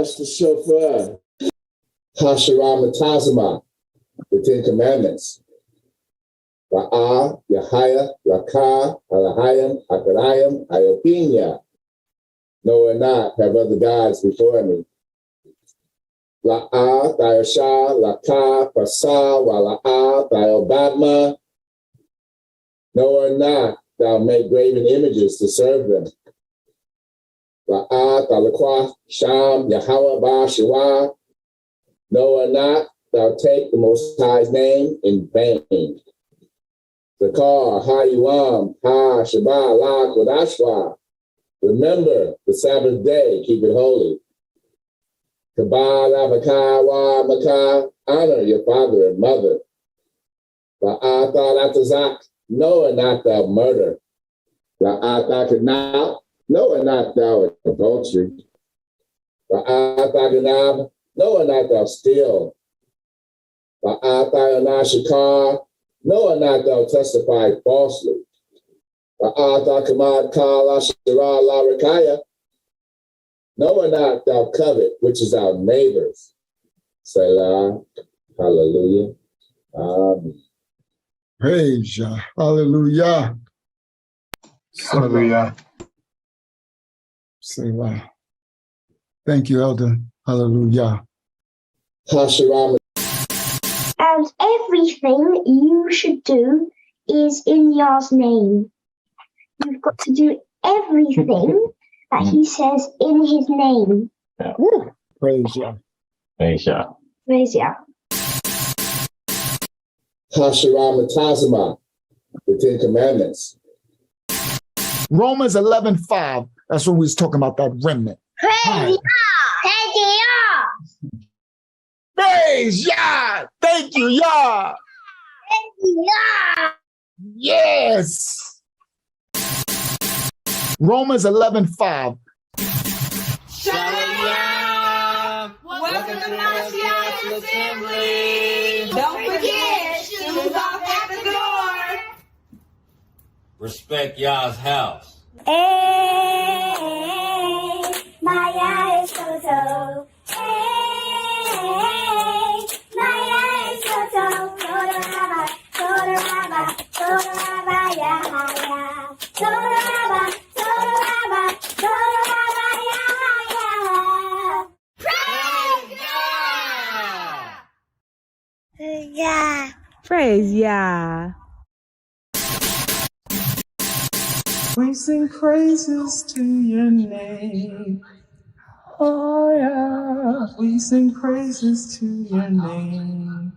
That's the chauffeur. Hashiram Tazama, the Ten Commandments. Ra'a, Yahaya, Raka, Alahayim, Akarayim, Iopinia. No and not have other gods before me. La'a, Thayasha, Laka, Pasa, Wala'a, Thayobadma. No or not thou make graven images to serve them. La'a, Thalakwa, Sham, Yahweh, Ba, Shiwa. No or not thou take the Most High's name in vain. Zakar, Ha-Yuam, Ha-Shabbat, La, Kodashwa. Remember the Sabbath day, keep it holy. Kabal, Abakah, Wa, Makah, honor your father and mother. La'ata, Latazak, know and not thou murder. La'ata, Kanab, know and not thou adultery. La'ata, Ganab, know and not thou steal. La'ata, Anashikar, no and not thou testify falsely. La'ata kamad kala shira la rakaya. No and not thou covet, which is our neighbors. Selah. Hallelujah. Amen. Praise Yah. Hallelujah. Hallelujah. Selah. Thank you, Elder. Hallelujah. Hashiram. And everything you should do is in Yah's name. You've got to do everything that he says in his name. Yeah. Praise Yah. Praise Yah. Praise Yah. Hashiram Tazama, the Ten Commandments. Romans 11:5. That's what we was talking about, that remnant. Praise Yah. Praise Yah. Praise Yah. Thank you, Yah. Praise Yah. Yes. Romans 11:5. Shalom! Welcome to Mashiach's Assembly! Don't forget, shoes off at the door! Respect Yah's house. Hey, Maya is so. Hey, Maya is so. Toraba, Yahaya. Toraba, Yahaya. Praise Yah! Praise Yah. We sing praises to your name. Oh yeah. We sing praises to your name.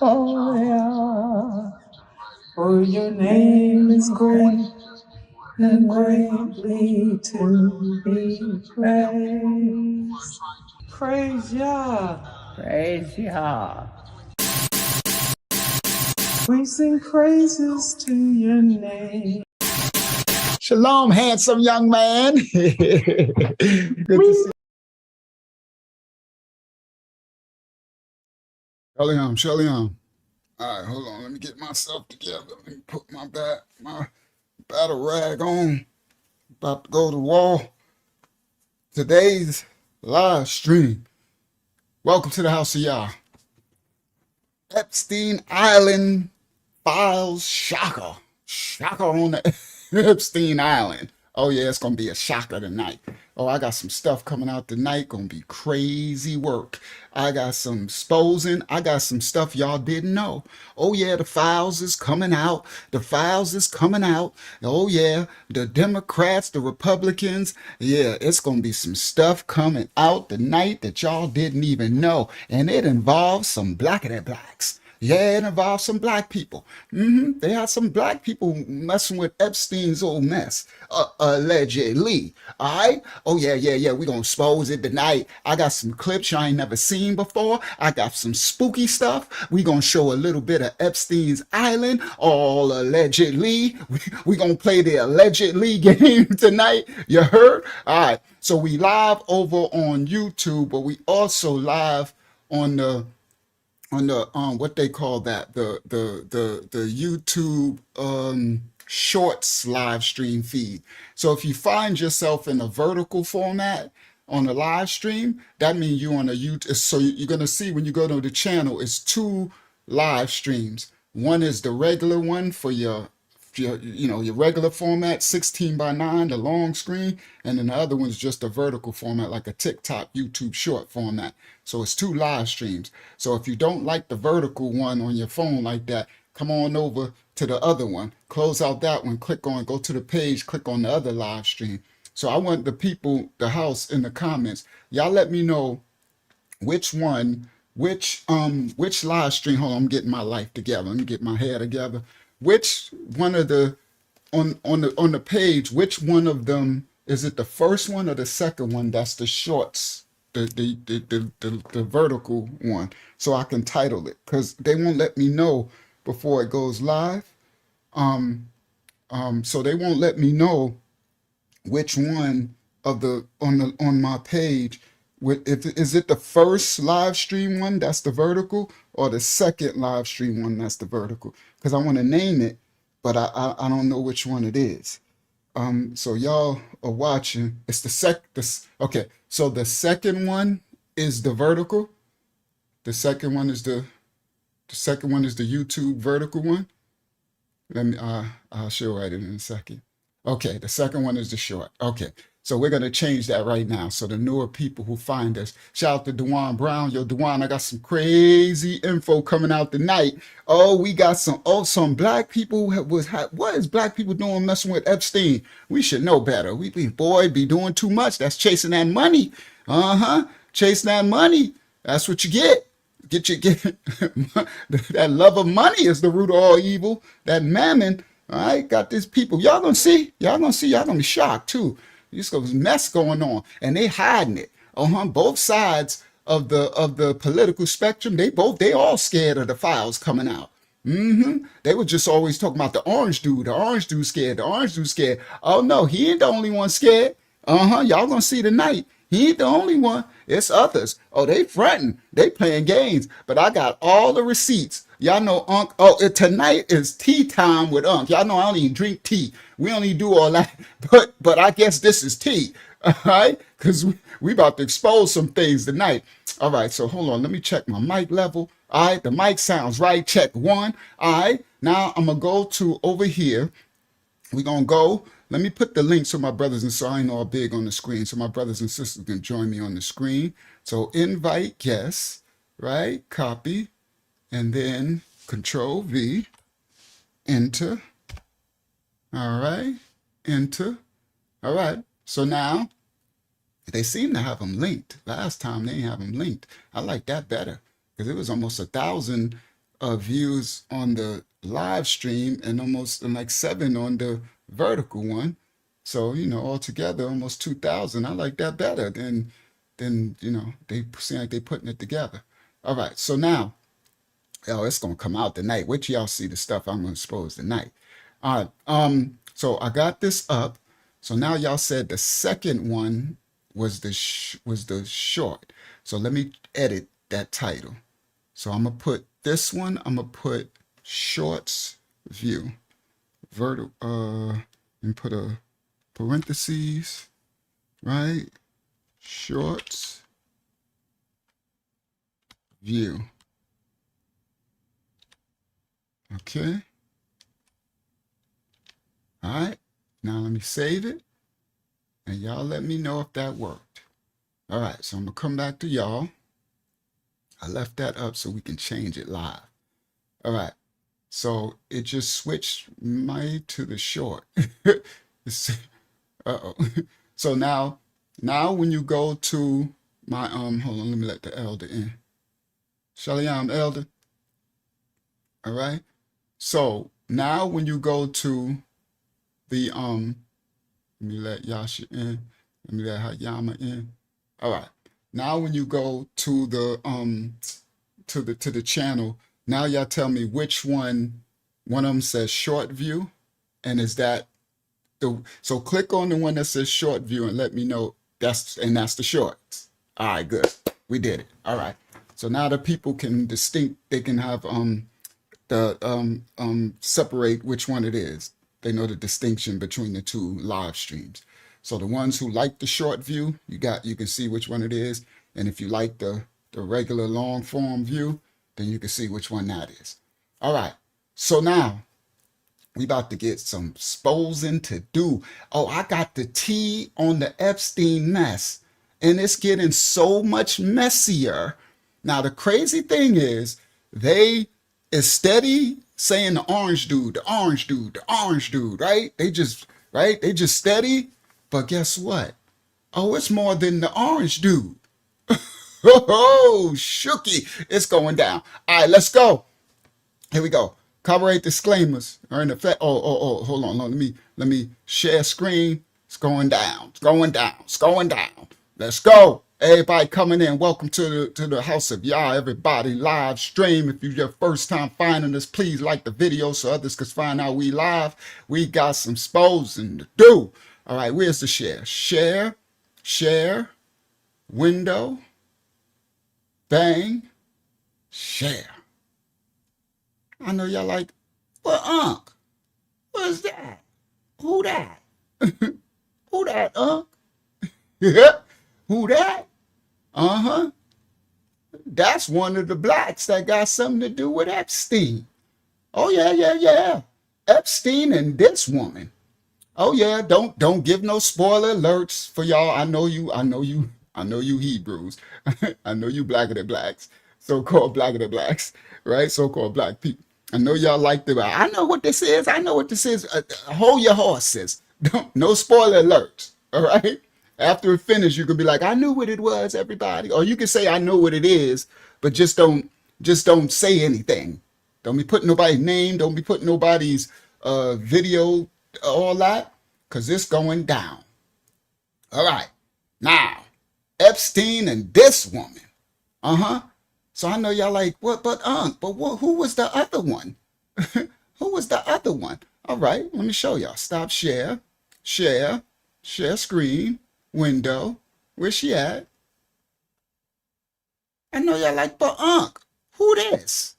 Oh yeah. For your name is great and greatly to be praised. Praise Yah. Praise Yah. We sing praises to your name. Shalom, handsome young man. Good to see you. Shalom. All right, hold on. Let me get myself together. Let me put my battle rag on. About to go to the wall. Today's live stream. Welcome to the House of Yah. Epstein Island files shocker. Shocker on the Epstein Island. Oh yeah, it's gonna be a shocker tonight. Oh, I got some stuff coming out tonight. Gonna be crazy work. I got some exposing. I got some stuff y'all didn't know. Oh yeah, the files is coming out. The files is coming out. Oh yeah, the Democrats, the Republicans. Yeah, it's gonna be some stuff coming out tonight that y'all didn't even know. And it involves some blackity blacks. Yeah, it involves some black people. They had some black people messing with Epstein's old mess, allegedly. All right? Oh, yeah. We're going to expose it tonight. I got some clips you ain't never seen before. I got some spooky stuff. We're going to show a little bit of Epstein's Island, all allegedly. We're going to play the allegedly game tonight. You heard? All right. So we live over on YouTube, but we also live on the what they call that, the YouTube shorts live stream feed. So if you find yourself in a vertical format, on a live stream, that means you on a YouTube. So you're gonna see when you go to the channel, it's two live streams. One is the regular one for your regular format, 16:9, the long screen, and then the other one's just a vertical format, like a TikTok, YouTube short format. So it's two live streams. So if you don't like the vertical one on your phone like that, come on over to the other one, close out that one, go to the page, click on the other live stream. So I want the people, the house, in the comments, y'all let me know which live stream. Hold on, I'm getting my life together. Let me get my hair together. Which one of the on the page, which one of them is it, the first one or the second one that's the shorts, the vertical one, so I can title it, because they won't let me know before it goes live. So they won't let me know which one of the on my page, if is it the first live stream one that's the vertical, or the second live stream one that's the vertical, because I want to name it, but I don't know which one it is. So y'all are watching. It's okay. So the second one is the vertical. The second one is the YouTube vertical one. Let me I'll show it in a second. Okay, the second one is the short. Okay, so we're gonna change that right now. So the newer people who find us, shout out to Dewan Brown. Yo, Dewan, I got some crazy info coming out tonight. Oh, we got some black people what is black people doing messing with Epstein? We should know better. We be doing too much. That's chasing that money. Chasing that money. That's what you get. Get that love of money is the root of all evil. That mammon. All right, got these people. Y'all gonna see. Y'all gonna be shocked too. There's a mess going on, and they hiding it. Both sides of the political spectrum. They all scared of the files coming out. They were just always talking about the orange dude. The orange dude scared. The orange dude scared. Oh no, he ain't the only one scared. Y'all gonna see tonight. He ain't the only one. It's others. Oh, they fronting. They playing games. But I got all the receipts. Y'all know Unc. Oh, tonight is tea time with Unc. Y'all know I don't even drink tea. We don't even do all that. But I guess this is tea. All right? Because we about to expose some things tonight. All right. So hold on. Let me check my mic level. All right. The mic sounds right. Check 1. All right. Now I'm going to go to over here. We're going to go. Let me put the link so my brothers and sisters, I ain't all big on the screen, so my brothers and sisters can join me on the screen. So invite guests, right? Copy, and then Control V, enter. All right, enter. All right, so now they seem to have them linked. Last time they didn't have them linked. I like that better because it was almost 1,000 views on the live stream and almost like 7 on the vertical one. So, altogether almost 2,000. I like that better than they seem like they putting it together. All right, so now, it's gonna come out tonight. Wait till y'all see the stuff I'm gonna expose tonight. All right, so I got this up. So now y'all said the second one was the short. So let me edit that title. So I'm gonna put this one. I'm gonna put shorts view. And put a parentheses, right? Shorts view. Okay. All right. Now let me save it. And y'all let me know if that worked. All right. So I'm going to come back to y'all. I left that up so we can change it live. All right. So it just switched to the short. Uh-oh. So now when you go to my hold on, let me let the elder in. Shalom, elder. All right. So now when you go to the let me let Yasha in. Let me let Hayama in. All right. Now when you go to the to the channel, now y'all tell me which one of them says short view, and is that so click on the one that says short view and let me know that's the shorts. All right, good. We did it. All right. So now the people can they can have separate which one it is. They know the distinction between the two live streams. So the ones who like the short view, you can see which one it is. And if you like the regular long form view, then you can see which one that is. All right. So now we about to get some exposing to do. Oh, I got the tea on the Epstein mess, and it's getting so much messier. Now, the crazy thing is they is steady saying the orange dude, the orange dude, the orange dude, right? They just steady. But guess what? Oh, it's more than the orange dude. Oh, shooky. It's going down. All right, let's go. Here we go. Copyright disclaimers are in effect. Oh, hold on. Let me share screen. It's going down. It's going down. It's going down. Let's go. Everybody coming in. Welcome to the House of Yah. Everybody live stream. If you're your first time finding us, please like the video so others can find out we live. We got some exposing to do. All right, where's the share? Share, window, bang, share. I know y'all like, well, Unc, what's that? Who that? Who that, Unc? Yeah, who that? Uh-huh. That's one of the blacks that got something to do with Epstein. Oh, yeah. Epstein and this woman. Oh, yeah, don't give no spoiler alerts for y'all. I know you Hebrews. I know you blacker than blacks, so-called blacker than blacks, right? So-called black people. I know y'all like the, I know what this is. Hold your horses. No spoiler alerts, all right? After it finishes, you can be like, I knew what it was, everybody. Or you can say, I know what it is, but just don't say anything. Don't be putting nobody's name. Don't be putting nobody's video, all that, because it's going down. All right. Now, Epstein and this woman. Uh-huh. So I know y'all like, what, but who was the other one? Who was the other one? All right, let me show y'all. Stop share screen, window. Where's she at? I know y'all like, but who this?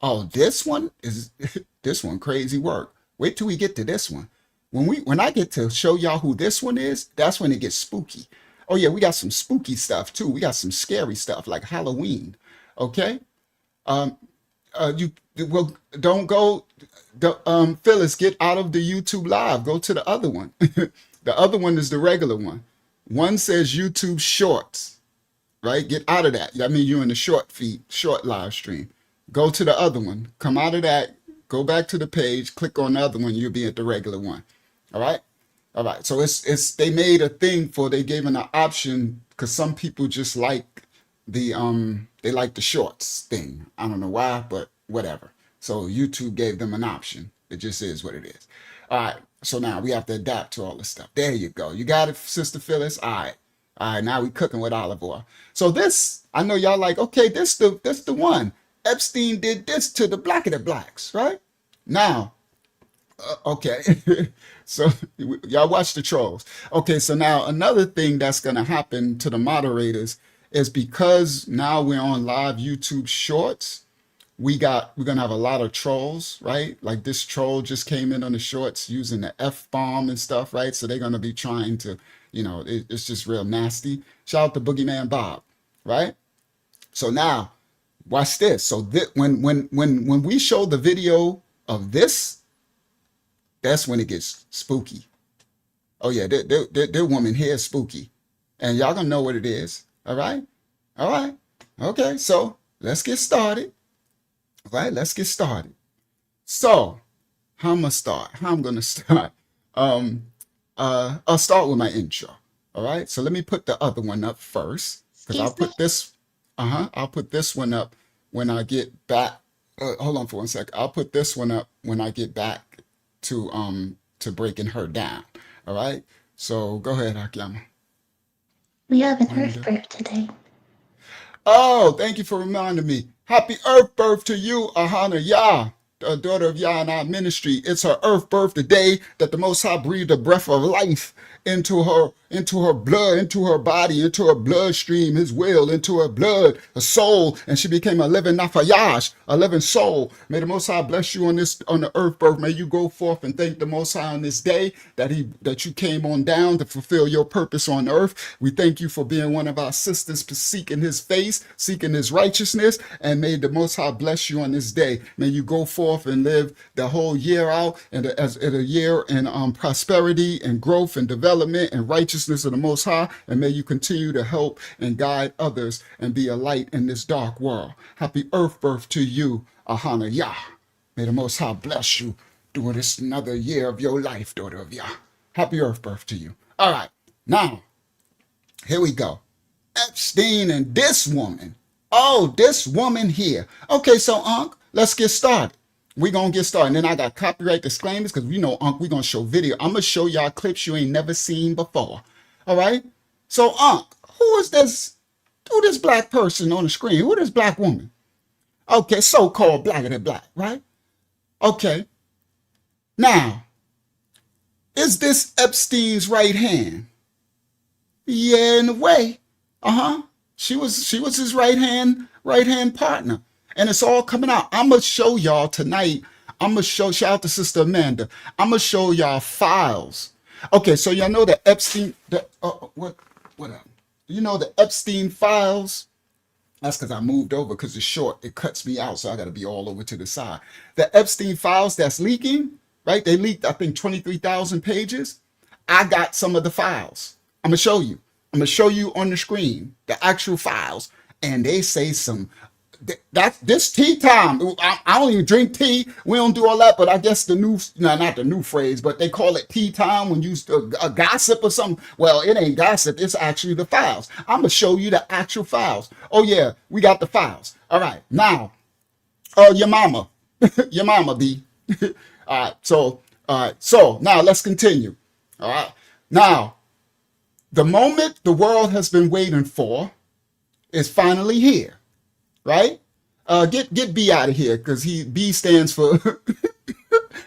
Oh, this one is this one crazy work. Wait till we get to this one. When I get to show y'all who this one is, that's when it gets spooky. Oh yeah, we got some spooky stuff too. We got some scary stuff like Halloween. Okay. Don't go. Phyllis, get out of the YouTube live. Go to the other one. The other one is the regular one. One says YouTube Shorts, right? Get out of that. I mean, you're in the short live stream. Go to the other one. Come out of that. Go back to the page. Click on the other one. You'll be at the regular one. All right. All right. So they made a thing they gave an option because some people just like they like the shorts thing. I don't know why, but whatever. So YouTube gave them an option. It just is what it is. All right. So now we have to adapt to all this stuff. There you go. You got it, Sister Phyllis. All right. All right. Now we cooking with olive oil. So this, I know y'all like, okay, this the one. Epstein did this to the black of the blacks, right? Now, okay. So y'all watch the trolls. Okay. So now another thing that's going to happen to the moderators is because now we're on live YouTube shorts. We're going to have a lot of trolls, right? Like this troll just came in on the shorts using the F-bomb and stuff, right? So they're going to be trying to, it's just real nasty. Shout out to Boogeyman Bob, right? So now, watch this. So when we show the video of this, that's when it gets spooky. Oh yeah, their woman here is spooky. And y'all going to know what it is, all right? All right. Okay, so let's get started. All right, let's get started. So, how I'm going to start? I'll start with my intro. All right, so let me put the other one up first. Because I'll put this one up when I get back. Hold on for 1 second. I'll put this one up when I get back to breaking her down. All right, so go ahead, Akiyama. We have an Earth birth today. Oh, thank you for reminding me. Happy Earth birth to you, Ahana Yah, the daughter of Yah in our ministry. It's her Earth birth, the day that the Most High breathed a breath of life into her into her blood, into her body, into her bloodstream, his will, into her blood, her soul, and she became a living nafayash, a living soul. May the Most High bless you on the earth birth. May you go forth and thank the Most High on this day that you came on down to fulfill your purpose on earth. We thank you for being one of our sisters, seeking his face, seeking his righteousness, and may the Most High bless you on this day. May you go forth and live the whole year out and as a year in prosperity and growth and development and righteousness of the Most High, and may you continue to help and guide others and be a light in this dark world. Happy earth birth to you, Ahana Yah. May the Most High bless you during this another year of your life, daughter of Yah. Happy earth birth to you. All right, now, here we go. Epstein and this woman. Oh, this woman here. Okay, so, Unc, let's get started. We're going to get started. And then I got copyright disclaimers because we know, Unc, we're going to show video. I'm going to show y'all clips you ain't never seen before. All right? So, Unc, who is this black person on the screen? Who is this black woman? Okay, so-called blacker than black, right? Okay. Now, is this Epstein's right hand? Yeah, in a way. She was his right hand partner. And it's all coming out. I'm going to show y'all tonight. Shout out to Sister Amanda. I'm going to show y'all files. Okay, so y'all know the Epstein, what you know the Epstein files? That's because I moved over because it's short. It cuts me out, so I got to be all over to the side. The Epstein files that's leaking, right? They leaked, I think, 23,000 pages. I got some of the files. I'm going to show you. I'm going to show you on the screen the actual files. And they say this tea time. I don't even drink tea. We don't do all that, but I guess not the new phrase, but they call it tea time when you a gossip or something. Well, it ain't gossip. It's actually the files. I'm going to show you the actual files. Oh yeah, we got the files. All right. Now, your mama, B. All right. So now let's continue. All right. Now, the moment the world has been waiting for is finally here. Right? Get B out of here because B stands for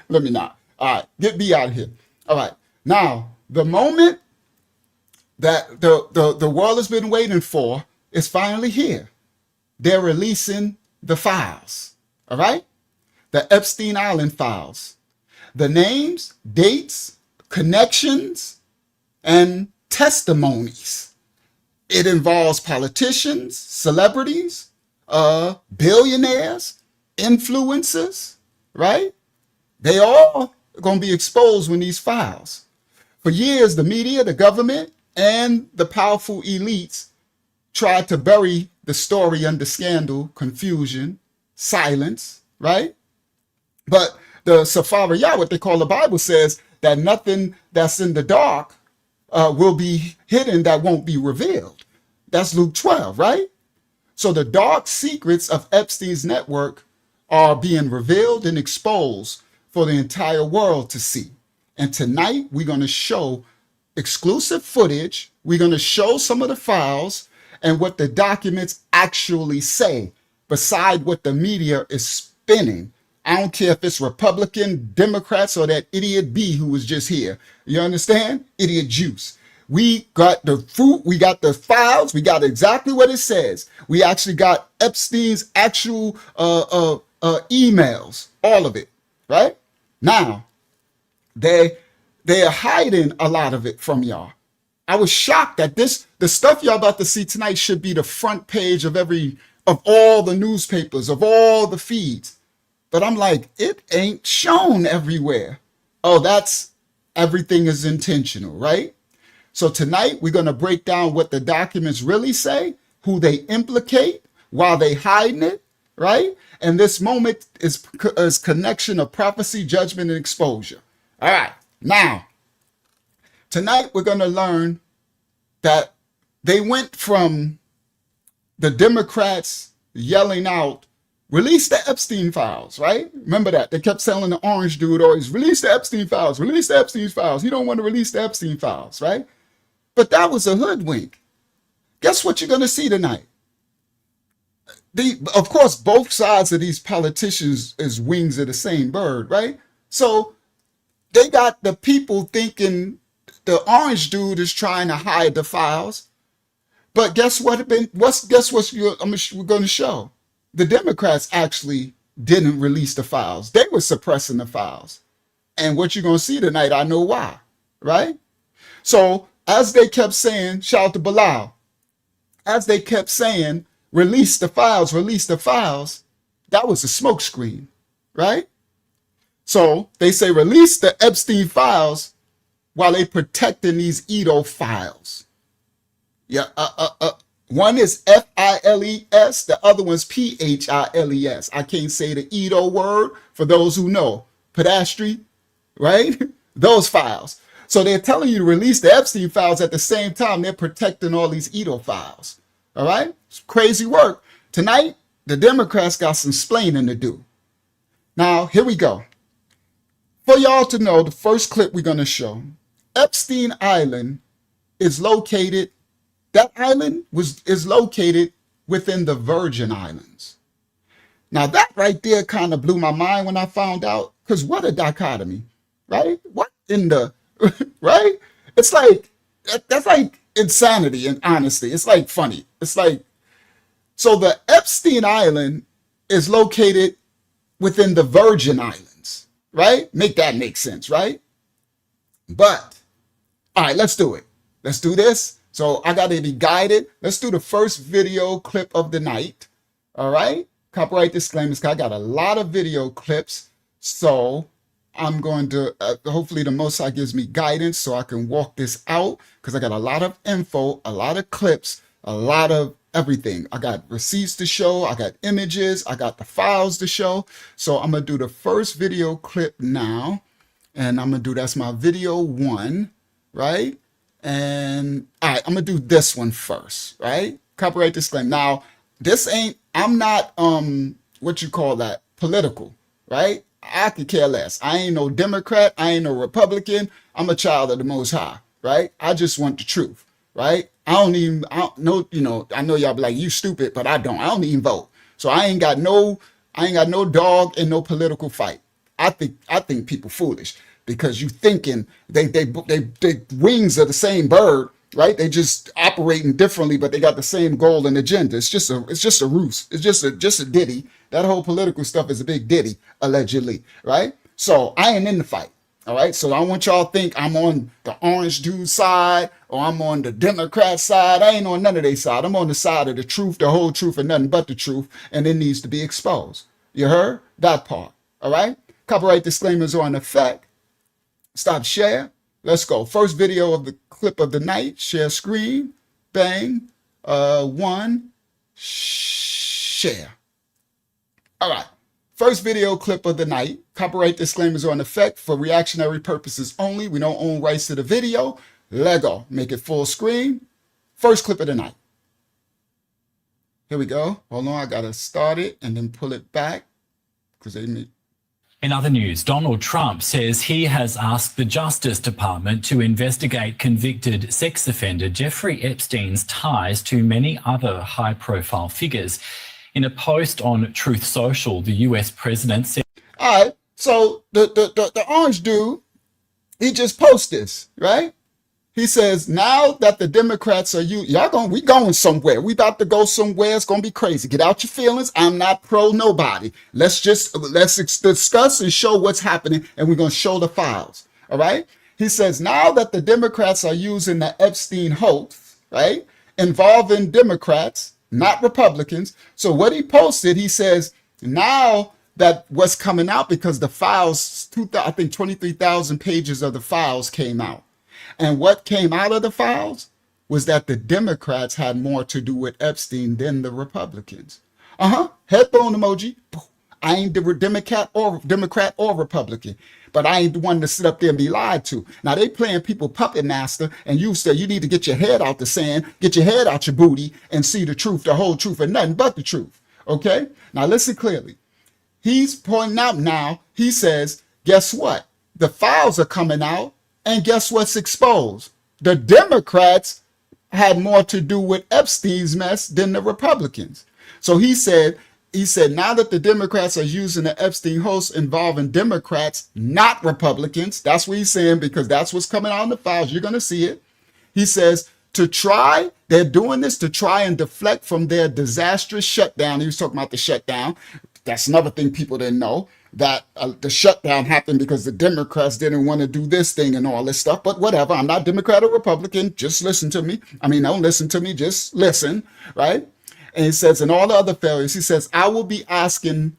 let me not. All right, get B out of here. All right. Now, the moment that the world has been waiting for is finally here. They're releasing the files. All right? The Epstein Island files. The names, dates, connections, and testimonies. It involves politicians, celebrities, billionaires, influencers, right? They all are going to be exposed when these files. For years, the media, the government, and the powerful elites tried to bury the story under scandal, confusion, silence, right? But the Safariyah, what they call the Bible, says that nothing that's in the dark will be hidden that won't be revealed. That's Luke 12, right? So the dark secrets of Epstein's network are being revealed and exposed for the entire world to see. And tonight we're going to show exclusive footage. We're going to show some of the files and what the documents actually say, beside what the media is spinning. I don't care if it's Republican, Democrats, or that idiot B who was just here. You understand? Idiot juice. We got the fruit, we got the files, we got exactly what it says. We actually got Epstein's actual emails, all of it, right? Now, they are hiding a lot of it from y'all. I was shocked that the stuff y'all about to see tonight should be the front page of all the newspapers, of all the feeds. But I'm like, it ain't shown everywhere. Oh, everything is intentional, right? So tonight we're going to break down what the documents really say, who they implicate, why they hiding it, right? And this moment is connection of prophecy, judgment, and exposure. All right. Now, tonight we're going to learn that they went from the Democrats yelling out, release the Epstein files, right? Remember that. They kept telling the orange dude always, release the Epstein files, release the Epstein files. You don't want to release the Epstein files, right? But that was a hoodwink. Guess what you're going to see tonight? Of course, both sides of these politicians is wings of the same bird, right? So they got the people thinking the orange dude is trying to hide the files. But guess what? We're going to show? The Democrats actually didn't release the files. They were suppressing the files. And what you're going to see tonight, I know why, right? So as they kept saying, shout out to Bilal, as they kept saying, release the files, that was a smokescreen, right? So they say release the Epstein files while they protecting these Edo files. Yeah, one is Files, the other one's Philes. I can't say the Edo word for those who know. Pedastry, right? Those files. So they're telling you to release the Epstein files at the same time they're protecting all these Edo files. All right? It's crazy work. Tonight, the Democrats got some splaining to do. Now, here we go. For y'all to know, the first clip we're going to show, Epstein Island is located, that island is located within the Virgin Islands. Now, that right there kind of blew my mind when I found out, because what a dichotomy, right? What in the, right? It's like, that's like insanity and honesty. It's like funny. It's like, so the Epstein Island is located within the Virgin Islands, right? Make that make sense, right? But, all right, let's do it. Let's do this. So I got to be guided. Let's do the first video clip of the night. All right. Copyright disclaimers. I got a lot of video clips. So I'm going to, hopefully the Most High gives me guidance so I can walk this out, because I got a lot of info, a lot of clips, a lot of everything. I got receipts to show. I got images. I got the files to show. So I'm going to do the first video clip now. And I'm going to do, that's my video 1, right? And all right, I'm going to do this one first, right? Copyright disclaimer. Now, this ain't, I'm not, what you call that, political, right? I could care less. I ain't no Democrat. I ain't no Republican. I'm a child of the Most High, right? I just want the truth, right? I don't know, you know, I know y'all be like, you stupid, but I don't even vote. So I ain't got no dog in no political fight. I think people foolish, because you thinking they wings are the same bird, right? They just operating differently, but they got the same goal and agenda. It's just a ruse. It's just a ditty. That whole political stuff is a big ditty, allegedly, right? So I ain't in the fight. All right. So I want y'all to think I'm on the orange dude side or I'm on the Democrat side. I ain't on none of their side. I'm on the side of the truth, the whole truth, and nothing but the truth. And it needs to be exposed. You heard that part? All right. Copyright disclaimers are in effect. Stop share. Let's go. First video of the clip of the night. Share screen. Bang. 1. Share. All right. First video clip of the night. Copyright disclaimers are in effect for reactionary purposes only. We don't own rights to the video. Lego. Make it full screen. First clip of the night. Here we go. Hold on. I got to start it and then pull it back, because they made. In other news, Donald Trump says he has asked the Justice Department to investigate convicted sex offender Jeffrey Epstein's ties to many other high-profile figures. In a post on Truth Social, the US president said... All right, so the orange dude, he just posted this, right? He says, now that the Democrats are we going somewhere. We about to go somewhere. It's going to be crazy. Get out your feelings. I'm not pro nobody. Let's discuss and show what's happening, and we're going to show the files. All right. He says, now that the Democrats are using the Epstein hoax, right, involving Democrats, not Republicans. So what he posted, he says, now that what's coming out, because the files, I think 23,000 pages of the files came out. And what came out of the files was that the Democrats had more to do with Epstein than the Republicans. Headphone emoji. I ain't the Democrat or Republican, but I ain't the one to sit up there and be lied to. Now they playing people puppet master, and you say you need to get your head out the sand, get your head out your booty, and see the truth, the whole truth, and nothing but the truth. Okay? Now listen clearly. He's pointing out now, he says, guess what? The files are coming out. And guess what's exposed? The Democrats had more to do with Epstein's mess than the Republicans. So he said, he said, now that the Democrats are using the Epstein hoax involving Democrats, not Republicans, that's what he's saying, because that's what's coming out in the files. You're going to see it. He says, they're doing this to try and deflect from their disastrous shutdown. He was talking about the shutdown. That's another thing people didn't know, that the shutdown happened because the Democrats didn't want to do this thing and all this stuff. But whatever, I'm not Democrat or Republican. Just listen to me. I mean, don't listen to me. Just listen, right? And he says, and all the other failures, he says, I will be asking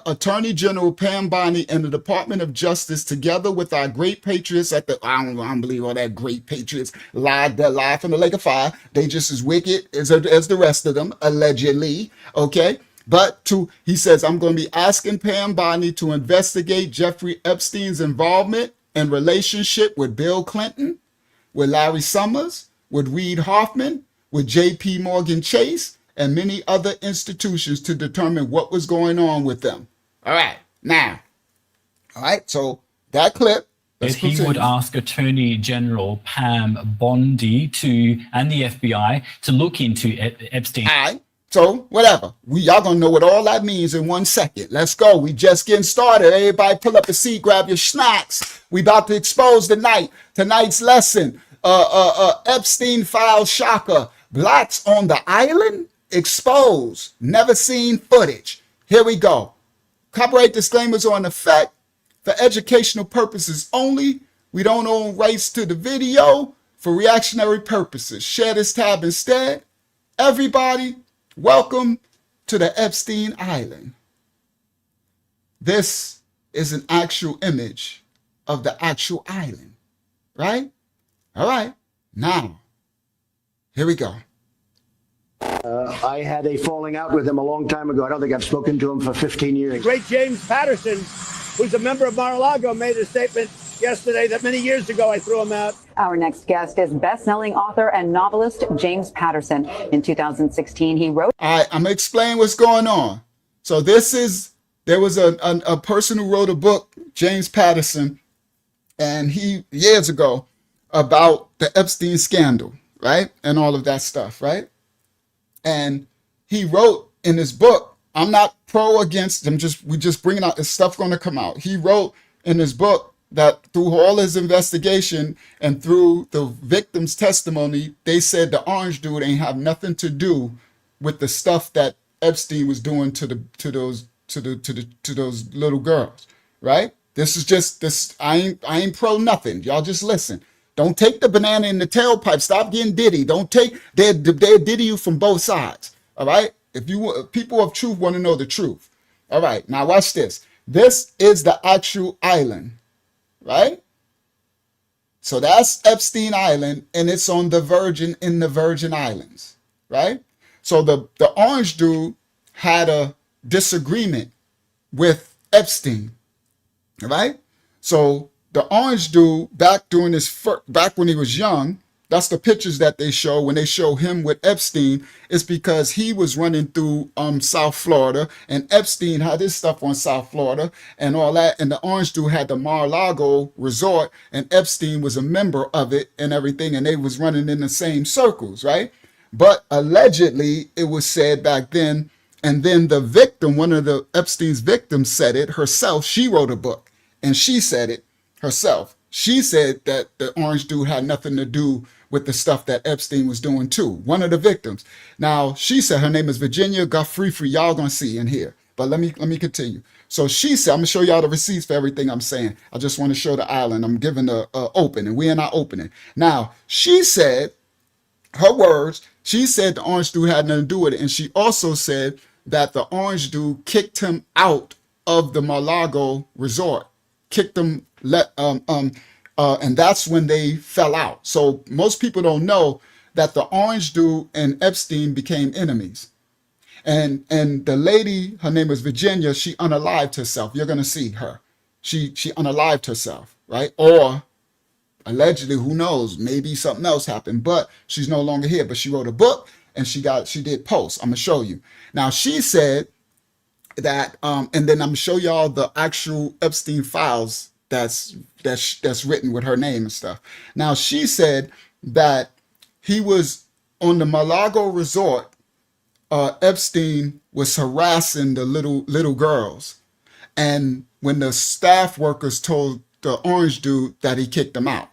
Attorney General Pam Bondi and the Department of Justice, together with our great patriots at the, I don't believe all that great patriots lied from the lake of fire. They just as wicked as the rest of them, allegedly. Okay. But he says, I'm going to be asking Pam Bondi to investigate Jeffrey Epstein's involvement and relationship with Bill Clinton, with Larry Summers, with Reid Hoffman, with J.P. Morgan Chase, and many other institutions to determine what was going on with them. All right. Now, all right. So that clip. He would ask Attorney General Pam Bondi and the FBI to look into Epstein. All right. So whatever. Y'all gonna know what all that means in 1 second. Let's go. We just getting started. Everybody pull up a seat, grab your snacks. We about to expose tonight's lesson. Epstein file shocker. Blacks on the island exposed. Never seen footage. Here we go. Copyright disclaimers are in effect for educational purposes only. We don't own rights to the video for reactionary purposes. Share this tab instead. Everybody, welcome to the Epstein Island. This is an actual image of the actual island, right? All right. Now, here we go. I had a falling out with him a long time ago. I don't think I've spoken to him for 15 years. Great James Patterson, who's a member of Mar-a-Lago, made a statement yesterday that many years ago I threw him out. Our next guest is best-selling author and novelist James Patterson. In 2016, he wrote... All right, I'm going to explain what's going on. So there was a person who wrote a book, James Patterson, and years ago, about the Epstein scandal, right? And all of that stuff, right? And he wrote in his book, I'm not pro or against, we just bringing out this stuff going to come out. He wrote in his book that through all his investigation and through the victim's testimony, they said the orange dude ain't have nothing to do with the stuff that Epstein was doing to those little girls, right? This is just this. I ain't pro nothing. Y'all just listen. Don't take the banana in the tailpipe. Stop getting diddy. Don't take they diddy you from both sides. All right. If people of truth want to know the truth. All right. Now watch this. This is the actual island, right? So that's Epstein Island, and it's on the Virgin Islands, right? So the orange dude had a disagreement with Epstein, right? So the orange dude back when he was young, that's the pictures that they show when they show him with Epstein, is because he was running through South Florida, and Epstein had his stuff on South Florida and all that, and the orange dude had the Mar-a-Lago resort, and Epstein was a member of it and everything, and they was running in the same circles, right? But allegedly it was said back then, and then the victim, one of the Epstein's victims, said it herself. She wrote a book and she said it herself. She said that the orange dude had nothing to do with the stuff that Epstein was doing too. One of the victims. Now, she said, her name is Virginia Guffrey. Y'all gonna see in here. But let me continue. So she said, I'm gonna show y'all the receipts for everything I'm saying. I just want to show the island. I'm giving the opening. We're in our opening. Now, she said, her words, she said the orange dude had nothing to do with it. And she also said that the orange dude kicked him out of the Mar-a-Lago resort. Kicked him, and that's when they fell out. So most people don't know that the orange dude and Epstein became enemies. And the lady, her name is Virginia, she unalived herself. You're gonna see her. She unalived herself, right? Or allegedly, who knows, maybe something else happened, but she's no longer here. But she wrote a book and she did posts. I'm gonna show you. Now she said that, and then I'm gonna show y'all the actual Epstein files that's written with her name and stuff. Now she said that he was on the Mar-a-Lago resort Epstein was harassing the little girls. And when the staff workers told the orange dude that he kicked them out,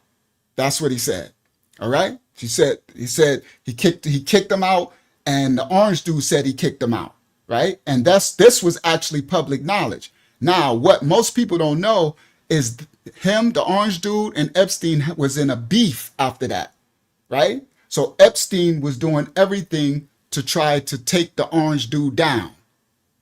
that's what he said. All right. He said he kicked them out, and the orange dude said he kicked them out. Right. And this was actually public knowledge. Now, what most people don't know is him, the orange dude, and Epstein was in a beef after that. Right. So Epstein was doing everything to try to take the orange dude down.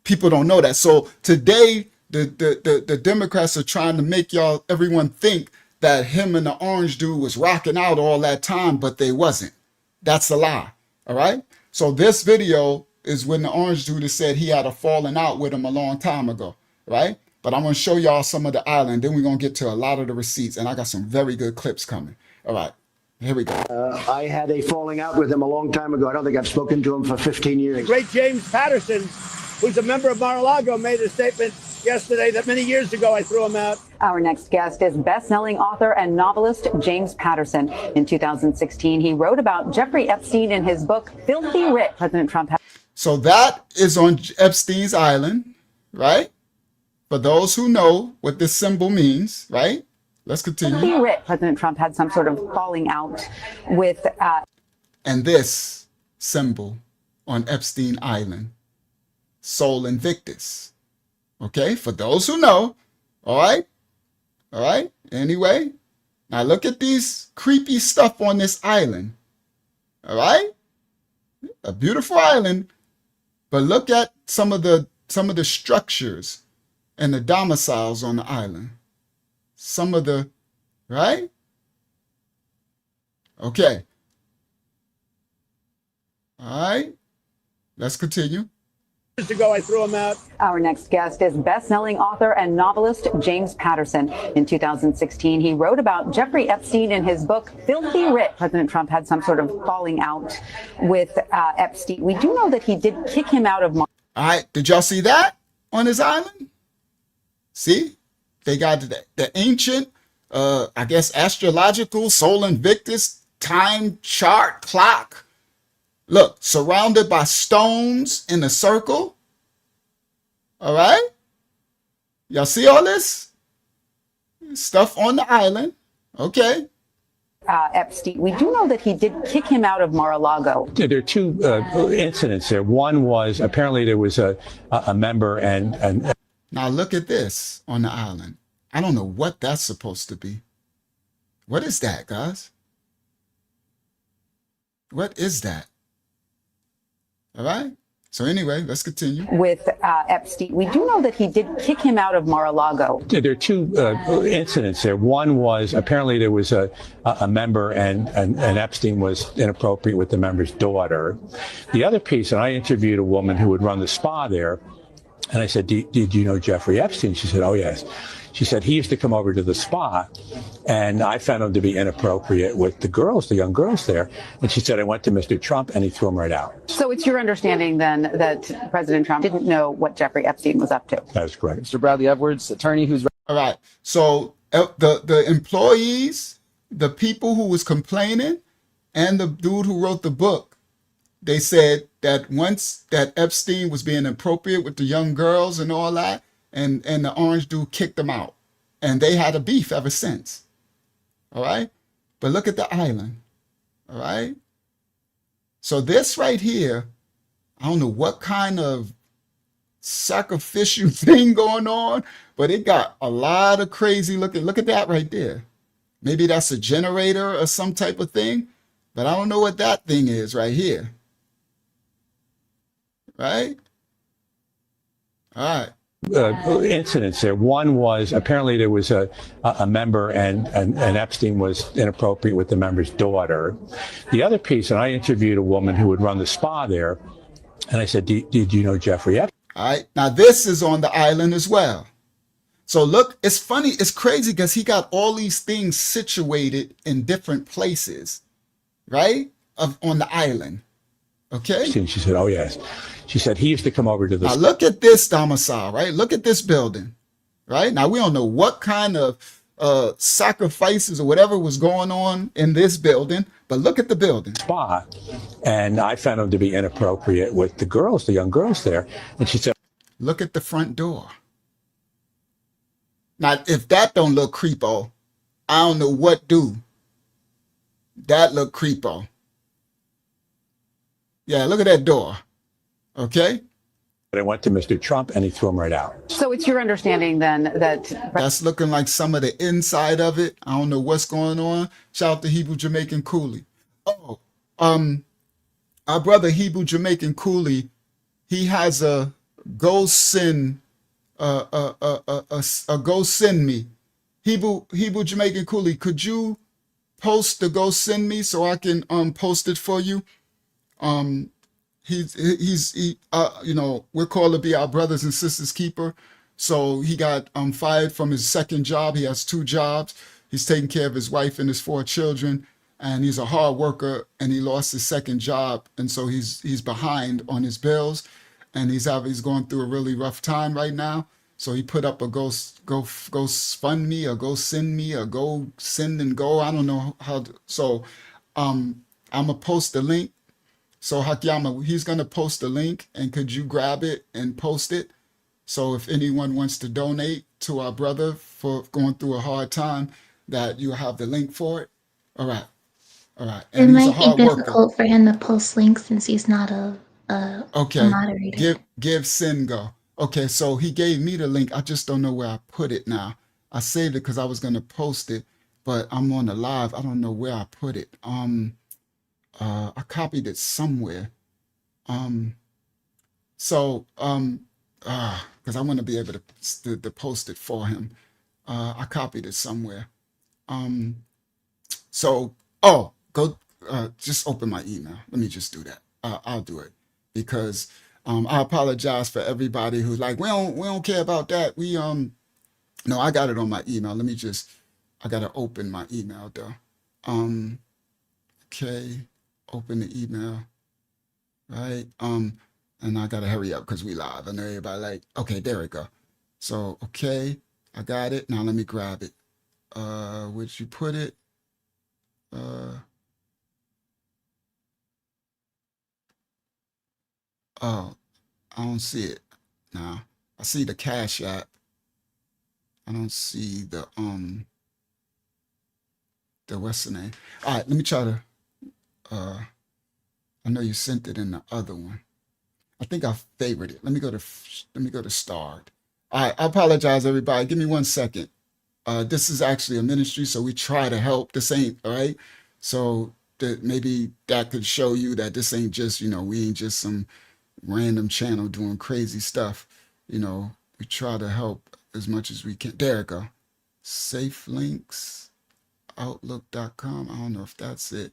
People don't know that. So today, the Democrats are trying to make everyone think that him and the orange dude was rocking out all that time, but they wasn't. That's a lie. All right. So this video is when the orange dude has said he had a falling out with him a long time ago. Right. But I'm going to show y'all some of the island. Then we're going to get to a lot of the receipts. And I got some very good clips coming. All right. Here we go. I had a falling out with him a long time ago. I don't think I've spoken to him for 15 years. The great James Patterson, who's a member of Mar-a-Lago, made a statement yesterday that many years ago I threw him out. Our next guest is best-selling author and novelist James Patterson. In 2016, he wrote about Jeffrey Epstein in his book, Filthy Rich. President Trump had... So that is on Epstein's Island, right? For those who know what this symbol means, right? Let's continue. Filthy Rich. President Trump had some sort of falling out with... And this symbol on Epstein Island, Sol Invictus. Okay, for those who know, all right? All right, anyway, now look at these creepy stuff on this island, all right? A beautiful island, but look at some of the structures and the domiciles on the island. Some of the, right? Okay. All right, let's continue. Years ago, I threw him out. Our next guest is best-selling author and novelist James Patterson. In 2016, he wrote about Jeffrey Epstein in his book, Filthy Rich. President Trump had some sort of falling out with Epstein. We do know that he did kick him out of... All right, did y'all see that on his island? See? They got the ancient, I guess, astrological Sol Invictus time chart clock. Look, surrounded by stones in a circle. All right? Y'all see all this? Stuff on the island. Okay. Epstein. We do know that he did kick him out of Mar-a-Lago. There are two incidents there. One was apparently there was a member and... Now look at this on the island. I don't know what that's supposed to be. What is that, guys? What is that? All right. So anyway, let's continue. With Epstein, we do know that he did kick him out of Mar-a-Lago. There are two incidents there. One was apparently there was a member and Epstein was inappropriate with the member's daughter. The other piece, and I interviewed a woman who would run the spa there, and I said, did you know Jeffrey Epstein? She said, oh, yes. She said, he used to come over to the spa, and I found him to be inappropriate with the girls, the young girls there. And she said, I went to Mr. Trump, and he threw him right out. So it's your understanding, then, that President Trump didn't know what Jeffrey Epstein was up to? That is correct. Mr. Bradley Edwards, attorney who's... All right. So the employees, the people who was complaining, and the dude who wrote the book, they said that once that Epstein was being inappropriate with the young girls and all that, and the orange dude kicked them out. And they had a beef ever since. All right? But look at the island. All right? So this right here, I don't know what kind of sacrificial thing going on, but it got a lot of crazy looking. Look at that right there. Maybe that's a generator or some type of thing, but I don't know what that thing is right here. Right? All right. Incidents there. One was apparently there was a member and Epstein was inappropriate with the member's daughter. The other piece, and I interviewed a woman who would run the spa there, and I said, did you know Jeffrey Epstein? All right. Now this is on the island as well. So look, it's funny, it's crazy because he got all these things situated in different places, right? On the island. Okay. And she said, oh, yes. She said he used to come over to the... Now look at this domicile, right? Look at this building, right? Now we don't know what kind of sacrifices or whatever was going on in this building, but look at the building. Spa, and I found him to be inappropriate with the girls, the young girls there. And she said, look at the front door. Now, if that don't look creepo, I don't know what do. That look creepo. Yeah, look at that door. Okay? but I went to Mr. Trump and he threw him right out. So it's your understanding then that that's looking like some of the inside of it. I don't know what's going on. Shout out to Hebrew Jamaican Cooley. Oh, our brother Hebrew Jamaican Cooley, he has a go send a go send me. Hebrew Jamaican Cooley, could you post the go send me so I can post it for you? He's you know, we're called to be our brothers and sisters keeper. So he got fired from his second job. He has 2 jobs. He's taking care of his wife and his 4 children, and he's a hard worker, and he lost his second job, and so he's behind on his bills, and he's going through a really rough time right now. So he put up a go fund me, or go send me, or go send and go. I don't know how to, so I'm gonna post the link. So Hakyama, he's gonna post the link, and could you grab it and post it? So if anyone wants to donate to our brother for going through a hard time, that you have the link for it. All right. All right. It might be difficult for him to post links since he's not a okay. moderator. Give Singo. Okay, so he gave me the link. I just don't know where I put it now. I saved it because I was gonna post it, but I'm on the live. I don't know where I put it. I copied it somewhere. Because I want to be able to post it for him. I copied it somewhere. Go just open my email. Let me just do that. I'll do it because I apologize for everybody who's like, we don't care about that. No, I got it on my email. I gotta open my email though. Okay, open the email, right? And I gotta hurry up because we live. I know everybody like, okay, there we go. So, okay, I got it. Now let me grab it. Where'd you put it? Oh, I don't see it now. I see the Cash App. I don't see the what's the name? All right, let me try to, I know you sent it in the other one. I think I favored it. Let me go to starred. All right, I apologize, everybody. Give me 1 second. This is actually a ministry, so we try to help. This ain't, all right? So maybe that could show you that this ain't just, we ain't just some random channel doing crazy stuff. We try to help as much as we can. There we go. Safe links, outlook.com. I don't know if that's it.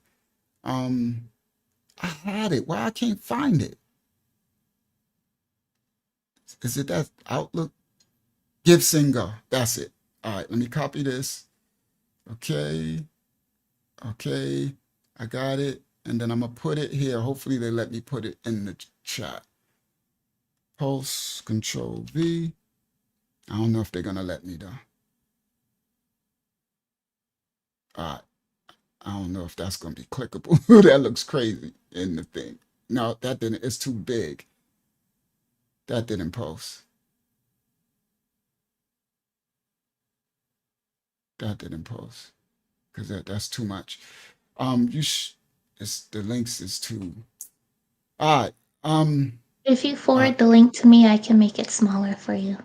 I had it. Why I can't find it? Is it that Outlook? Give Singo. That's it. All right, let me copy this. Okay. Okay. I got it. And then I'm going to put it here. Hopefully they let me put it in the chat. Post, Control V. I don't know if they're going to let me though. All right. I don't know if that's going to be clickable. That looks crazy in the thing. No, that didn't. It's too big. That didn't post. That didn't post because that's too much. The links is too. All right. If you forward the link to me, I can make it smaller for you.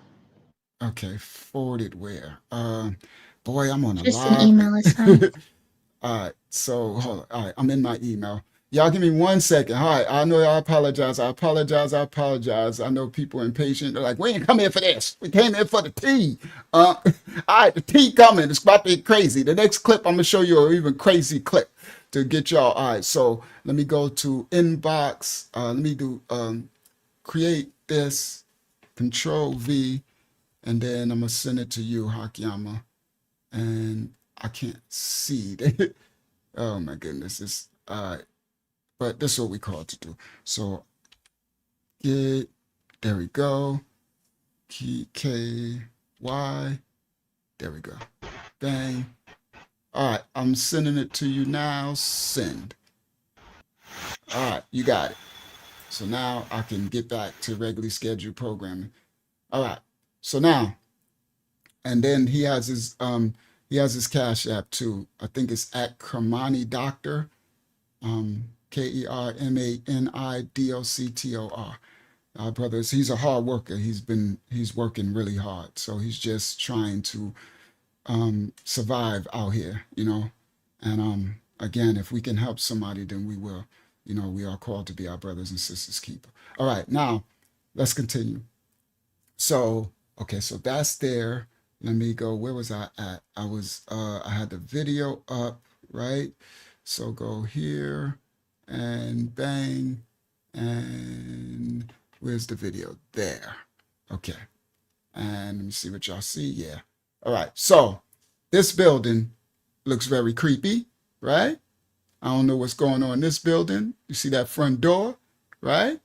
Okay, forwarded where? Boy, I'm on a Just live. an email is fine. All right, so hold on. All right, I'm in my email. Y'all give me 1 second. All right, I know I apologize. I apologize. I know people are impatient. They're like, we ain't come here for this. We came here for the tea. All right, the tea coming. It's about to get crazy. The next clip, I'm going to show you an even crazy clip to get y'all. All right, so let me go to inbox. Let me do create this, Control V, and then I'm going to send it to you, Hakyama. And I can't see it. Oh, my goodness. It's all right. But this is what we call it to do. So get, there we go. KY, there we go. Bang. All right, I'm sending it to you now. Send. All right, you got it. So now I can get back to regularly scheduled programming. All right. So now, and then he has his Cash App too. I think it's at Kermani Doctor. KERMANIDOCTOR. Brothers, he's a hard worker. He's working really hard. So he's just trying to survive out here, you know. And again, if we can help somebody, then we will. You know, we are called to be our brothers and sisters' keeper. All right, now let's continue. So, okay, so that's there. Let me go. Where was I at? I had the video up, right? So go here and bang. And where's the video? There. Okay. And let me see what y'all see. Yeah. All right. So this building looks very creepy, right? I don't know what's going on in this building. You see that front door, right?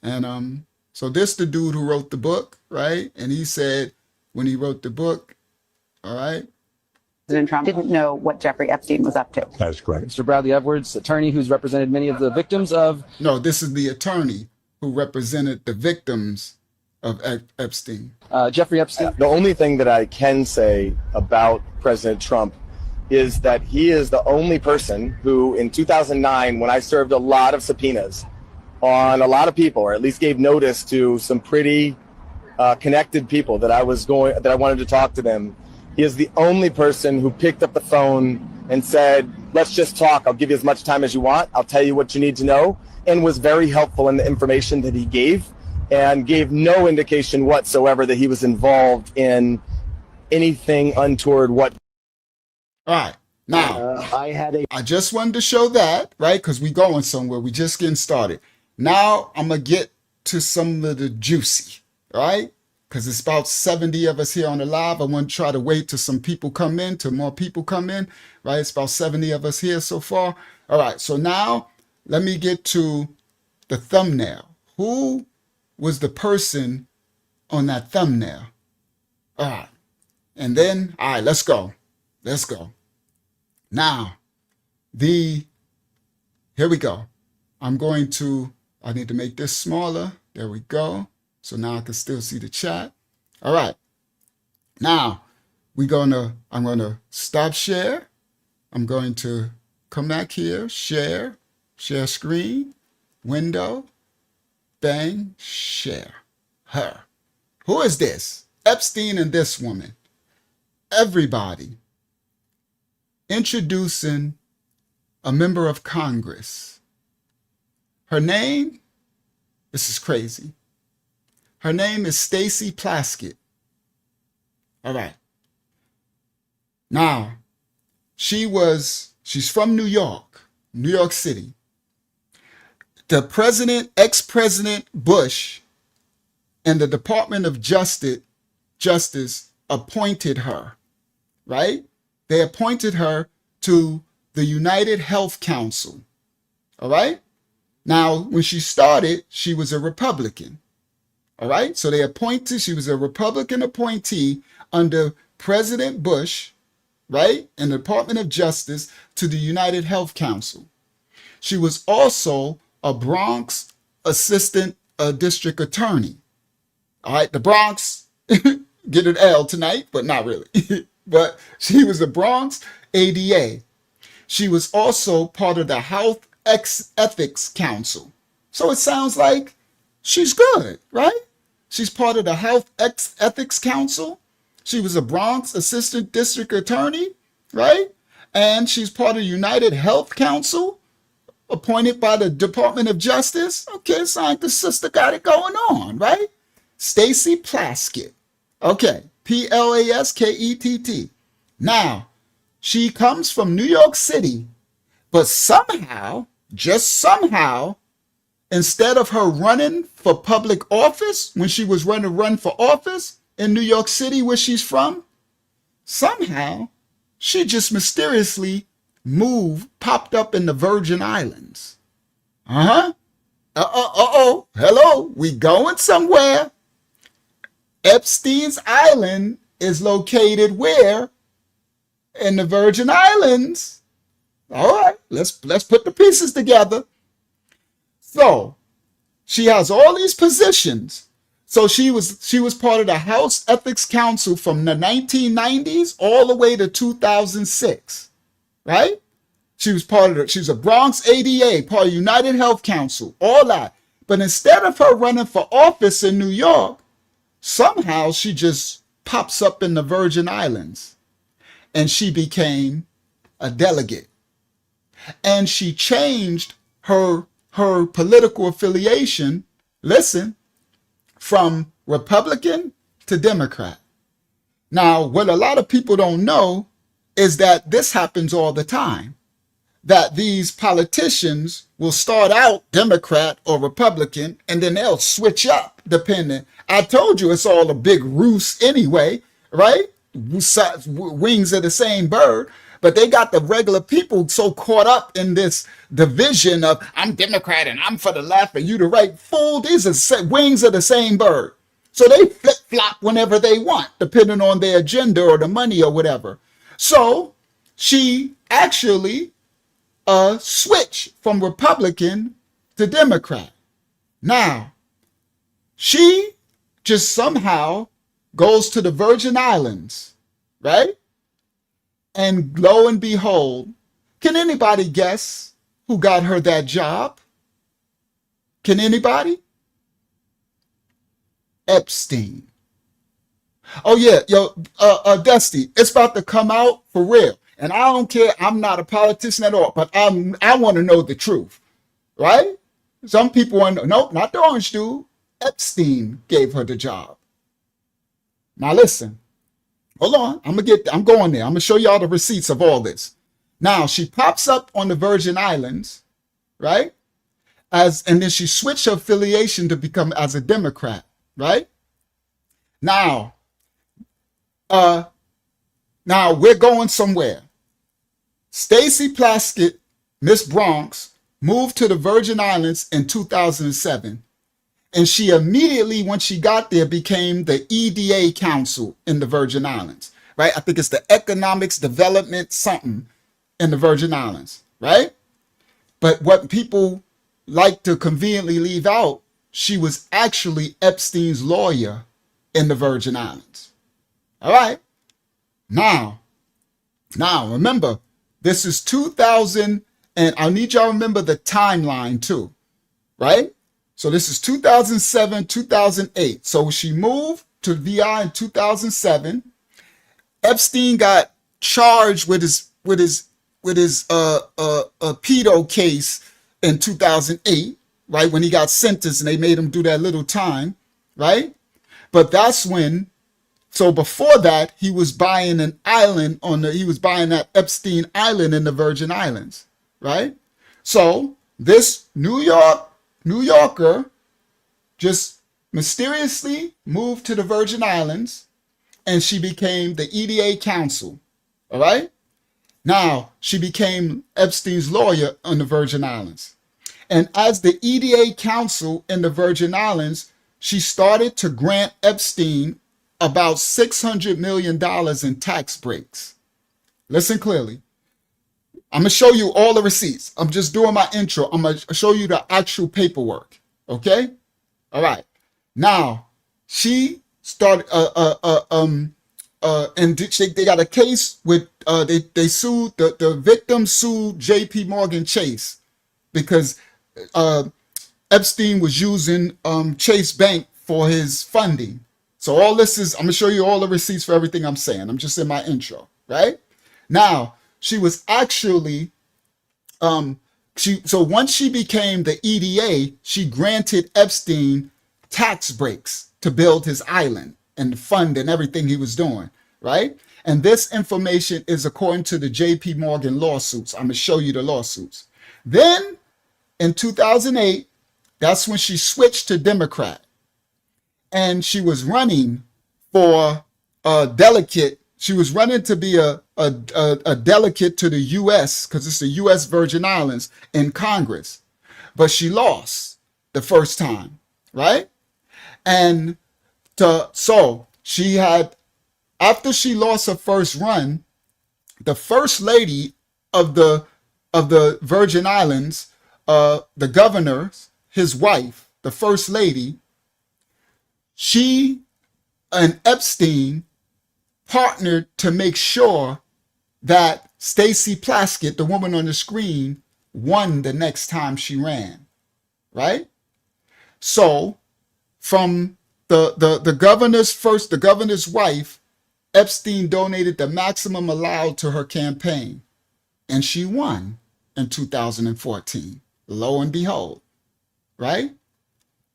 And so this the dude who wrote the book, right? And he said when he wrote the book, all right, President Trump didn't know what Jeffrey Epstein was up to. That's correct. Mr. Bradley Edwards, attorney who's represented many of the victims of... No, this is the attorney who represented the victims of Epstein. Jeffrey Epstein. The only thing that I can say about President Trump is that he is the only person who, in 2009, when I served a lot of subpoenas on a lot of people, or at least gave notice to some pretty connected people that I wanted to talk to them, he is the only person who picked up the phone and said, let's just talk. I'll give you as much time as you want. I'll tell you what you need to know, and was very helpful in the information that he gave, and gave no indication whatsoever that he was involved in anything untoward. What? All right. Now, I just wanted to show that, right? Because we going somewhere. We just getting started. Now, I'm going to get to some of the juicy, right? Because it's about 70 of us here on the live. I want to try to wait till some people come in, till more people come in, right? It's about 70 of us here so far. All right. So now, let me get to the thumbnail. Who was the person on that thumbnail? All right. And then, all right, let's go. Let's go. Now, here we go. I need to make this smaller. There we go. So now I can still see the chat. All right. Now, I'm going to stop share. I'm going to come back here, share screen, window, bang, share her. Who is this? Epstein and this woman. Everybody. Introducing a member of Congress. Her name, this is crazy. Her name is Stacey Plaskett. All right. Now, she's from New York City. The ex-president Bush and the Department of Justice appointed her, right? They appointed her to the United Health Council. All right. Now, when she started, she was a Republican. All right. So she was a Republican appointee under President Bush, right? And the Department of Justice to the United Health Council. She was also a Bronx assistant district attorney. All right. The Bronx get an L tonight, but not really. But she was a Bronx ADA. She was also part of the Health Ethics Council. So it sounds like she's good, right? She's part of the Health Ethics Council. She was a Bronx Assistant District Attorney, right? And she's part of United Health Council, appointed by the Department of Justice. Okay, it's like the sister got it going on, right? Stacey Plaskett. Okay. Plaskett. Now, she comes from New York City, but somehow, just somehow, instead of her running for public office, when she was run for office in New York City, where she's from, somehow she just mysteriously popped up in the Virgin Islands. Hello, we going somewhere. Epstein's Island is located where? in the Virgin Islands. All right, let's put the pieces together. So she has all these positions. So she was part of the House Ethics Council from the 1990s all the way to 2006, right? She was a Bronx ADA, part of United Health Council, all that. But instead of her running for office in New York, somehow she just pops up in the Virgin Islands and she became a delegate. And she changed her political affiliation, listen, from Republican to Democrat. Now, what a lot of people don't know is that this happens all the time, that these politicians will start out Democrat or Republican, and then they'll switch up depending. I told you it's all a big ruse anyway, right? Wings of the same bird. But they got the regular people so caught up in this division of I'm Democrat and I'm for the left and you the right. Fool, these are wings of the same bird. So they flip-flop whenever they want, depending on their agenda or the money or whatever. So she actually switched from Republican to Democrat. Now, she just somehow goes to the Virgin Islands, right? And lo and behold, can anybody guess who got her that job? Can anybody? Epstein. Oh yeah, Dusty, it's about to come out for real. And I don't care, I'm not a politician at all, but I want to know the truth, right? Some people want to, nope, not the orange dude. Epstein gave her the job. Now listen. Hold on, I'm going there. I'm gonna show y'all the receipts of all this. Now she pops up on the Virgin Islands, right? And then she switched her affiliation to become as a Democrat, right? Now we're going somewhere. Stacy Plaskett, Miss Bronx, moved to the Virgin Islands in 2007. And she immediately, when she got there, became the EDA council in the Virgin Islands, right? I think it's the Economics Development something in the Virgin Islands, right? But what people like to conveniently leave out, she was actually Epstein's lawyer in the Virgin Islands. All right. Now, remember, this is 2000, and I need y'all to remember the timeline too, right? So this is 2007, 2008. So she moved to VI in 2007. Epstein got charged with his pedo case in 2008, right? When he got sentenced and they made him do that little time, right? But that's when, so before that, he was buying an island he was buying that Epstein Island in the Virgin Islands, right? So this New Yorker just mysteriously moved to the Virgin Islands and she became the EDA counsel. All right. Now she became Epstein's lawyer on the Virgin Islands. And as the EDA counsel in the Virgin Islands, she started to grant Epstein about $600 million in tax breaks. Listen clearly. I'm going to show you all the receipts. I'm just doing my intro. I'm going to show you the actual paperwork. Okay? All right. Now, she started, and they got a case with, they sued, the victim sued JP Morgan Chase because Epstein was using Chase Bank for his funding. So all this is, I'm going to show you all the receipts for everything I'm saying. I'm just in my intro, right? Now, she was actually, so once she became the EDA, she granted Epstein tax breaks to build his island and fund and everything he was doing, right? And this information is according to the JP Morgan lawsuits. I'm going to show you the lawsuits. Then in 2008, that's when she switched to Democrat. And she was running for a delegate. She was running to be a delegate to the U.S. because it's the U.S. Virgin Islands in Congress. But she lost the first time, right? And so she had, after she lost her first run, the first lady of the Virgin Islands, the governor, his wife, the first lady, she and Epstein partnered to make sure that Stacey Plaskett, the woman on the screen, won the next time she ran, right? So from the governor's wife, Epstein donated the maximum allowed to her campaign, and she won in 2014. Lo and behold, right?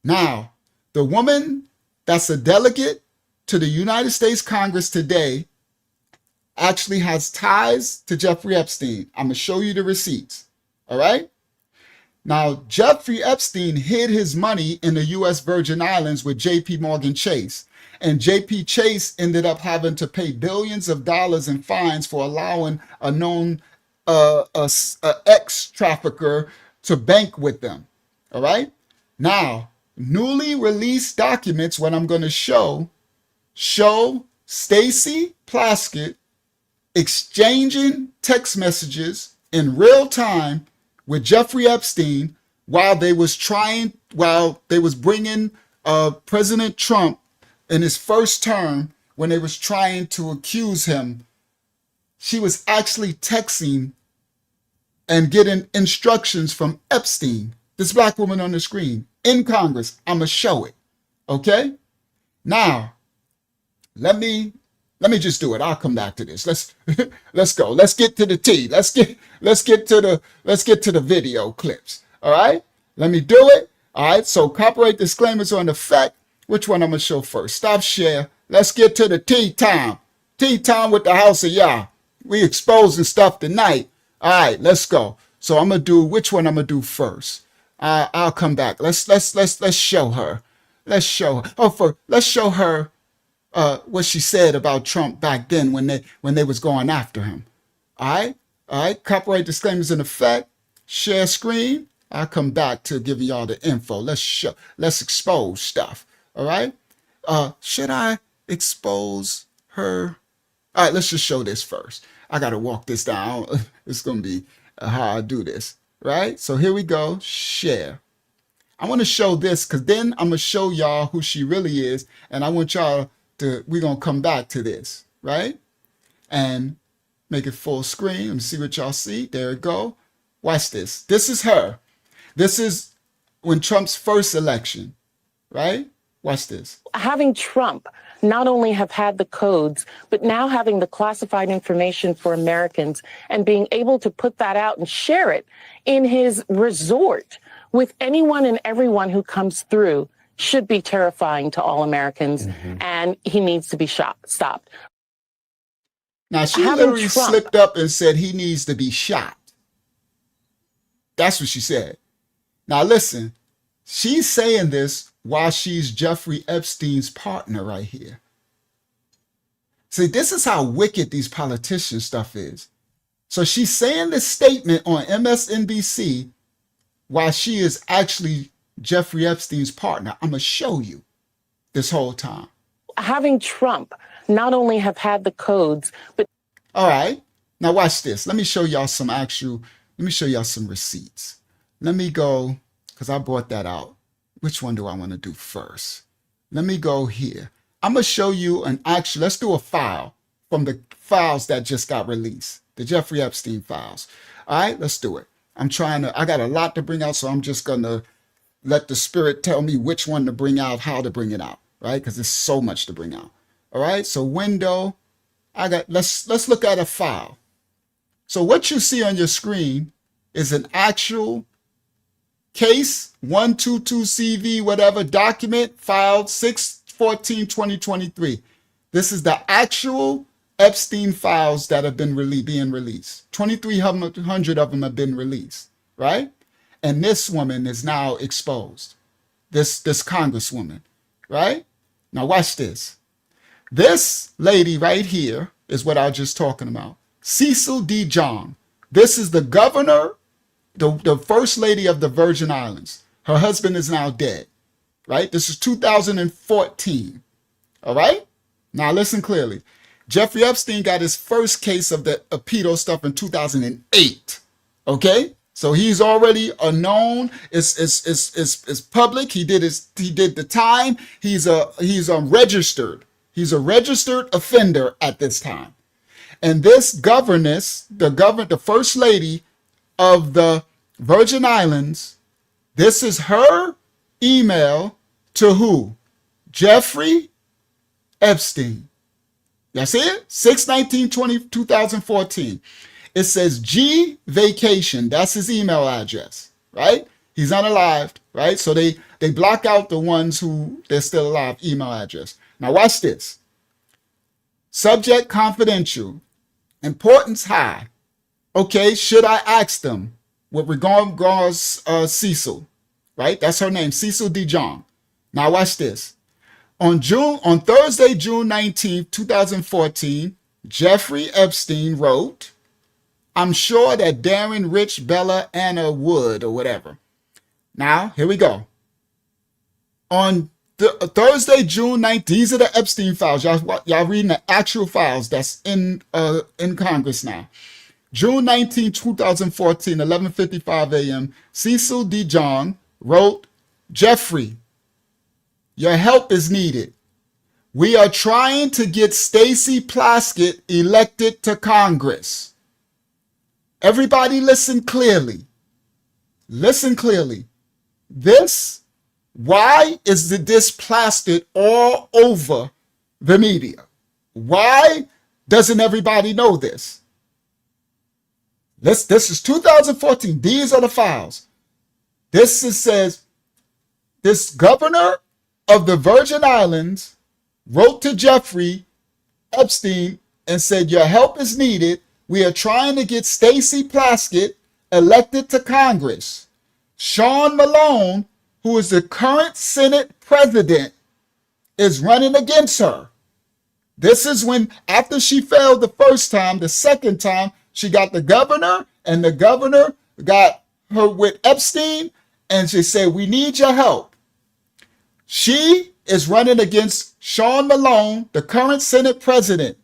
Now, the woman that's a delegate to the United States Congress today actually has ties to Jeffrey Epstein. I'm going to show you the receipts, all right? Now, Jeffrey Epstein hid his money in the U.S. Virgin Islands with J.P. Morgan Chase. And J.P. Chase ended up having to pay billions of dollars in fines for allowing a known ex-trafficker to bank with them. All right? Now, newly released documents, what I'm going to show Stacey Plaskett exchanging text messages in real time with Jeffrey Epstein while they was bringing President Trump in his first term, when they was trying to accuse him. She was actually texting and getting instructions from Epstein, this black woman on the screen, in Congress. I'm gonna show it. Okay? Now, let me just do it. I'll come back to this. Let's go. Let's get to the tea. Let's get to the video clips. All right? Let me do it. All right. So copyright disclaimers on effect. Which one I'm gonna show first? Stop share. Let's get to the tea time. Tea time with the House of Yah. We exposing stuff tonight. All right, let's go. So I'm gonna do which one I'm gonna do first. I'll come back. Let's show her. Let's show her. Let's show her what she said about Trump back then when they was going after him. All right. Copyright disclaimers in effect. Share screen. I'll come back to give y'all the info. Let's expose stuff. All right. Should I expose her? All right. Let's just show this first. I gotta walk this down. It's gonna be how I do this. Right. So here we go. Share. I want to show this because then I'm gonna show y'all who she really is, and I want y'all to. We're gonna come back to this, right? And make it full screen. Let me see what y'all see. There it go. Watch this. This is her. This is when Trump's first election, right? Watch this. Having Trump not only have had the codes, but now having the classified information for Americans and being able to put that out and share it in his resort with anyone and everyone who comes through should be terrifying to all Americans, and he needs to be stopped. Now, she literally slipped up and said he needs to be shot. That's what she said. Now, listen, she's saying this while she's Jeffrey Epstein's partner right here. See, this is how wicked these politician stuff is. So she's saying this statement on MSNBC while she is actually Jeffrey Epstein's partner. I'm going to show you this whole time. Having Trump not only have had the codes, but... All right. Now watch this. Let me show y'all some receipts. Let me go, because I brought that out. Which one do I want to do first? Let me go here. I'm going to show you let's do a file from the files that just got released. The Jeffrey Epstein files. All right, let's do it. I got a lot to bring out, so I'm just going to let the spirit tell me which one to bring out, how to bring it out, right? Because there's so much to bring out. All right, so window, let's look at a file. So what you see on your screen is an actual case 122CV, whatever, document filed 6/14/2023. This is the actual Epstein files that have been being released. 2,300 of them have been released, right? And this woman is now exposed. This congresswoman, right? Now watch this. This lady right here is what I was just talking about. Cecil D. John. This is the governor, the first lady of the Virgin Islands. Her husband is now dead, right? This is 2014, all right? Now listen clearly. Jeffrey Epstein got his first case of the pedo stuff in 2008. Okay, so he's already a known. It's public. He did the time. He's registered. He's a registered offender at this time. And this governess, the first lady of the Virgin Islands, this is her email to who? Jeffrey Epstein. Y'all see it? 6/19/2014. It says G Vacation. That's his email address, right? He's unalived, right? So they block out the ones who they're still alive email address. Now watch this. Subject confidential. Importance high. Okay, should I ask them? With regards Cecil, right? That's her name, Cecil DeJong. Now watch this. On Thursday, June 19th, 2014, Jeffrey Epstein wrote, I'm sure that Darren, Rich, Bella, Anna would, or whatever. Now, here we go. On Thursday, June 19th, these are the Epstein files. Y'all reading the actual files that's in Congress now. June 19, 2014, 11:55 a.m., Cecil DeJong wrote, Jeffrey, your help is needed. We are trying to get Stacey Plaskett elected to Congress. Everybody listen clearly. Listen clearly. Why is this plastered all over the media? Why doesn't everybody know this? This is 2014. These are the files. Says this governor of the Virgin Islands wrote to Jeffrey Epstein and said, your help is needed. We are trying to get Stacey Plaskett elected to Congress. Sean Malone, who is the current Senate president, is running against her. This is when, after she failed the first time, the second time, she got the governor, and the governor got her with Epstein, and she said, we need your help. She is running against Sean Malone, the current Senate president,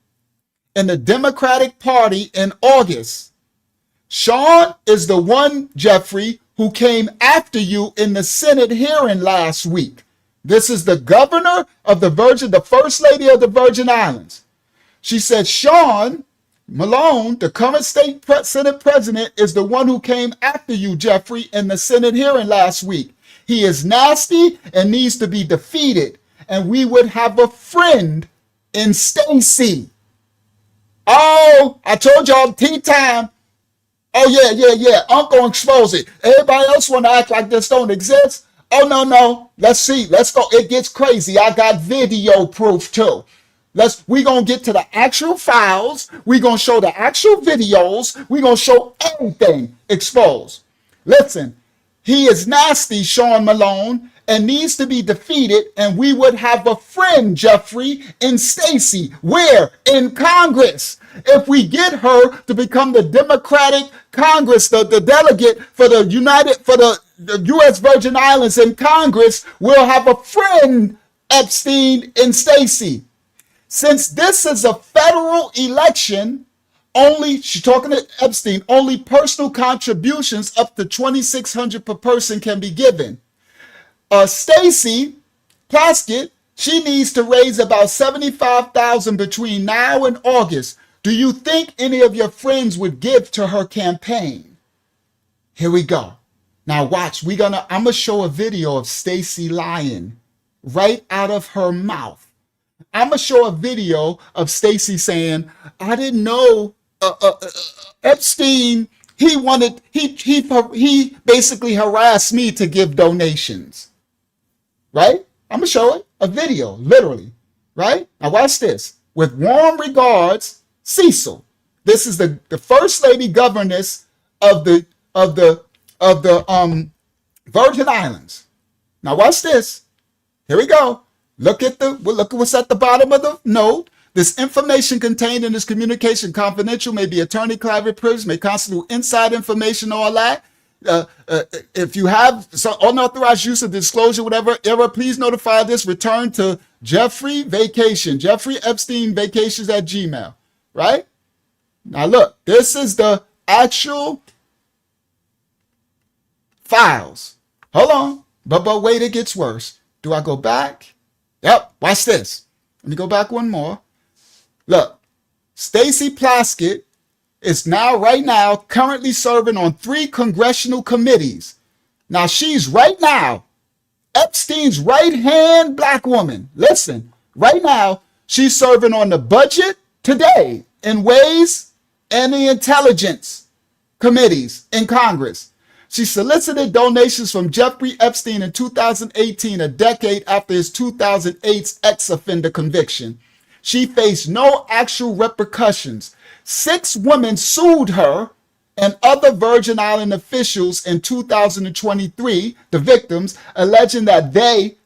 in the Democratic Party in August. Sean is the one, Jeffrey, who came after you in the Senate hearing last week. This is the governor of the first lady of the Virgin Islands. She said, Sean Malone, the current Senate president, is the one who came after you, Jeffrey, in the Senate hearing last week. He is nasty and needs to be defeated. And we would have a friend in Stacey. Oh, I told y'all tea time. Oh, yeah. I'm going to expose it. Everybody else want to act like this don't exist. Oh, no. Let's see. Let's go. It gets crazy. I got video proof, too. We're going to get to the actual files. We're going to show the actual videos. We're going to show everything exposed. Listen, he is nasty, Sean Malone, and needs to be defeated, and we would have a friend, Jeffrey, in Stacey. Where? In Congress. If we get her to become the Democratic Congress, the delegate for the U.S. Virgin Islands in Congress, we'll have a friend, Epstein, in Stacey. Since this is a federal election, she's talking to Epstein, only personal contributions up to $2,600 per person can be given. Stacey Plaskett, she needs to raise about $75,000 between now and August. Do you think any of your friends would give to her campaign? Here we go. Now watch, I'm gonna show a video of Stacey lying right out of her mouth. I'm gonna show a video of Stacey saying, I didn't know Epstein, he basically harassed me to give donations. Right? I'm gonna show it, a video, literally. Right? Now watch this. With warm regards, Cecil. This is the first lady governess of the Virgin Islands. Now watch this. Here we go. Look at what's at the bottom of the note. This information contained in this communication confidential, may be attorney-client privilege, may constitute inside information, all that. If you have some unauthorized use of disclosure, whatever error, please notify this. Return to Jeffrey Vacation, Jeffrey Epstein Vacations at Gmail. Right? Now look, this is the actual files. Hold on. But wait, it gets worse. Do I go back? Yep, watch this. Let me go back one more. Look, Stacey Plaskett is right now currently serving on 3 congressional committees. Now she's right now Epstein's right-hand black woman. Listen, right now she's serving on the budget today in Ways and the Intelligence committees in Congress. She solicited donations from Jeffrey Epstein in 2018, a decade after his 2008 ex-offender conviction. She faced no actual repercussions. 6 women sued her and other Virgin Island officials in 2023, the victims, alleging that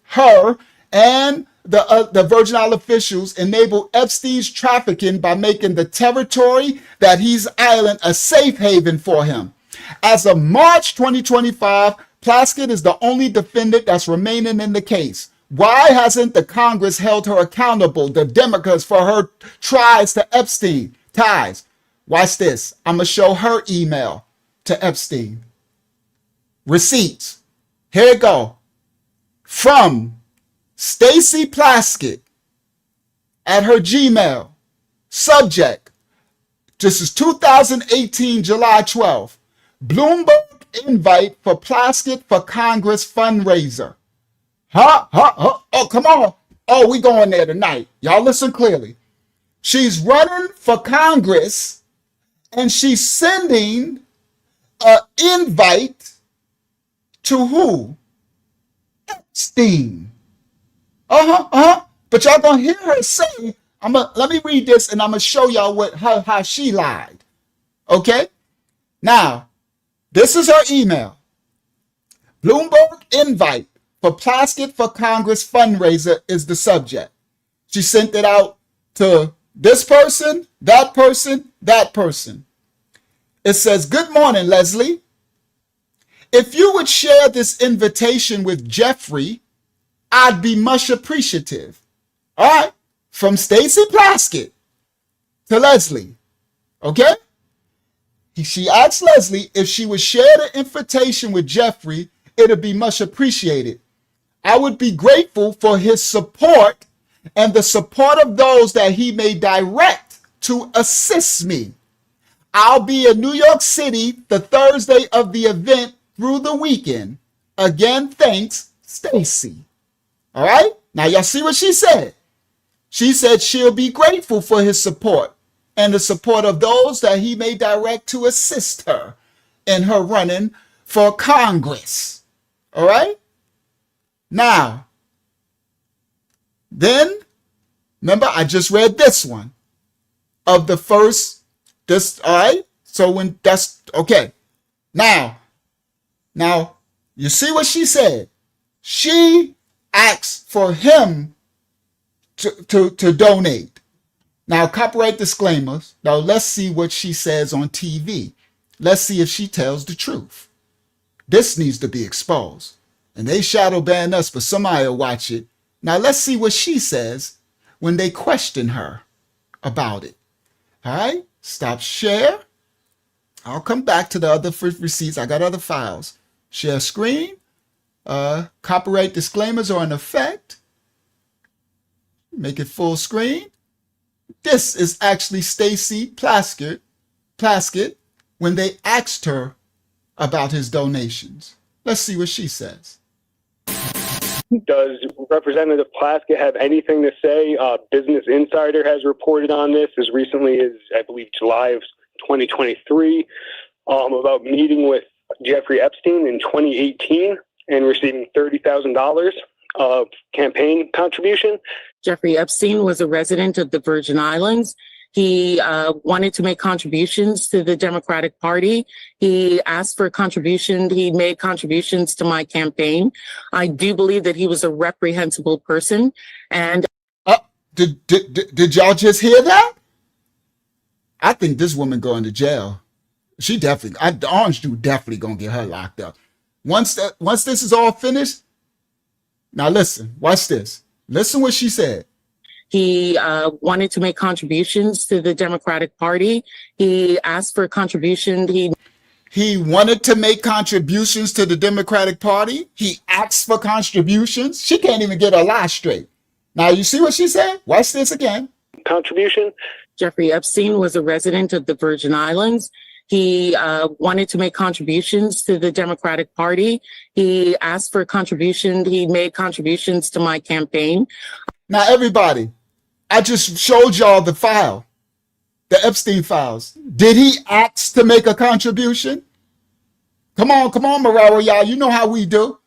her, and the Virgin Island officials enabled Epstein's trafficking by making the territory that he's island a safe haven for him. As of March 2025, Plaskett is the only defendant that's remaining in the case. Why hasn't the Congress held her accountable, the Democrats, for her ties to Epstein? Watch this. I'm going to show her email to Epstein. Receipts. Here it go. From Stacey Plaskett at her Gmail. Subject. This is 2018, July 12th. Bloomberg invite for Plaskett for Congress fundraiser. Oh, come on. Oh, we going there tonight. Y'all listen clearly. She's running for Congress and she's sending an invite to who? Epstein. But y'all gonna hear her say, let me read this and I'm gonna show y'all how she lied. Okay? Now, this is her email. Bloomberg invite for Plaskett for Congress fundraiser is the subject. She sent it out to this person, that person, that person. It says, good morning, Leslie. If you would share this invitation with Jeffrey, I'd be much appreciative. All right. From Stacey Plaskett to Leslie. Okay? She asked Leslie if she would share the invitation with Jeffrey, it'd be much appreciated. I would be grateful for his support and the support of those that he may direct to assist me. I'll be in New York City the Thursday of the event through the weekend. Again, thanks, Stacey. All right? Now, y'all see what she said? She said she'll be grateful for his support and the support of those that he may direct to assist her in her running for Congress. All right? Now, then, remember, I just read this one of the first, all right? So when that's, okay. Now, you see what she said? She asked for him to donate. Now, copyright disclaimers. Now, let's see what she says on TV. Let's see if she tells the truth. This needs to be exposed. And they shadow ban us, but somebody will watch it. Now, let's see what she says when they question her about it. All right? Stop share. I'll come back to the other receipts. I got other files. Share screen. Copyright disclaimers are in effect. Make it full screen. This is actually Stacey Plaskett when they asked her about his donations. Let's see what she says. Does Representative Plaskett have anything to say? Business Insider has reported on this as recently as, I believe, July of 2023 about meeting with Jeffrey Epstein in 2018 and receiving $30,000 of campaign contribution. Jeffrey Epstein was a resident of the Virgin Islands. He wanted to make contributions to the Democratic Party. He asked for contributions. He made contributions to my campaign. I do believe that he was a reprehensible person. And did y'all just hear that? I think this woman going to jail. She definitely, the orange dude definitely gonna get her locked up. Once this is all finished, now listen, watch this. Listen what she said. He wanted to make contributions to the Democratic Party. He asked for a contribution. He wanted to make contributions to the Democratic Party. He asked for contributions. She can't even get her lie straight. Now, you see what she said? Watch this again. Contribution? Jeffrey Epstein was a resident of the Virgin Islands. He wanted to make contributions to the Democratic Party. He asked for a contribution. He made contributions to my campaign. Now, everybody, I just showed y'all the file, the Epstein files. Did he ask to make a contribution? Come on, Moraro, y'all. You know how we do.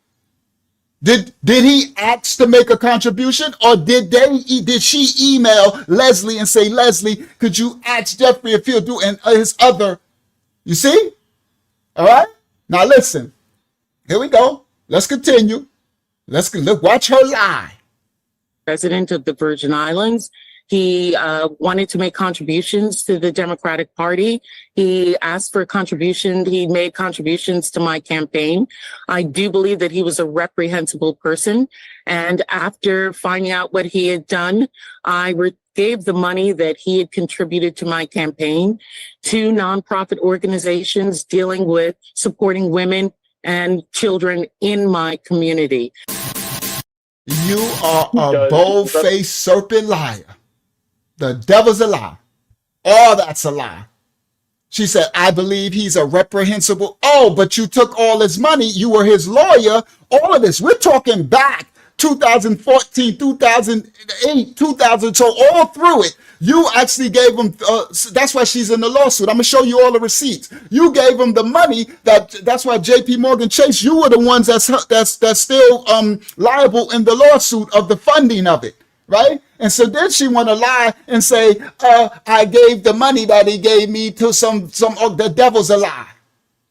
Did he ask to make a contribution, or did she email Leslie and say, Leslie, could you ask Jeffrey if he'll do, and his other, you see? All right. Now listen. Here we go. Let's continue. Let's look. Watch her lie. President of the Virgin Islands. He wanted to make contributions to the Democratic Party. He asked for a contribution. He made contributions to my campaign. I do believe that he was a reprehensible person. And after finding out what he had done, I gave the money that he had contributed to my campaign to nonprofit organizations dealing with supporting women and children in my community. You are a bold-faced serpent liar. The devil's a lie. All that's a lie. She said, I believe he's a reprehensible. Oh, but you took all his money. You were his lawyer. All of this. We're talking back 2014, 2008, 2000. So all through it, you actually gave him. That's why she's in the lawsuit. I'm going to show you all the receipts. You gave him the money. That's why J.P. Morgan Chase, you were the ones that's still liable in the lawsuit of the funding of it. Right? And so then she want to lie and say, I gave the money that he gave me to the devil's a lie.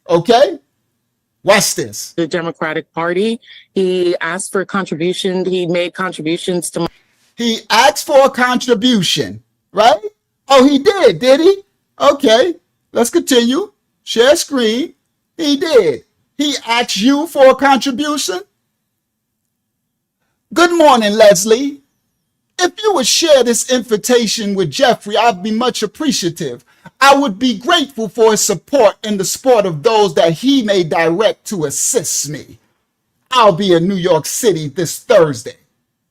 Okay? Watch this. The Democratic Party. He asked for a contribution. He made contributions to He asked for a contribution, right? Oh, he did he? Okay, let's continue. Share screen. He did. He asked you for a contribution. Good morning, Leslie. If you would share this invitation with Jeffrey, I'd be much appreciative. I would be grateful for his support and the support of those that he may direct to assist me. I'll be in New York City this Thursday,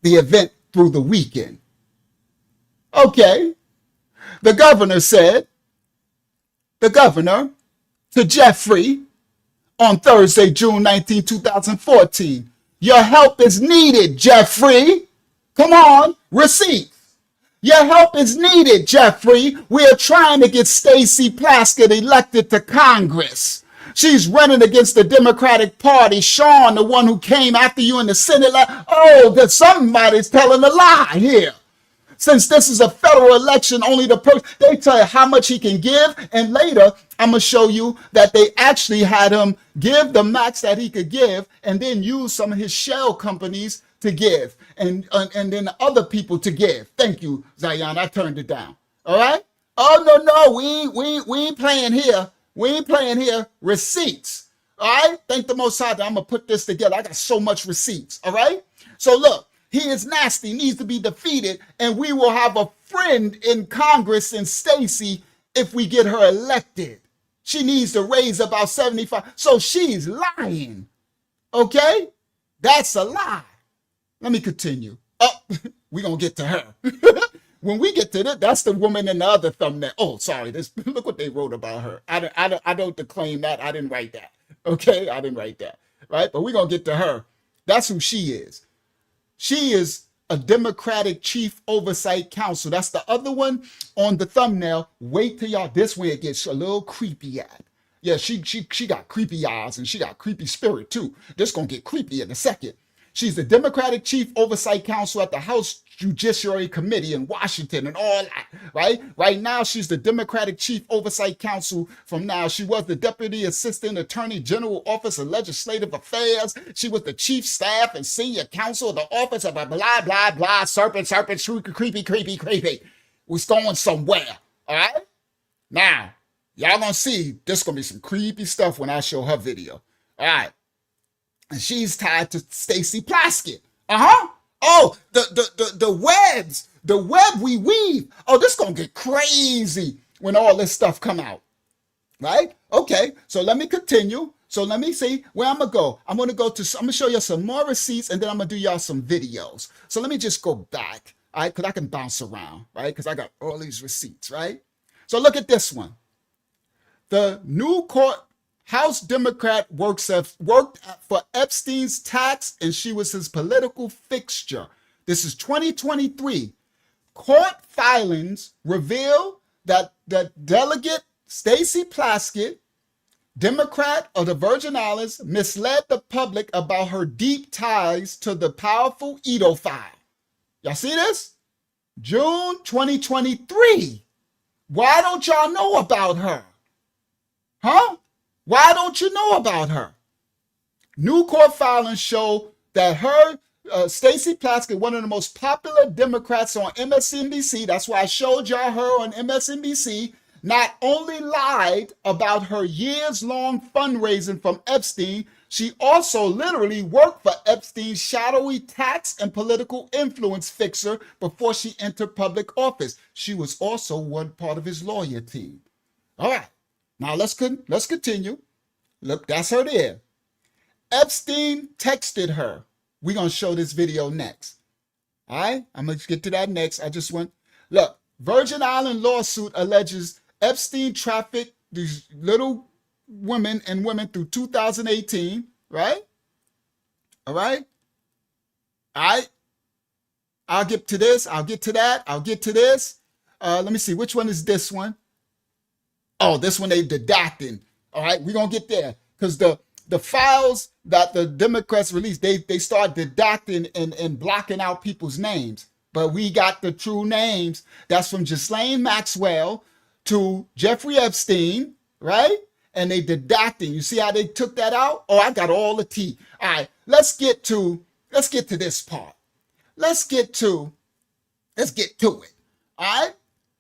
the event through the weekend. Okay. The governor to Jeffrey on Thursday, June 19, 2014, your help is needed, Jeffrey. Come on, receipts. Your help is needed, Jeffrey. We are trying to get Stacey Plaskett elected to Congress. She's running against the Democratic Party. Sean, the one who came after you in the Senate. Oh, that somebody's telling a lie here. Since this is a federal election, only the person, they tell you how much he can give. And later, I'm going to show you that they actually had him give the max that he could give and then use some of his shell companies to give and then other people to give. Thank you, Zion. I turned it down. All right. Oh, no, we ain't playing here. We ain't playing here. Receipts. All right. Thank the Most High that I'm going to put this together. I got so much receipts. All right. So look, he is nasty, needs to be defeated. And we will have a friend in Congress in Stacey if we get her elected. She needs to raise about 75. So she's lying. Okay. That's a lie. Let me continue. Oh, we're going to get to her. When we get to that, that's the woman in the other thumbnail. Oh, sorry. Look what they wrote about her. I don't claim that. I didn't write that. Okay? I didn't write that. Right? But we're going to get to her. That's who she is. She is a Democratic Chief Oversight Council. That's the other one on the thumbnail. Wait till y'all. This way it gets a little creepy at. Yeah, she got creepy eyes and she got creepy spirit too. This going to get creepy in a second. She's the Democratic Chief Oversight Council at the House Judiciary Committee in Washington and all that, right? Right now, she's the Democratic Chief Oversight Council from now. She was the Deputy Assistant Attorney General Office of Legislative Affairs. She was the Chief Staff and Senior Counsel of the Office of a blah, blah, blah, serpent, creepy. Was going somewhere, all right? Now, Y'all gonna see this gonna be some creepy stuff when I show her video. All right. And she's tied to Stacey Plaskett. Oh, the web we weave. Oh, this gonna get crazy when all this stuff come out. Right? Okay, so let me continue. So let me see where I'm gonna go. I'm gonna show you some more receipts, and then I'm gonna do y'all some videos. So let me just go back, all right? Because I can bounce around, right? Because I got all these receipts, right? So look at this one. The new court House Democrat worked for Epstein's tax, and she was his political fixture. This is 2023. Court filings reveal that the delegate Stacey Plaskett, Democrat of the Virgin Islands, misled the public about her deep ties to the powerful pedophile. Y'all see this? June 2023. Why don't y'all know about her? Huh? Why don't you know about her? New court filings show that her, Stacey Plaskett, one of the most popular Democrats on MSNBC, that's why I showed y'all her on MSNBC, not only lied about her years-long fundraising from Epstein, she also literally worked for Epstein's shadowy tax and political influence fixer before she entered public office. She was also one part of his lawyer team. All right, now let's continue. Look, that's her there. Epstein texted her. We're going to show this video next. All right, I'm going to get to that next. Look, Virgin Island lawsuit alleges Epstein trafficked these little women through 2018, right? All right. I'll get to this. I'll get to that. I'll get to this. Let me see. Which one is this one? Oh, this one they deducting. All right, we're going to get there. Because the files that the Democrats released, they start deducting and blocking out people's names. But we got the true names. That's from Ghislaine Maxwell to Jeffrey Epstein, right? And they deducting. You see how they took that out? Oh, I got all the tea. All right, let's get to this part. Let's get to it. All right?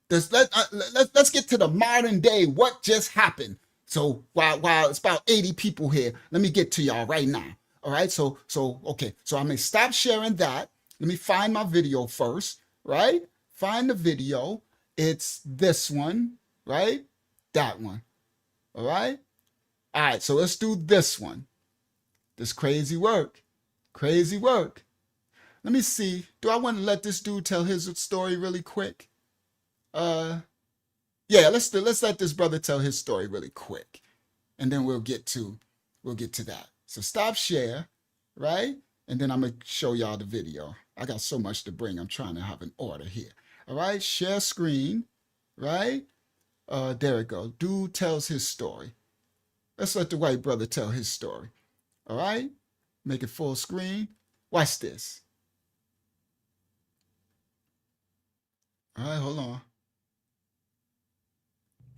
Let's get to the modern day. What just happened? So while it's about 80 people here, let me get to y'all right now. All right. So okay. So I'm gonna stop sharing that. Let me find my video first. Right? Find the video. It's this one. Right? That one. All right. All right. So let's do this one. This crazy work. Crazy work. Let me see. Do I want to let this dude tell his story really quick? Yeah, let's let this brother tell his story really quick, and then we'll get to that. So stop share, right? And then I'm gonna show y'all the video. I got so much to bring. I'm trying to have an order here. All right, share screen, right? There it goes. Dude tells his story. Let's let the white brother tell his story. All right, make it full screen. Watch this. All right, hold on.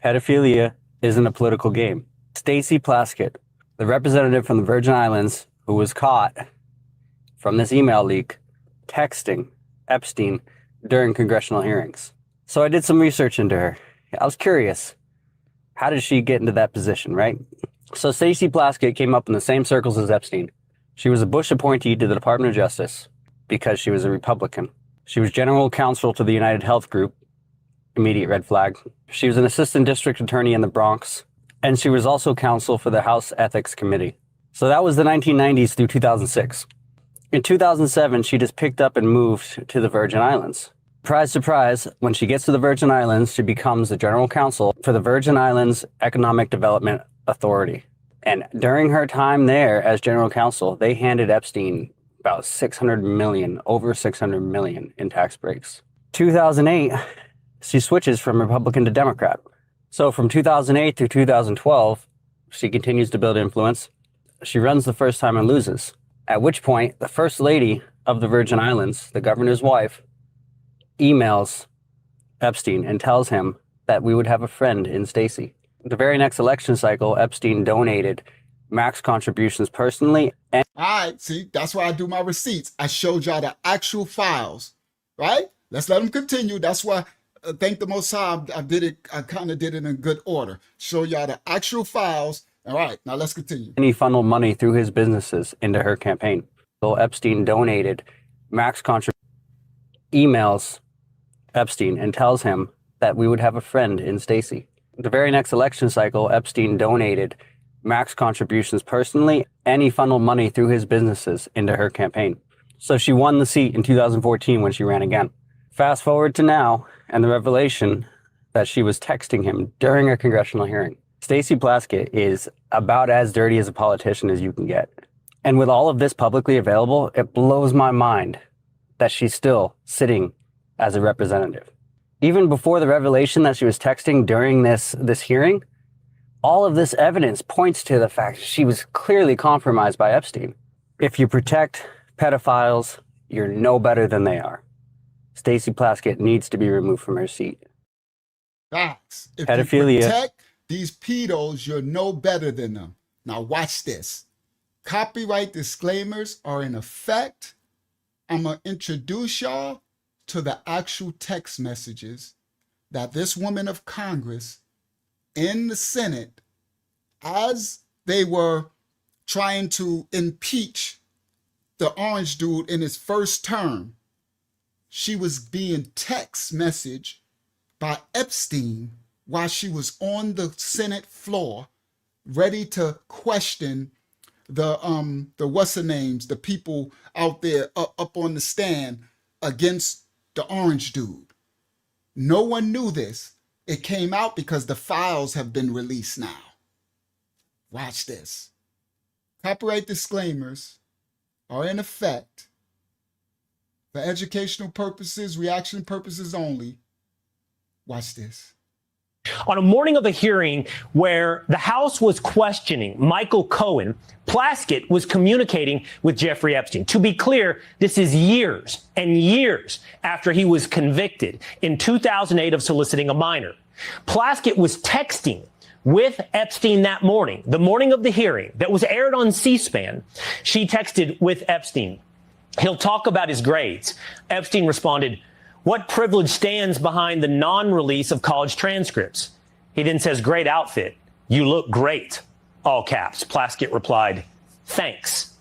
Pedophilia isn't a political game. Stacey Plaskett, the representative from the Virgin Islands who was caught from this email leak texting Epstein during congressional hearings. So I did some research into her. I was curious, how did she get into that position, right? So Stacey Plaskett came up in the same circles as Epstein. She was a Bush appointee to the Department of Justice because she was a Republican. She was general counsel to the United Health Group. Immediate red flag. She was an assistant district attorney in the Bronx, and she was also counsel for the House Ethics Committee. So that was the 1990s through 2006. In 2007, she just picked up and moved to the Virgin Islands. Surprise, surprise, when she gets to the Virgin Islands, she becomes the general counsel for the Virgin Islands Economic Development Authority. And during her time there as general counsel, they handed Epstein about over 600 million in tax breaks. 2008, she switches from Republican to Democrat. So from 2008 through 2012, she continues to build influence. She runs the first time and loses. At which point, the First Lady of the Virgin Islands, the governor's wife, emails Epstein and tells him that we would have a friend in Stacey. The very next election cycle, Epstein donated max contributions personally. And all right, see, that's why I do my receipts. I showed y'all the actual files, right? Let's let them continue. That's why thank the Most High, I did it. I kind of did it in good order. Show y'all the actual files. All right, now let's continue. And he funneled money through his businesses into her campaign. So Epstein donated max contributions, emails Epstein and tells him that we would have a friend in Stacey. The very next election cycle, Epstein donated max contributions personally, and he funneled money through his businesses into her campaign. So she won the seat in 2014 when she ran again. Fast forward to now, and the revelation that she was texting him during a congressional hearing. Stacey Plaskett is about as dirty as a politician as you can get. And with all of this publicly available, it blows my mind that she's still sitting as a representative. Even before the revelation that she was texting during this hearing, all of this evidence points to the fact that she was clearly compromised by Epstein. If you protect pedophiles, you're no better than they are. Stacey Plaskett needs to be removed from her seat. Facts. If Pedophilia. you protect these pedos, you're no better than them. Now watch this. Copyright disclaimers are in effect. I'm going to introduce y'all to the actual text messages that this woman of Congress in the Senate, as they were trying to impeach the orange dude in his first term, she was being text messaged by Epstein while she was on the Senate floor, ready to question the what's the names, the people out there up on the stand against the orange dude. No one knew this. It came out because the files have been released now. Watch this. Copyright disclaimers are in effect for educational purposes, reaction purposes only. Watch this. On a morning of a hearing where the House was questioning Michael Cohen, Plaskett was communicating with Jeffrey Epstein. To be clear, this is years and years after he was convicted in 2008 of soliciting a minor. Plaskett was texting with Epstein that morning, the morning of the hearing that was aired on C-SPAN. She texted with Epstein, "He'll talk about his grades." Epstein responded, "What privilege stands behind the non-release of college transcripts?" He then says, "Great outfit. You look great." All caps. Plaskett replied, "Thanks."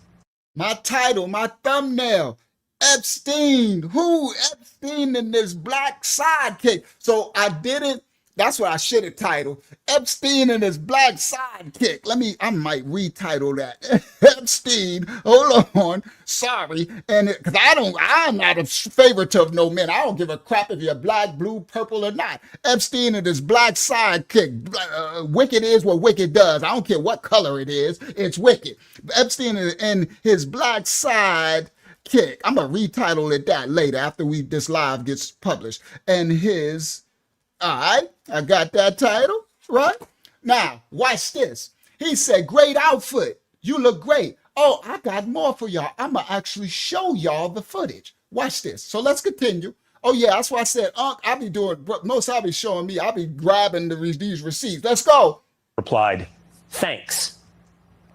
My title, my thumbnail, Epstein. Who? Epstein and this black sidekick. So I didn't, that's what I should have titled. Epstein and his black sidekick. I might retitle that. Epstein, hold on, sorry. And because I'm not a favorite of no men. I don't give a crap if you're black, blue, purple or not. Epstein and his black sidekick. Wicked is what wicked does. I don't care what color it is. It's wicked. Epstein and his black sidekick. I'm going to retitle it that later after this live gets published. And his... All right, I got that title, right? Now, watch this. He said, "Great outfit. You look great." Oh, I got more for y'all. I'm going to actually show y'all the footage. Watch this. So let's continue. Oh, yeah, that's why I said, I'll be doing, most I'll be showing me, I'll be grabbing these receipts. Let's go. Replied, "Thanks."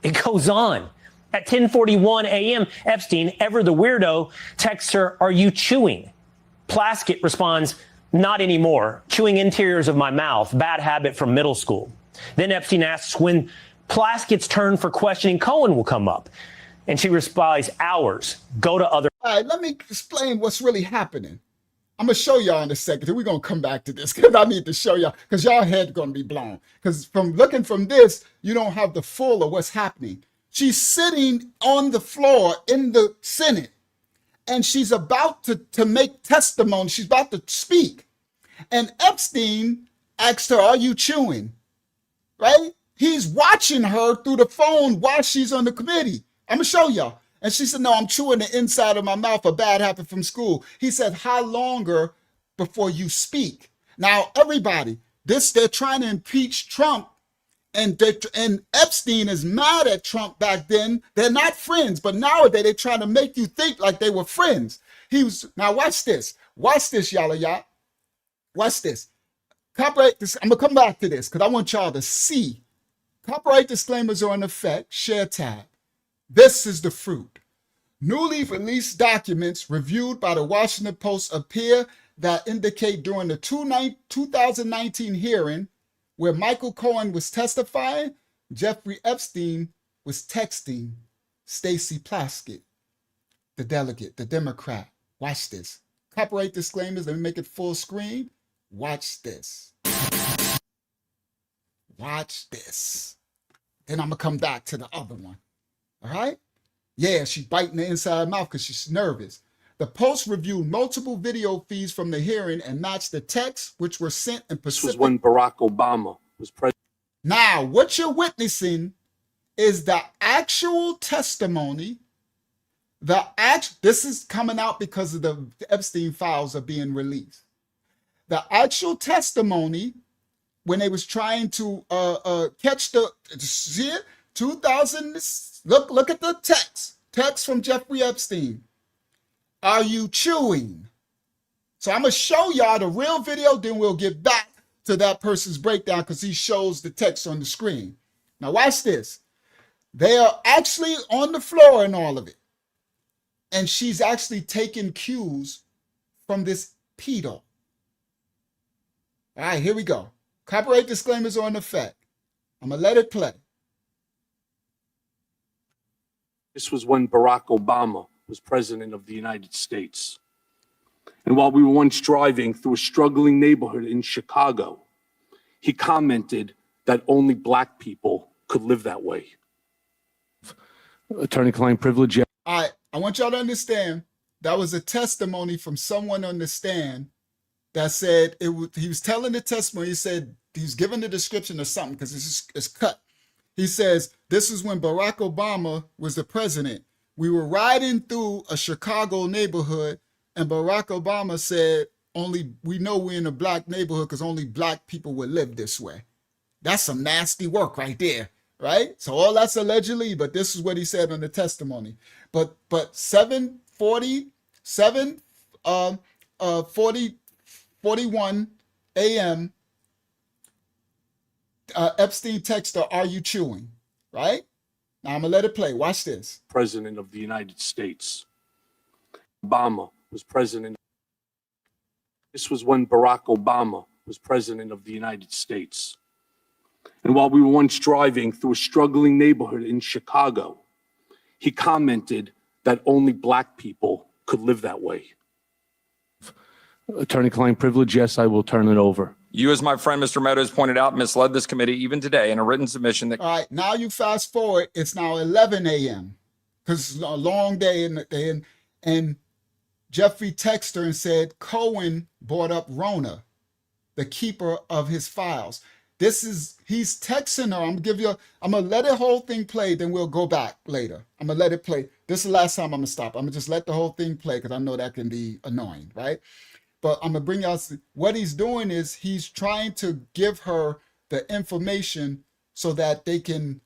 It goes on. At 10:41 a.m., Epstein, ever the weirdo, texts her, "Are you chewing?" Plaskett responds, "Not anymore. Chewing interiors of my mouth. Bad habit from middle school." Then Epstein asks when Plaskett's turn for questioning Cohen will come up. And she replies, "Hours. Go to other..." All right, let me explain what's really happening. I'm going to show y'all in a second. We're going to come back to this because I need to show y'all because y'all head going to be blown. Because from looking from this, you don't have the full of what's happening. She's sitting on the floor in the Senate. And she's about to make testimony. She's about to speak. And Epstein asked her, "Are you chewing?" Right? He's watching her through the phone while she's on the committee. I'm going to show y'all. And she said, "No, I'm chewing the inside of my mouth, a bad habit from school." He said, "How longer before you speak?" Now, everybody, they're trying to impeach Trump. And Epstein is mad at Trump back then. They're not friends, but nowadays they're trying to make you think like they were friends. Now watch this. Watch this, y'all. Watch this. Copyright this. I'm going to come back to this because I want y'all to see. Copyright disclaimers are in effect. Share tab. This is the fruit. Newly released documents reviewed by the Washington Post appear that indicate during the 2019 hearing where Michael Cohen was testifying, Jeffrey Epstein was texting Stacey Plaskett, the delegate, the Democrat. Watch this. Copyright disclaimers. Let me make it full screen. Watch this. Watch this. Then I'm going to come back to the other one. All right? Yeah, she's biting the inside mouth because she's nervous. The Post reviewed multiple video feeds from the hearing and matched the texts which were sent in Pacific. This was when Barack Obama was president. Now, what you're witnessing is the actual testimony. This is coming out because of the Epstein files are being released. The actual testimony when they was trying to catch the, see it? 2000, look at the text from Jeffrey Epstein. Are you chewing? So I'm going to show y'all the real video, then we'll get back to that person's breakdown because he shows the text on the screen. Now watch this. They are actually on the floor and all of it. And she's actually taking cues from this pedo. All right, here we go. Copyright disclaimers are in effect. I'm going to let it play. This was when Barack Obama was president of the United States. And while we were once driving through a struggling neighborhood in Chicago, he commented that only black people could live that way. Attorney-client privilege. All right, I want y'all to understand that was a testimony from someone on the stand that said he was telling the testimony. He said he's giving the description of something because it's cut. He says, this is when Barack Obama was the president. We were riding through a Chicago neighborhood and Barack Obama said, we know we're in a black neighborhood because only black people would live this way. That's some nasty work right there, right? So all that's allegedly, but this is what he said on the testimony. But 41 a.m., Epstein texted her, are you chewing? Right? Now I'm going to let it play. Watch this. President of the United States. Obama was president. This was when Barack Obama was president of the United States. And while we were once driving through a struggling neighborhood in Chicago, he commented that only black people could live that way. Attorney-client privilege, yes, I will turn it over. You, as my friend Mr. Meadows pointed out, misled this committee even today in a written submission that... All right, now you fast forward, it's now 11 a.m. because it's a long day and Jeffrey texted her and said, Cohen brought up Rona, the keeper of his files. He's texting her. I'm going to let the whole thing play, then we'll go back later. I'm going to let it play. This is the last time I'm going to stop. I'm going to just let the whole thing play because I know that can be annoying, right? But I'm going to bring y'all, what he's doing is he's trying to give her the information so that they can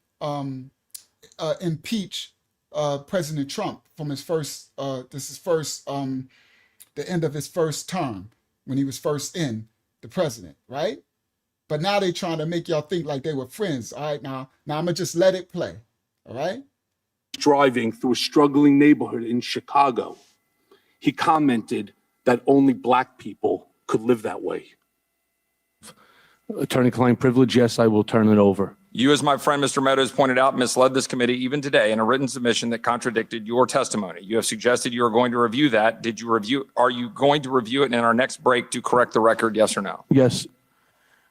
impeach President Trump from his first, the end of his first term when he was first in the president, right? But now they're trying to make y'all think like they were friends. All right, now I'm going to just let it play, all right? Driving through a struggling neighborhood in Chicago, he commented that only black people could live that way. Attorney-client privilege, yes, I will turn it over. You, as my friend Mr. Meadows pointed out, misled this committee even today in a written submission that contradicted your testimony. You have suggested you are going to review that. Are you going to review it in our next break to correct the record, yes or no? Yes.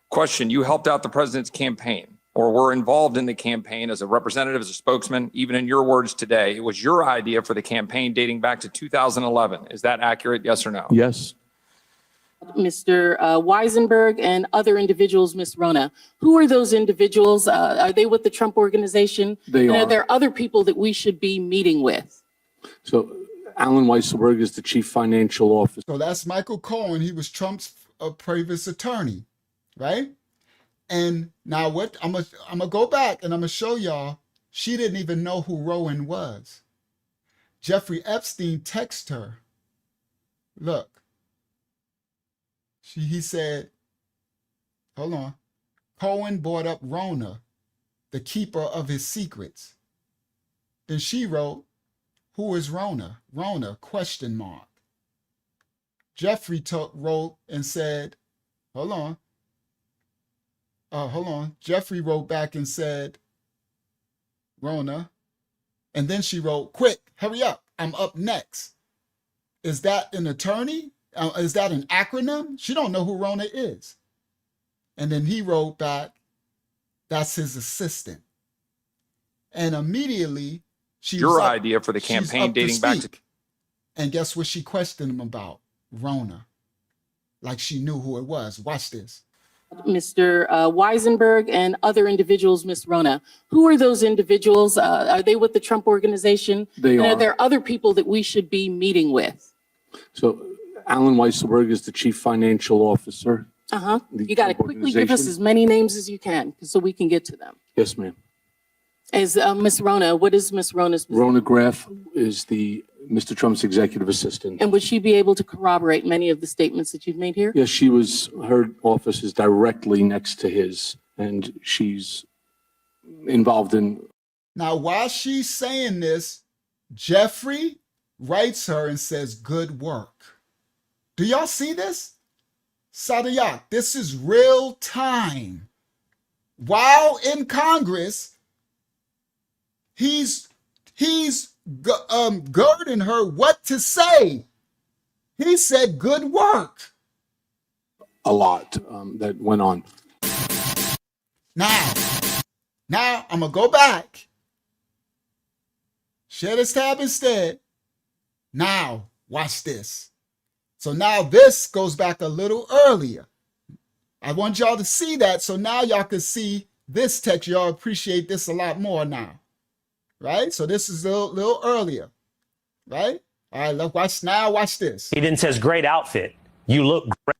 Question, you helped out the president's campaign or were involved in the campaign as a representative, as a spokesman, even in your words today. It was your idea for the campaign dating back to 2011. Is that accurate, yes or no? Yes. Mr. Weisenberg and other individuals, Ms. Rona. Who are those individuals? Are they with the Trump organization? They are. Are there other people that we should be meeting with? So Alan Weisselberg is the chief financial officer. So that's Michael Cohen. He was Trump's previous attorney, right? And now what I'm gonna go back and I'm gonna show y'all, she didn't even know who Rowan was. Jeffrey Epstein texted her. Look. He said, hold on. Cohen brought up Rona, the keeper of his secrets. Then she wrote, who is Rona? Rona, question mark. Jeffrey wrote and said, hold on. Jeffrey wrote back and said, Rona. And then she wrote, quick, hurry up. I'm up next. Is that an attorney? Is that an acronym? She don't know who Rona is. And then he wrote back, that's his assistant. And immediately Your idea for the campaign dating back to. And guess what she questioned him about? Rona. Like she knew who it was. Watch this. Mr. Weisenberg and other individuals, Ms. Rona. Who are those individuals? Are they with the Trump organization? They and are. Are there other people that we should be meeting with? So Alan Weisselberg is the chief financial officer. Uh-huh. The You got to Trump quickly give us organization. as many names as you can so we can get to them. Yes, ma'am. As Ms. Rona, what is Ms. Rona's position? Rona Graff is the Mr. Trump's executive assistant. And would she be able to corroborate many of the statements that you've made here? Yes, her office is directly next to his, and she's involved in. Now, while she's saying this, Jeffrey writes her and says, good work. Do y'all see this? Sadiq, this is real time. While in Congress, he's girding her what to say. He said, good work. A lot that went on. Now, I'm going to go back. Share this tab instead. Now, watch this. So now this goes back a little earlier. I want y'all to see that. So now y'all can see this text. Y'all appreciate this a lot more now. Right? So this is a little earlier. Right? All right, look, watch this. He then says, great outfit. You look great.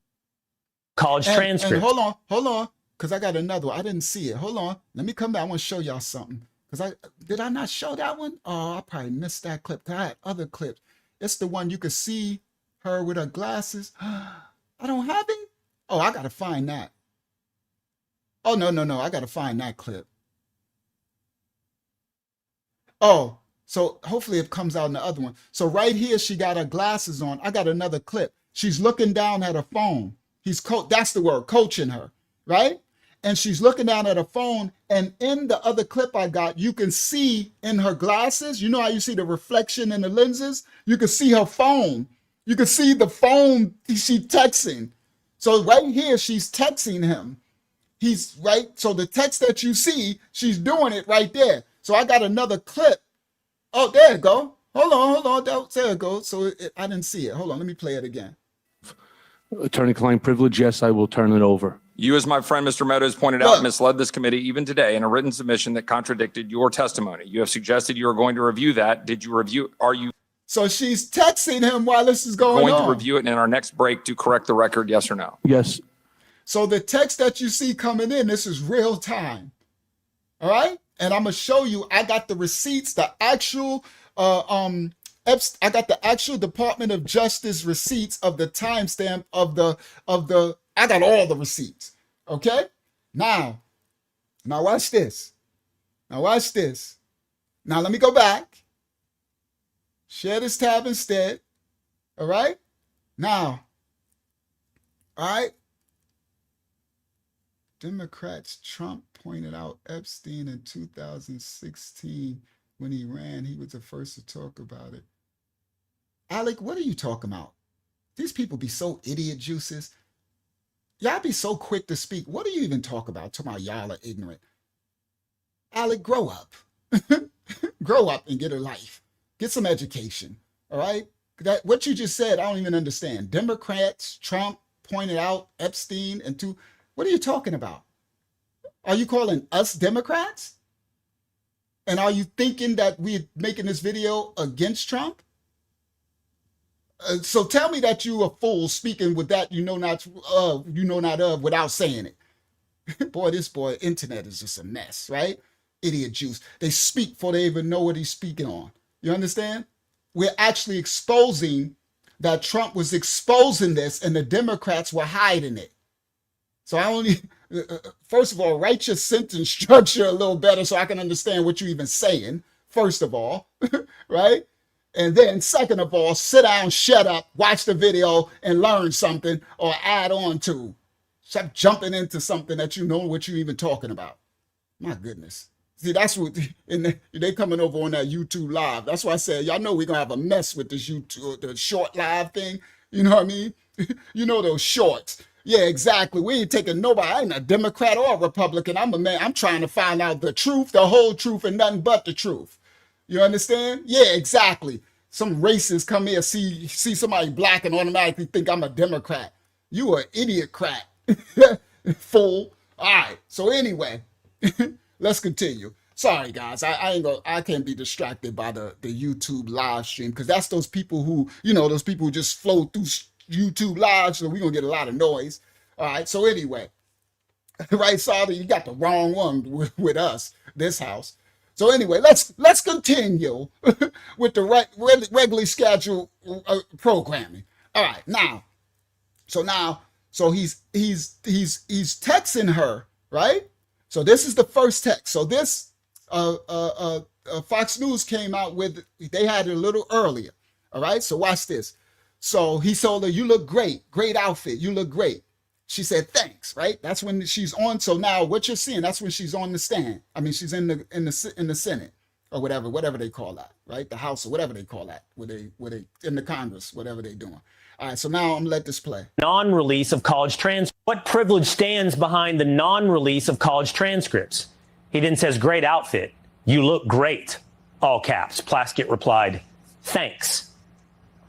College transcript. And hold on, because I got another one. I didn't see it. Hold on. Let me come back. I want to show y'all something. Because did I not show that one? Oh, I probably missed that clip. I had other clips. It's the one you could see her with her glasses. I don't have it. Oh, I got to find that. Oh, no. I got to find that clip. Oh, so hopefully it comes out in the other one. So right here, she got her glasses on. I got another clip. She's looking down at her phone. That's the word, coaching her, right? And she's looking down at her phone. And in the other clip I got, you can see in her glasses, you know how you see the reflection in the lenses? You can see her phone. You can see the phone she's texting. So right here, she's texting him. He's right. So the text that you see, she's doing it right there. So I got another clip. Oh, there it go. Hold on. There it goes. So I didn't see it. Hold on. Let me play it again. Attorney-client privilege, yes, I will turn it over. You, as my friend Mr. Meadows pointed out, misled this committee even today in a written submission that contradicted your testimony. You have suggested you are going to review that. Did you review? Are you So she's texting him while this is going going on. to review it in our next break to correct the record? Yes or no? Yes. So the text that you see coming in, this is real time. All right? And I'm going to show you, I got the receipts, the actual, I got the actual Department of Justice receipts of the timestamp I got all the receipts. Okay? Now watch this. Now let me go back. Share this tab instead. All right? Now, all right? Democrats, Trump pointed out Epstein in 2016 when he ran. He was the first to talk about it. Alec, what are you talking about? These people be so idiot juices. Y'all be so quick to speak. What do you even talk about? Talking about y'all are ignorant. Alec, grow up. Grow up and get a life. Get some education. All right? What you just said, I don't even understand. Democrats, Trump pointed out Epstein and what are you talking about? Are you calling us Democrats? And are you thinking that we're making this video against Trump? So tell me that you a fool speaking with that you know not of without saying it. Boy, this internet is just a mess, right? Idiot juice. They speak before they even know what he's speaking on. You understand? We're actually exposing that Trump was exposing this and the Democrats were hiding it. So first of all, write your sentence structure a little better so I can understand what you're even saying, first of all, right? And then second of all, sit down, shut up, watch the video and learn something or add on to. Stop jumping into something that you know what you're even talking about. My goodness. See, that's what, and they coming over on that YouTube live. That's why I said, y'all know we're going to have a mess with this YouTube, the short live thing. You know what I mean? You know those shorts. Yeah, exactly. We ain't taking nobody. I ain't a Democrat or a Republican. I'm a man. I'm trying to find out the truth, the whole truth, and nothing but the truth. You understand? Yeah, exactly. Some racists come here, see somebody black and automatically think I'm a Democrat. You an idiot-crat. Fool. All right. So anyway, let's continue. Sorry, guys. I can't be distracted by the YouTube live stream because that's those people who, those people who just flow through YouTube live, so we're going to get a lot of noise. All right. So anyway, right, Saudi, you got the wrong one with us, this house. So anyway, let's continue with the regularly scheduled programming. All right, so he's texting her, right? So this is the first text. So this Fox News came out with, they had it a little earlier. All right, so watch this. So he told her, "You look great, great outfit. You look great." She said, "Thanks," right? That's when she's on. So now what you're seeing, that's when she's on the stand. I mean, she's in the Senate or whatever they call that, right? The House or whatever they call that, where they in the Congress, whatever they're doing. All right, so now I'm gonna let this play. Non-release of college transcripts. What privilege stands behind the non-release of college transcripts? He then says, "Great outfit. You look great." All caps. Plaskett replied, "Thanks."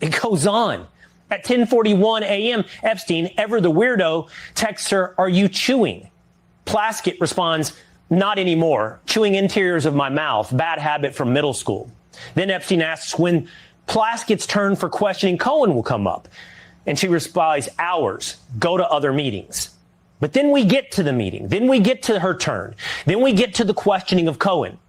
It goes on. At 10:41 a.m., Epstein, ever the weirdo, texts her, "Are you chewing?" Plaskett responds, "Not anymore. Chewing interiors of my mouth. Bad habit from middle school." Then Epstein asks when Plaskett's turn for questioning Cohen will come up. And she replies, "Hours. Go to other meetings." But then we get to the meeting. Then we get to her turn. Then we get to the questioning of Cohen.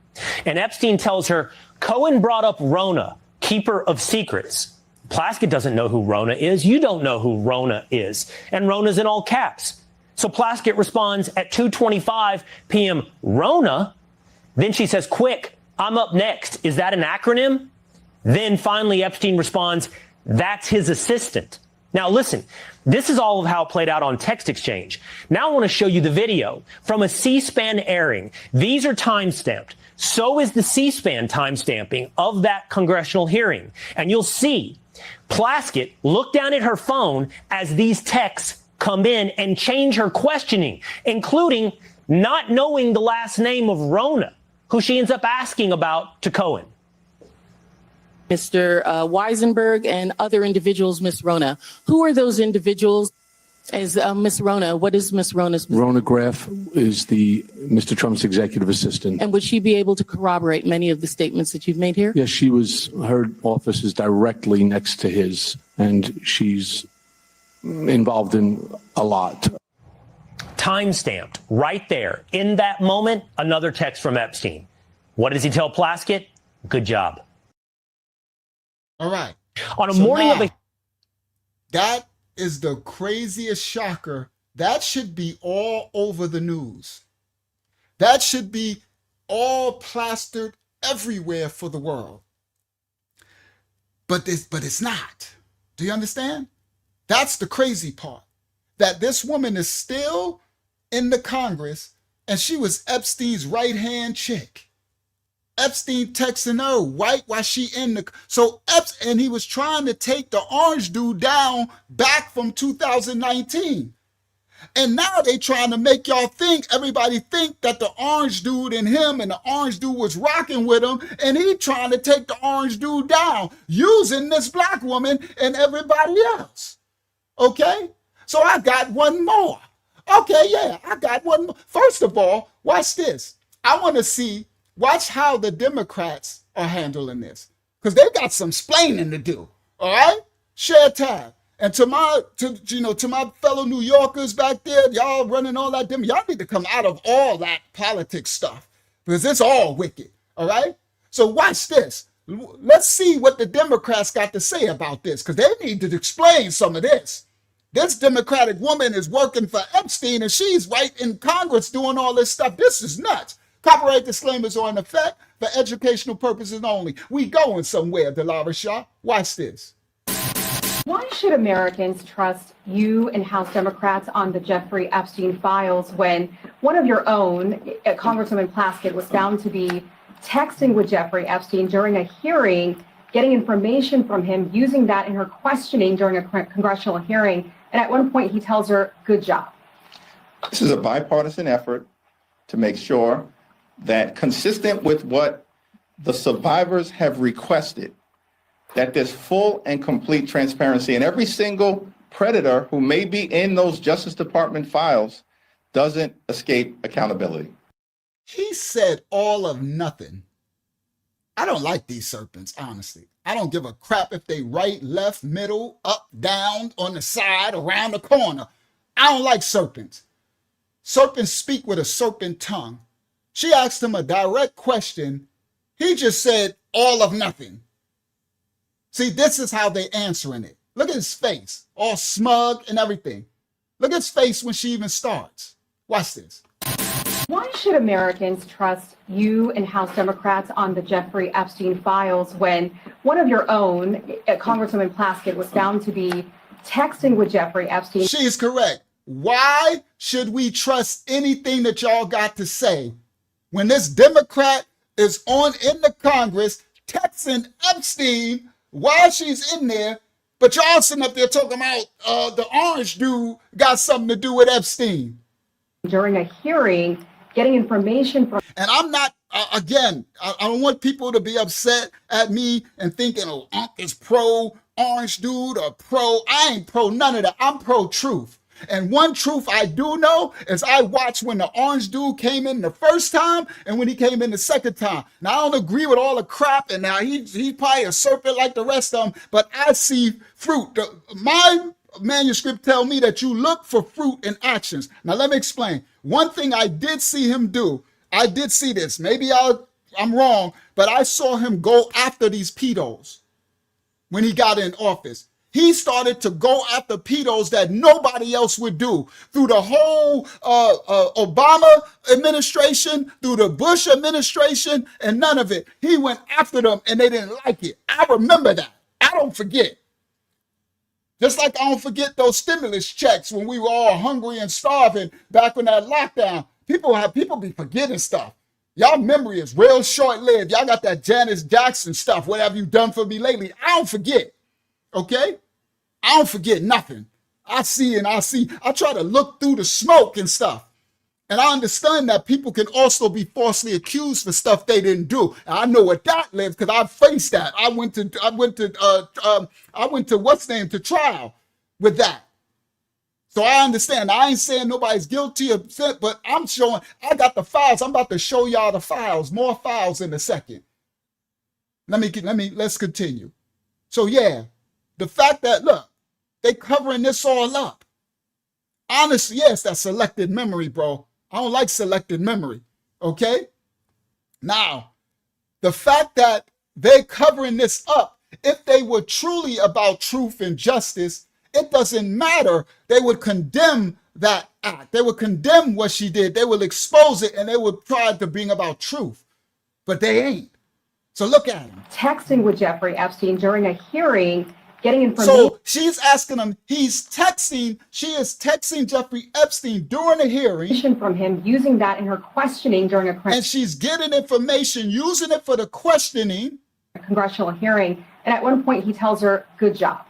And Epstein tells her, "Cohen brought up Rona, keeper of secrets." Plaskett doesn't know who Rona is. You don't know who Rona is. And Rona's in all caps. So Plaskett responds at 2:25 p.m., "Rona?" Then she says, "Quick, I'm up next. Is that an acronym?" Then finally Epstein responds, "That's his assistant." Now listen, this is all of how it played out on text exchange. Now I want to show you the video from a C-SPAN airing. These are time-stamped. So is the C-SPAN time-stamping of that congressional hearing. And you'll see Plaskett look down at her phone as these texts come in and change her questioning, including not knowing the last name of Rona, who she ends up asking about to Cohen. Mr. Weisenberg and other individuals, Miss Rona. Who are those individuals? As Miss Rona, what is Miss Rona's position? Rona Graff is Mr. Trump's executive assistant. And would she be able to corroborate many of the statements that you've made here? Yes, her office is directly next to his, and she's involved in a lot. Time-stamped right there. In that moment, another text from Epstein. What does he tell Plaskett? Good job. All right. On a morning of a... That is the craziest shocker. That should be all over the news. That should be all plastered everywhere for the world. But it's not. Do you understand? That's the crazy part. That this woman is still in the Congress and she was Epstein's right-hand chick. Epstein texting her right while she in the... So and he was trying to take the orange dude down back from 2019. And now they trying to make y'all think, everybody think that the orange dude and him and the orange dude was rocking with him, and he trying to take the orange dude down using this black woman and everybody else. Okay? So I got one more. Okay, yeah, I got one more. First of all, watch this. I want to see... Watch how the Democrats are handling this, because they got some splaining to do. All right, share tab. And to my fellow New Yorkers back there, y'all running all that y'all need to come out of all that politics stuff, because it's all wicked. All right. So watch this. Let's see what the Democrats got to say about this, because they need to explain some of this. This Democratic woman is working for Epstein, and she's right in Congress doing all this stuff. This is nuts. Copyright disclaimers are in effect for educational purposes only. We going somewhere, Delara Shah. Watch this. Why should Americans trust you and House Democrats on the Jeffrey Epstein files when one of your own, Congresswoman Plaskett, was found to be texting with Jeffrey Epstein during a hearing, getting information from him, using that in her questioning during a congressional hearing, and at one point he tells her, "Good job." This is a bipartisan effort to make sure that, consistent with what the survivors have requested, that there's full and complete transparency, and every single predator who may be in those Justice Department files doesn't escape accountability. He said all of nothing. I don't like these serpents, honestly. I don't give a crap if they right, left, middle, up, down, on the side, around the corner. I don't like serpents. Serpents speak with a serpent tongue. She asked him a direct question. He just said all of nothing. See, this is how they answering it. Look at his face, all smug and everything. Look at his face when she even starts. Watch this. Why should Americans trust you and House Democrats on the Jeffrey Epstein files when one of your own, Congresswoman Plaskett, was found to be texting with Jeffrey Epstein? She is correct. Why should we trust anything that y'all got to say when this Democrat is in the Congress texting Epstein while she's in there, but y'all sitting up there talking about the orange dude got something to do with Epstein? During a hearing, getting information from... And I'm not, again, I don't want people to be upset at me and thinking, oh, Unc is pro orange dude or pro. I ain't pro none of that. I'm pro truth. And one truth I do know is I watched when the orange dude came in the first time and when he came in the second time. Now, I don't agree with all the crap, and now he's probably a serpent like the rest of them, but I see fruit. My manuscript tell me that you look for fruit in actions. Now, let me explain. One thing I did see him do, I did see this. Maybe I'm wrong, but I saw him go after these pedos when he got in office. He started to go after pedos that nobody else would do. Through the whole Obama administration, through the Bush administration, and none of it. He went after them and they didn't like it. I remember that. I don't forget. Just like I don't forget those stimulus checks when we were all hungry and starving back when that lockdown. People be forgetting stuff. Y'all memory is real short-lived. Y'all got that Janice Jackson stuff. What have you done for me lately? I don't forget. Okay? I don't forget nothing. I see and I see. I try to look through the smoke and stuff. And I understand that people can also be falsely accused for stuff they didn't do. And I know what that lives because I faced that. I went to to trial with that. So I understand. I ain't saying nobody's guilty of sin, but I'm showing, I got the files. I'm about to show y'all the files, more files in a second. Let's continue. So yeah, the fact that, look, they covering this all up. Honestly, yes, that's selected memory, bro. I don't like selected memory, okay? Now, the fact that they're covering this up, if they were truly about truth and justice, it doesn't matter. They would condemn that act. They would condemn what she did. They will expose it and they would try to bring about truth, but they ain't. So look at him. Texting with Jeffrey Epstein during a hearing, getting information. So she's asking him, she is texting Jeffrey Epstein during a hearing. From him, using that in her questioning during and she's getting information, using it for the questioning. A congressional hearing. And at one point he tells her, "Good job."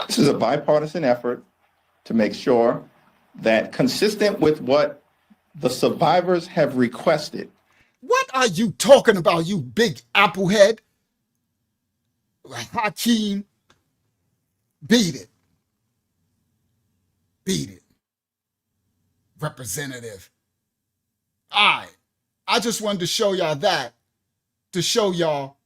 This is a bipartisan effort to make sure that, consistent with what the survivors have requested. What are you talking about, you big applehead? Hakeem, beat it. Beat it. Representative. All right. I just wanted to show y'all that, to show y'all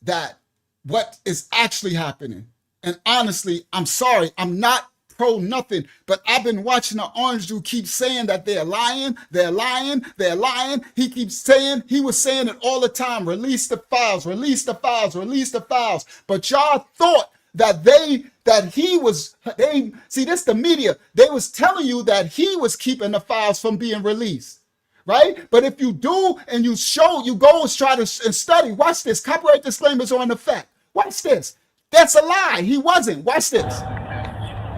that what is actually happening. And honestly, I'm sorry, I'm not pro nothing, but I've been watching the orange dude keep saying that they're lying, they're lying, they're lying. He keeps saying, he was saying it all the time, release the files, release the files, release the files. But y'all thought that see, this the media, they was telling you that he was keeping the files from being released. right? But if you do and you go and try to and study, watch this. Copyright disclaimers are in effect. Watch this. That's a lie. He wasn't. Watch this.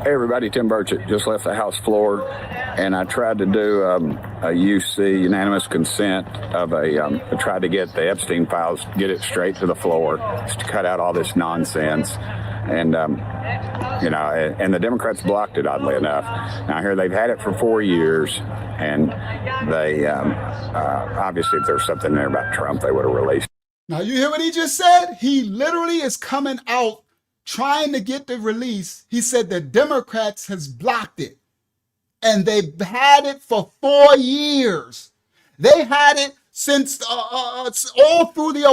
Hey everybody, Tim Burchett just left the House floor, and I tried to do a UC, unanimous consent of I tried to get the Epstein files, get it straight to the floor, just to cut out all this nonsense. And, and the Democrats blocked it, oddly enough. Now here they've had it for 4 years, and they, obviously if there's something there about Trump, they would have released it. Now you hear what he just said? He literally is coming out trying to get the release. He said the Democrats has blocked it. And they've had it for 4 years. They had it since all through the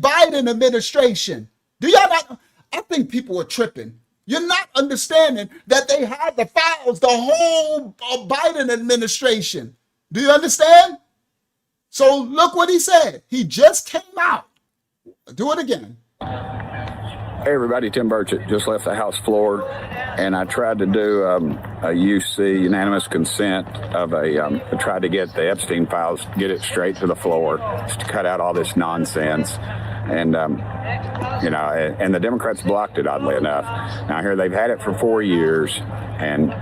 Biden administration. Do y'all not? I think people are tripping. You're not understanding that they had the files the whole Biden administration. Do you understand? So look what he said. He just came out. Do it again. Hey everybody, Tim Burchett just left the House floor, and I tried to do a UC, unanimous consent of I tried to get the Epstein files, get it straight to the floor, just to cut out all this nonsense. And, and the Democrats blocked it, oddly enough. Now here they've had it for 4 years, and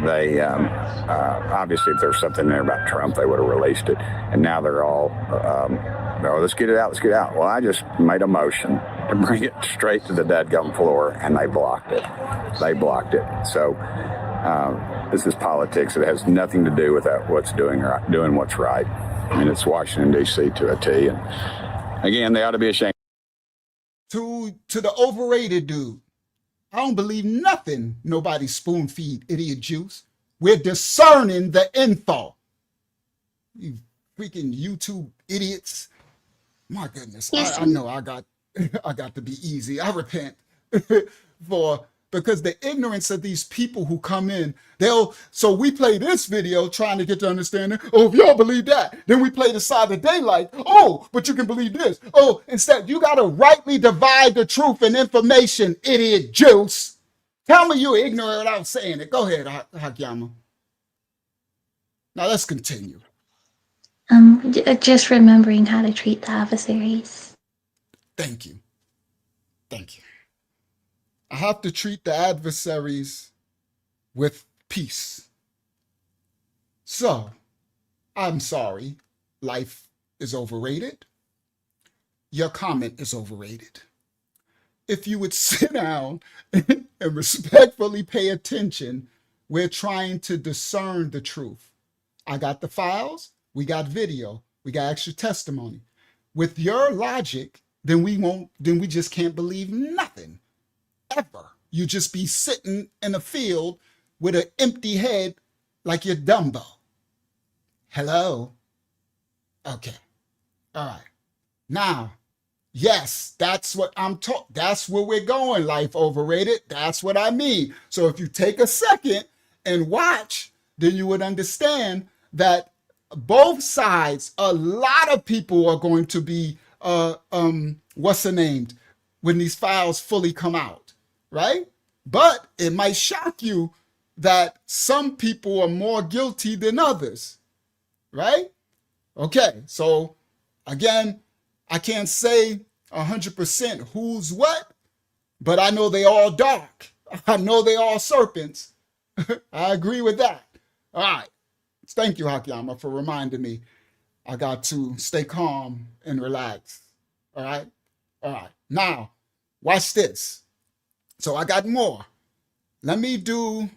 they, obviously if there's something there about Trump, they would have released it. And now they're all, no, let's get it out. Well, I just made a motion to bring it straight to the dadgum floor, and they blocked it. So this is politics. It has nothing to do with what's doing what's right. I mean, it's Washington, D.C. to a T. And again, they ought to be ashamed. To the overrated dude, I don't believe nothing nobody spoon feed idiot juice. We're discerning the info. You freaking YouTube idiots. My goodness, I know I got to be easy. I repent because the ignorance of these people who come in, so we play this video trying to get to understanding. Oh, if y'all believe that, then we play the side of daylight. Oh, but you can believe this. Oh, instead, you got to rightly divide the truth and information, idiot juice. Tell me you're ignorant without saying it. Go ahead, Hakyama. Now let's continue. Just remembering how to treat the adversaries. Thank you. I have to treat the adversaries with peace. So, I'm sorry. Life is overrated. Your comment is overrated. If you would sit down and respectfully pay attention, we're trying to discern the truth. I got the files. We got video. We got extra testimony. With your logic, then we just can't believe nothing. Ever. You just be sitting in a field with an empty head like you're Dumbo. Hello? Okay. All right. Now, yes, that's what I'm talking. That's where we're going, life overrated. That's what I mean. So if you take a second and watch, then you would understand that both sides, a lot of people are going to be, what's the name, when these files fully come out, right? But it might shock you that some people are more guilty than others, right? Okay, so again, I can't say 100% who's what, but I know they all dark. I know they all serpents. I agree with that. All right. Thank you, Hakyama, for reminding me. I got to stay calm and relax. All right? All right. Now, watch this. So I got more. Let me do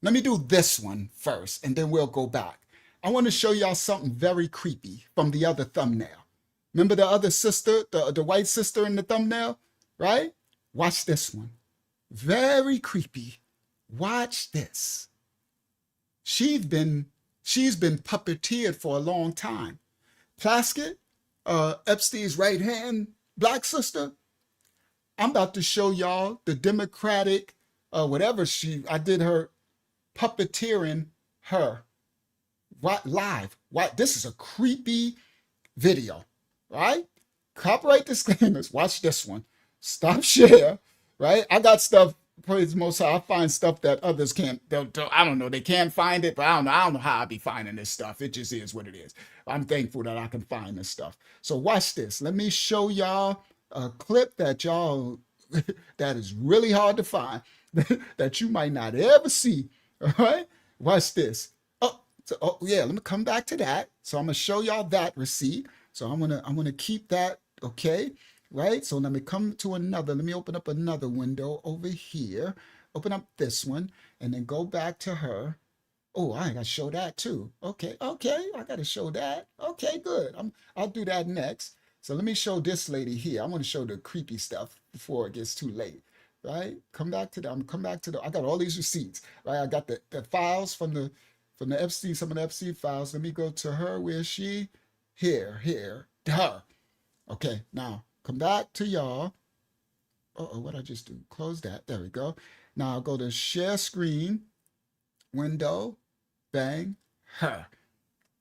this one first, and then we'll go back. I want to show y'all something very creepy from the other thumbnail. Remember the other sister, the white sister in the thumbnail, right? Watch this one. Very creepy. Watch this. She's been puppeteered for a long time. Plaskett, Epstein's right hand black sister. I'm about to show y'all the Democratic, whatever I did her puppeteering her. What live? What? This is a creepy video, right? Copyright disclaimers. Watch this one. Stop share, right? I got stuff praise the Most High, I find stuff that others can't. I don't know. They can't find it, but I don't know how I be finding this stuff. It just is what it is. I'm thankful that I can find this stuff. So watch this. Let me show y'all a clip that y'all that is really hard to find that you might not ever see. All right, watch this. Oh yeah, let me come back to that. So I'm gonna show y'all that receipt. So I'm gonna keep that. Okay. Right, so let me come to another. Let me open up another window over here. Open up this one and then go back to her. Oh, I gotta show that too. Okay, I gotta show that. Okay, good. I'll do that next. So let me show this lady here. I want to show the creepy stuff before it gets too late. Right? Come back to the. I got all these receipts. Right? I got the files from the Epstein, some of the Epstein files. Let me go to her. Where is she? Here, her. Okay, now. Come back to y'all. What I just do? Close that. There we go. Now I'll go to share screen, window, bang, her.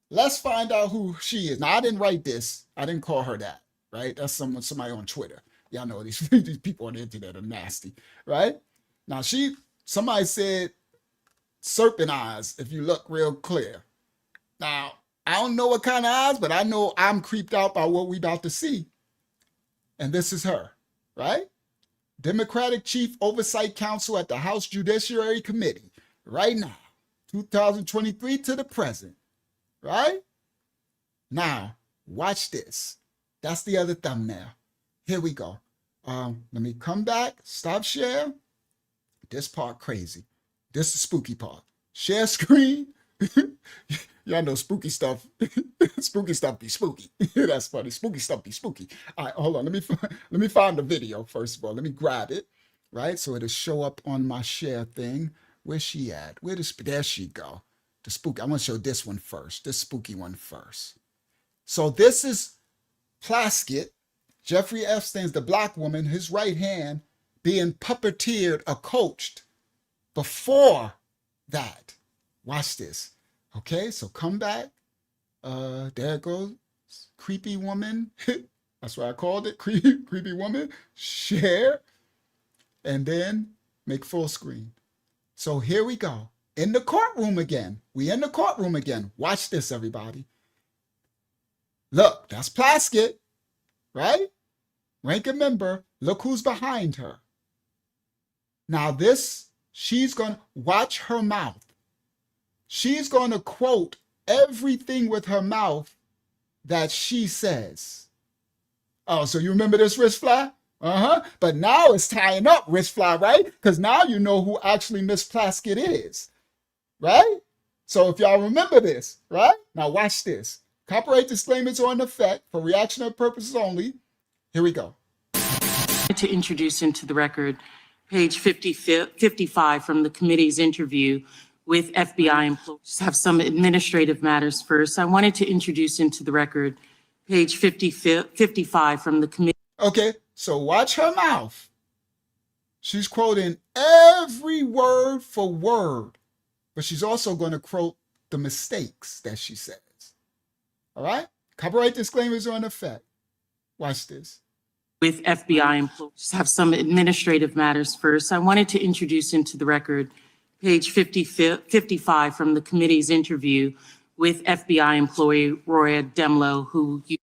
Let's find out who she is. Now I didn't write this. I didn't call her that, right? That's somebody on Twitter. Y'all know these people on the internet are nasty, right? Now somebody said serpent eyes if you look real clear. Now, I don't know what kind of eyes, but I know I'm creeped out by what we about to see. And this is her, right? Democratic Chief Oversight Council at the House Judiciary Committee, right now, 2023 to the present, right? Now, watch this. That's the other thumbnail. Here we go. Let me come back, stop share. This part crazy. This is the spooky part. Share screen. Y'all know spooky stuff. Spooky stuff be spooky. That's funny. Spooky stuff be spooky. All right, hold on. Let me find the video first of all. Let me grab it. Right, so it'll show up on my share thing. Where's she at? There she go. The spooky. I want to show this one first. This spooky one first. So this is Plaskett, Jeffrey Epstein's the black woman, his right hand, being puppeteered or coached before that. Watch this. Okay, so come back. There it goes. Creepy woman. That's what I called it. Creepy woman. Share. And then make full screen. So here we go. In the courtroom again. We in the courtroom again. Watch this, everybody. Look, that's Plaskett, right? Ranking member. Look who's behind her. Now she's going to watch her mouth. She's going to quote everything with her mouth that she says. Oh, so you remember this, wrist fly? But now it's tying up, wrist fly, right? Because now you know who actually Miss Plaskett is, right? So if y'all remember this, right? Now watch this. Copyright disclaimers are in effect for reactionary purposes only. Here we go. To introduce into the record, page 55 from the committee's interview with FBI employees. Have some administrative matters first. I wanted to introduce into the record, page 55 from the committee. Okay, so watch her mouth. She's quoting every word for word, but she's also going to quote the mistakes that she says. All right? Copyright disclaimers are in effect. Watch this. With FBI employees. Have some administrative matters first. I wanted to introduce into the record, page 55 from the committee's interview with FBI employee Roya Demlow, who you.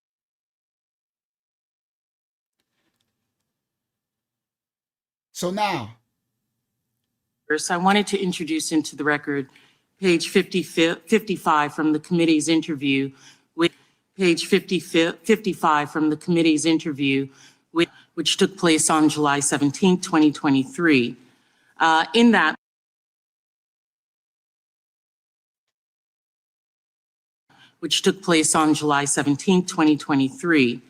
So now. First, I wanted to introduce into the record, page 55 from the committee's interview with page 55 from the committee's interview with, which took place on July 17, 2023. In that, which took place on July 17, 2023.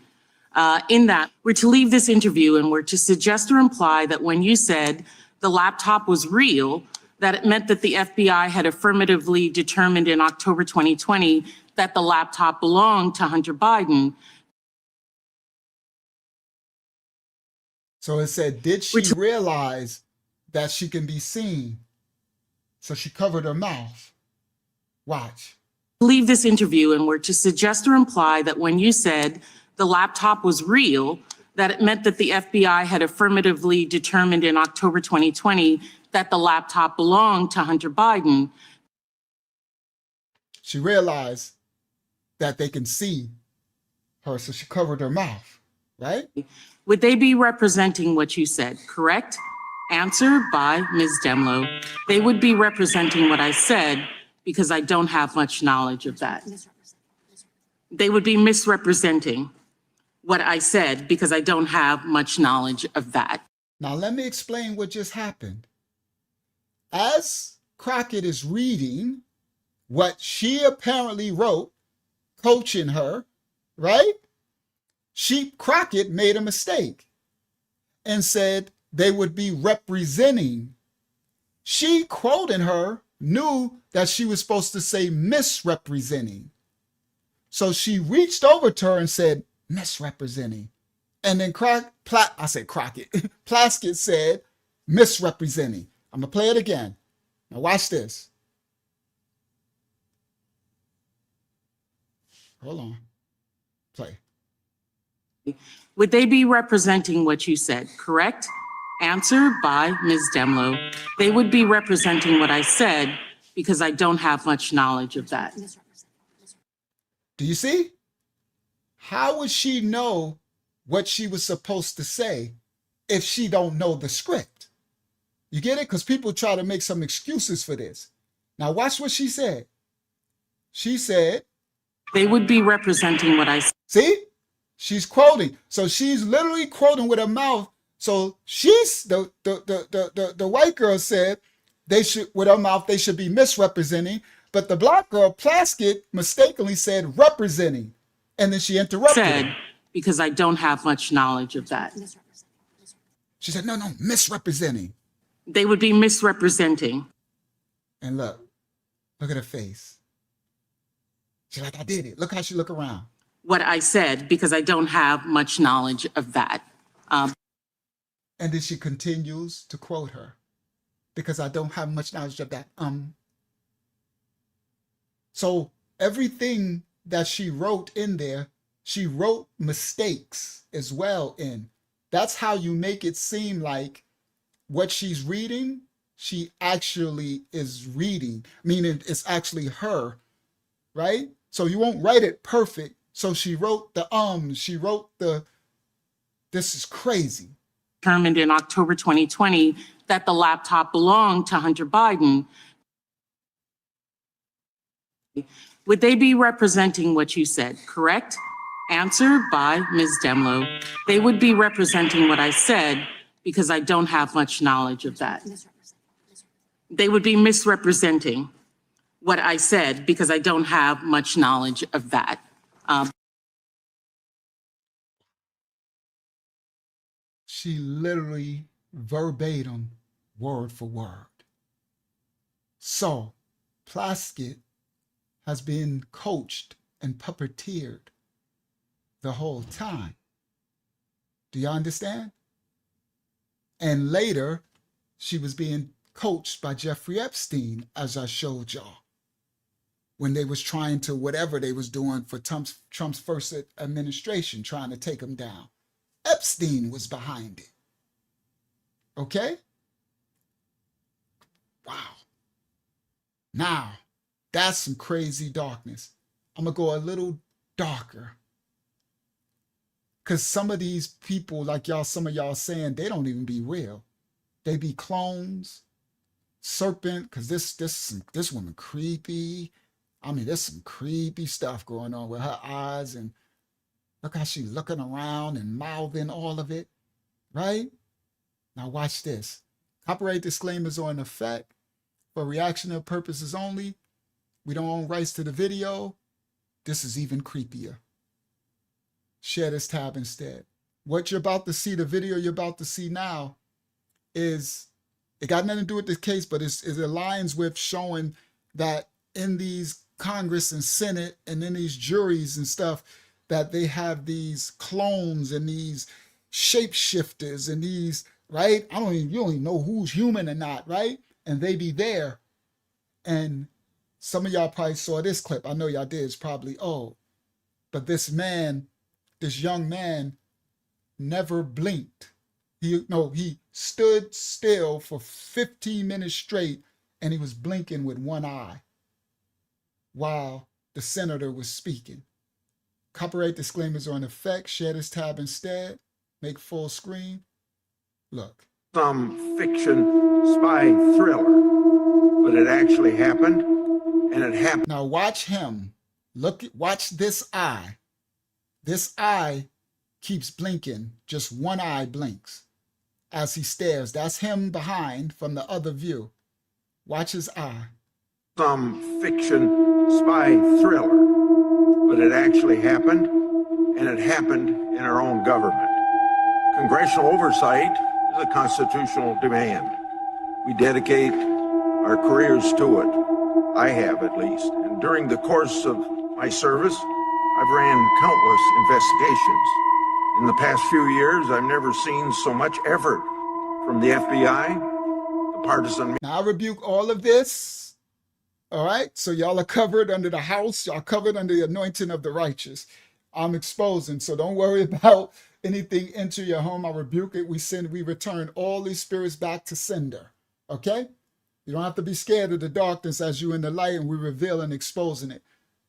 In that, we're to leave this interview and we're to suggest or imply that when you said the laptop was real, that it meant that the FBI had affirmatively determined in October 2020 that the laptop belonged to Hunter Biden. So it said, did she realize that she can be seen? So she covered her mouth. Watch. Leave this interview and we're to suggest or imply that when you said the laptop was real, that it meant that the FBI had affirmatively determined in October 2020 that the laptop belonged to Hunter Biden. She realized that they can see her, so she covered her mouth, right? Would they be representing what you said, correct? Answer by Ms. Demlow. They would be representing what I said because I don't have much knowledge of that. They would be misrepresenting what I said because I don't have much knowledge of that. Now, let me explain what just happened. As Crockett is reading what she apparently wrote, coaching her, right? Crockett made a mistake and said they would be representing. She, quoting her, knew that she was supposed to say misrepresenting. So she reached over to her and said, misrepresenting. And then Plaskett said, misrepresenting. I'm going to play it again. Now watch this. Hold on. Play. Would they be representing what you said, correct? Answer by Ms. Demlow. They would be representing what I said because I don't have much knowledge of that. Do you see? How would she know what she was supposed to say if she don't know the script? You get it? Because people try to make some excuses for this. Now watch what she said. She said, they would be representing what I said. See? She's quoting. So she's literally quoting with her mouth. So she's the white girl said they should, with her mouth, they should be misrepresenting. But the black girl, Plaskett, mistakenly said representing. And then she interrupted her. Because I don't have much knowledge of that. She said, no, misrepresenting. They would be misrepresenting. And look at her face. She's like, I did it. Look how she look around. What I said, because I don't have much knowledge of that. And then she continues to quote her, because I don't have much knowledge of that. So everything that she wrote in there, she wrote mistakes as well in. That's how you make it seem like what she's reading, she actually is reading, meaning it's actually her, right? So you won't write it perfect. So she wrote the she wrote the, this is crazy. Determined in October 2020 that the laptop belonged to Hunter Biden. Would they be representing what you said, correct? Answer by Ms. Demlow. They would be representing what I said because I don't have much knowledge of that. They would be misrepresenting what I said because I don't have much knowledge of that. She literally verbatim, word for word. So Plaskett has been coached and puppeteered the whole time. Do you understand? And later, she was being coached by Jeffrey Epstein, as I showed y'all, when they was trying to, whatever they was doing for Trump's first administration, trying to take him down. Epstein was behind it. Okay? Wow. Now, that's some crazy darkness. I'm going to go a little darker. Because some of these people, like y'all, some of y'all saying, they don't even be real. They be clones, serpent, because this woman creepy. I mean, there's some creepy stuff going on with her eyes, and look how she's looking around and mouthing all of it, right? Now watch this. Copyright disclaimers are in effect for reactionary purposes only. We don't own rights to the video. This is even creepier. Share this tab instead. What you're about to see, the video you're about to see now, is, it got nothing to do with this case, but it aligns with showing that in these Congress and Senate and in these juries and stuff, that they have these clones and these shapeshifters and these, right? You don't even know who's human or not, right? And they be there. And some of y'all probably saw this clip. I know y'all did. It's probably old. But this man, this young man, never blinked. He stood still for 15 minutes straight, and he was blinking with one eye while the senator was speaking. Copyright disclaimers are in effect. Share this tab instead. Make full screen. Look. Some fiction spy thriller, but it actually happened, and it happened. Now watch him. Watch this eye. This eye keeps blinking. Just one eye blinks as he stares. That's him behind from the other view. Watch his eye. Some fiction spy thriller, but it actually happened, and it happened in our own government. Congressional oversight is a constitutional demand. We dedicate our careers to it. I have, at least. And during the course of my service, I've ran countless investigations. In the past few years, I've never seen so much effort from the FBI, the partisan... Now I rebuke all of this. All right? So y'all are covered under the house. Y'all covered under the anointing of the righteous. I'm exposing, so don't worry about anything enter your home. I rebuke it. We return all these spirits back to sender. Okay? You don't have to be scared of the darkness as you in the light, and we reveal and exposing it.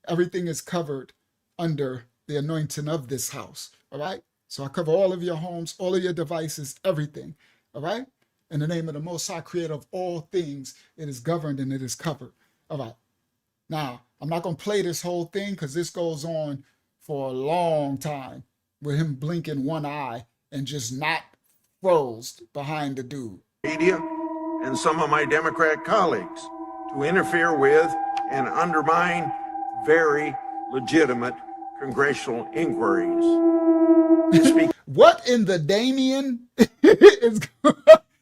Everything is covered under the anointing of this house. All right? So I cover all of your homes, all of your devices, everything. All right? In the name of the Most High, creator of all things, it is governed and it is covered. All right. Now, I'm not going to play this whole thing because this goes on for a long time with him blinking one eye and just not froze behind the dude. Media and some of my Democrat colleagues to interfere with and undermine very legitimate congressional inquiries. What in the Damien is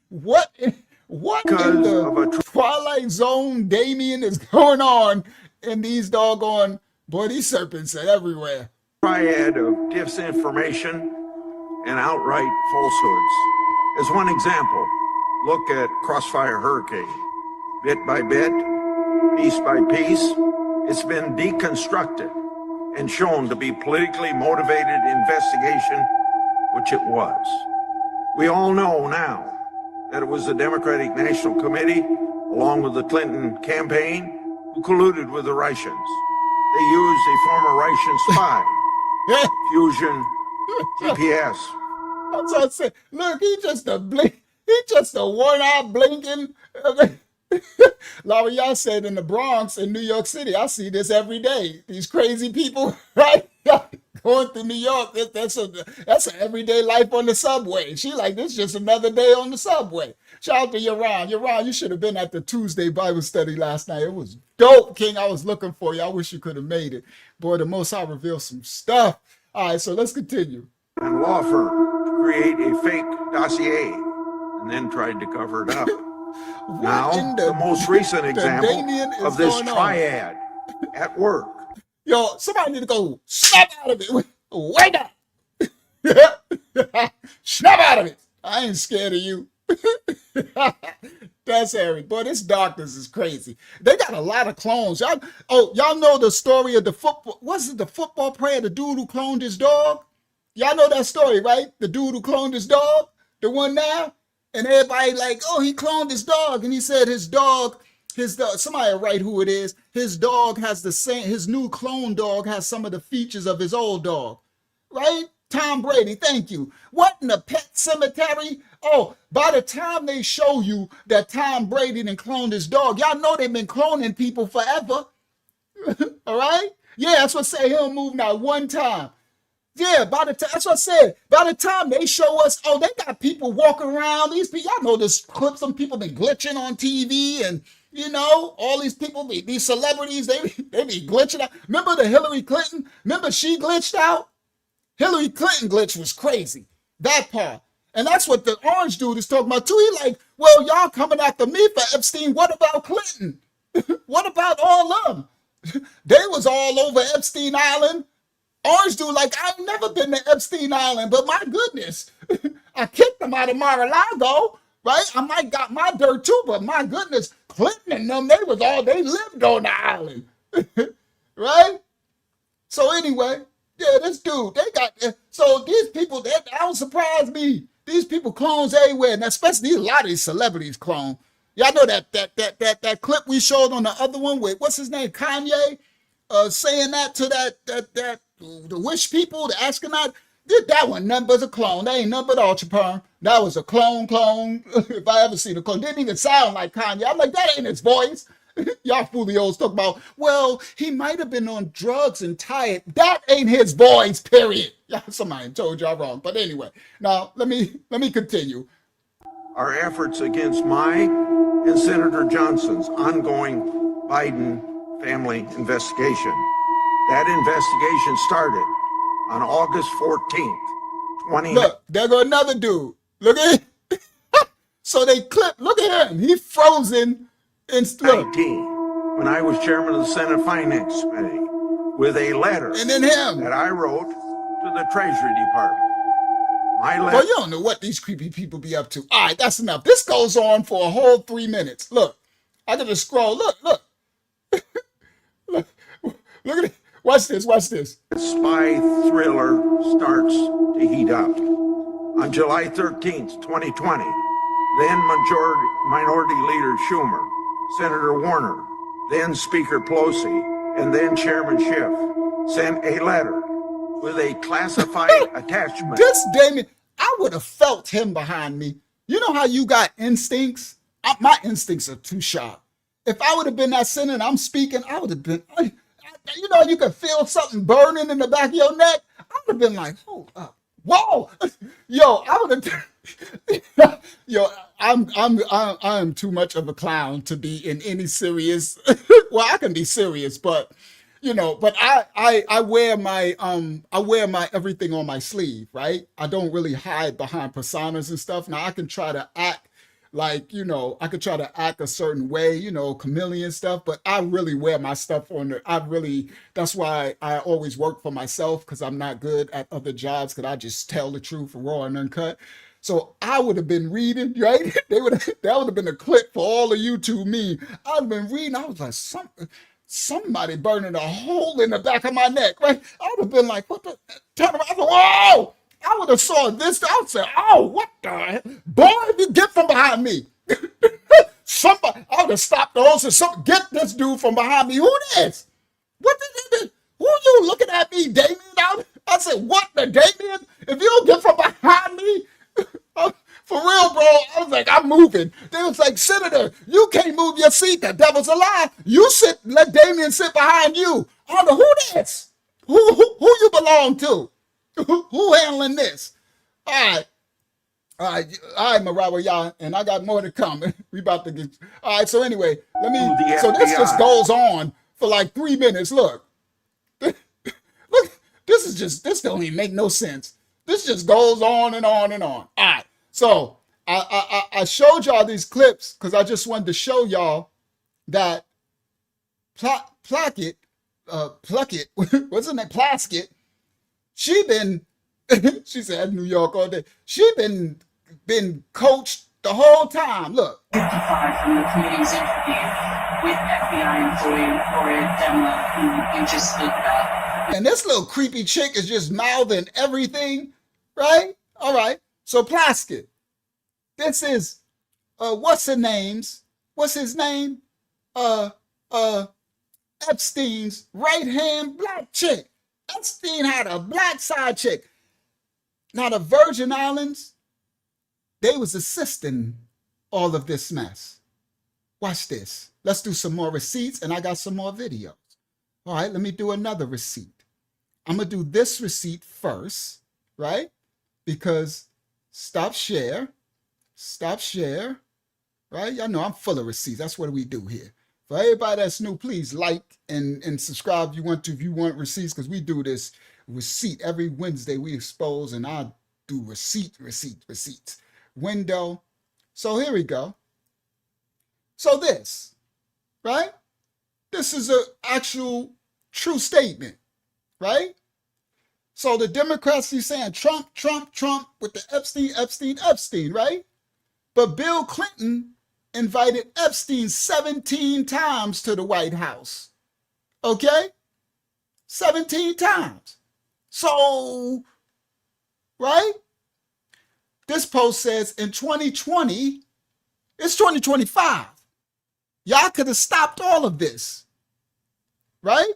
what in the Twilight Zone Damien is going on in these doggone, boy, these serpents are everywhere. Triad of disinformation and outright falsehoods. As one example, look at Crossfire Hurricane. Bit by bit, piece by piece, it's been deconstructed and shown to be politically motivated investigation, which it was. We all know now that it was the Democratic National Committee, along with the Clinton campaign, who colluded with the Russians. They used a former Russian spy, Fusion GPS. That's what I said. Look, he just a one-eye blinking. Like y'all said in the Bronx in New York City, I see this every day. These crazy people, right? Going through New York, that's an everyday life on the subway. She like, this is just another day on the subway. Shout out to Yaron. Yaron, you should have been at the Tuesday Bible study last night. It was dope, King. I was looking for you. I wish you could have made it. Boy, the Most High revealed some stuff. All right, so let's continue. And law firm to create a fake dossier and then tried to cover it up. Now, the most recent example of this triad at work. Yo, somebody need to go snap out of it. Wake up. Snap out of it. I ain't scared of you. That's Harry. Boy, this darkness is crazy. They got a lot of clones. Y'all know the story of the football. Was it the football player, the dude who cloned his dog? Y'all know that story, right? The dude who cloned his dog? The one now? And everybody like, oh, he cloned his dog. And he said his dog, somebody write who it is. His dog has the same, his new clone dog has some of the features of his old dog. Right? Tom Brady, thank you. What in the pet cemetery? Oh, by the time they show you that Tom Brady done cloned his dog, y'all know they've been cloning people forever. All right? Yeah, that's what say he'll move now one time. Yeah, that's what I said. By the time they show us, oh, they got people walking around. These people, y'all know this clip. Some people been glitching on TV, and you know, all these people, these celebrities, they be glitching out. Remember the Hillary Clinton? Remember she glitched out? Hillary Clinton glitch was crazy. That part. And that's what the orange dude is talking about too. He like, well, y'all coming after me for Epstein. What about Clinton? What about all of them? They was all over Epstein Island. Orange dude like, I've never been to Epstein Island, but my goodness, I kicked them out of Mar-a-Lago, right? I might got my dirt too, but my goodness, Clinton and them, they lived on the island, right? So anyway, Yeah, this dude, they got, so these people, that don't surprise me. These people clones everywhere, and especially a lot of these celebrities clone. Y'all know that clip we showed on the other one with, what's his name, Kanye, saying that to the wish people, the astronaut. That one nothing but a clone. That ain't nothing but Ultra Perm. That was a clone. If I ever seen a clone, didn't even sound like Kanye. I'm like, that ain't his voice. Y'all fools talk about, well, he might have been on drugs and tired. That ain't his voice, period. Yeah, somebody told y'all wrong. But anyway, now let me continue. Our efforts against my and Senator Johnson's ongoing Biden family investigation. That investigation started on August 14th, Look, there go another dude. Look at him. So they clip, look at him. He frozen in 2019, when I was chairman of the Senate Finance Committee, with a letter and then him that I wrote to the Treasury Department. My letter. Well, you don't know what these creepy people be up to. All right, that's enough. This goes on for a whole 3 minutes. Look, I gotta scroll. Look. Look at it. Watch this. The spy thriller starts to heat up. On July 13th, 2020, then Minority Leader Schumer, Senator Warner, then Speaker Pelosi, and then Chairman Schiff sent a letter with a classified attachment. This Damien, I would have felt him behind me. You know how you got instincts? My instincts are too sharp. If I would have been that senator and I'm speaking, I would have been, you know, you could feel something burning in the back of your neck. I would have been like, hold up. Whoa. Yo, I would have, yo, I'm too much of a clown to be in any serious, well, I can be serious, but you know, but I wear my everything on my sleeve, right? I don't really hide behind personas and stuff. Now I can try to act like, you know, I could try to act a certain way, you know, chameleon stuff, but I really wear my stuff on that's why I always work for myself, because I'm not good at other jobs, because I just tell the truth raw and uncut. So I would have been reading, right? That would have been a clip for all of you to me. I'd have been reading, I was like, somebody burning a hole in the back of my neck, right? I would have been like, what the, turn around, I said, whoa! I would have saw this, I would say, oh, what the hell? Boy, if you get from behind me. Somebody, I would have stopped the horse and said, get this dude from behind me. Who this? What did who you looking at me, Damien? I said, what the Damien? If you don't get from behind me, for real, bro, I was like, I'm moving. They was like, Senator, you can't move your seat. The devil's a lie. You sit, let Damien sit behind you. I don't know who this. Who you belong to? Who handling this? All right, Marawa, y'all, and I got more to come. We about to get. All right, so anyway, so this just goes on for like 3 minutes. Look, this don't even make no sense. This just goes on and on and on. All right, so I showed y'all these clips because I just wanted to show y'all that Pluckett, what's her name, Plaskett, she said New York all day. She been coached the whole time. Look. 55 from the committee's interview with FBI employee Gloria Demler, who you just spoke about. And this little creepy chick is just mouthing everything, right? All right. So Plaskett, this is what's his name? Epstein's right-hand black chick. Epstein had a black side chick. Now the Virgin Islands, they was assisting all of this mess. Watch this. Let's do some more receipts, and I got some more videos. All right, let me do another receipt. I'm going to do this receipt first, right? Because stop share, right? Y'all know I'm full of receipts. That's what we do here. For everybody that's new, please like and subscribe if you want to, if you want receipts, because we do this receipt every Wednesday. We expose, and I do receipts. Window. So here we go. So this, right? This is an actual true statement, right? So the Democrats keep saying Trump with the Epstein, right? But Bill Clinton invited Epstein 17 times to the White House. Okay? 17 times. So, right? This post says in 2020, it's 2025. Y'all could have stopped all of this, right?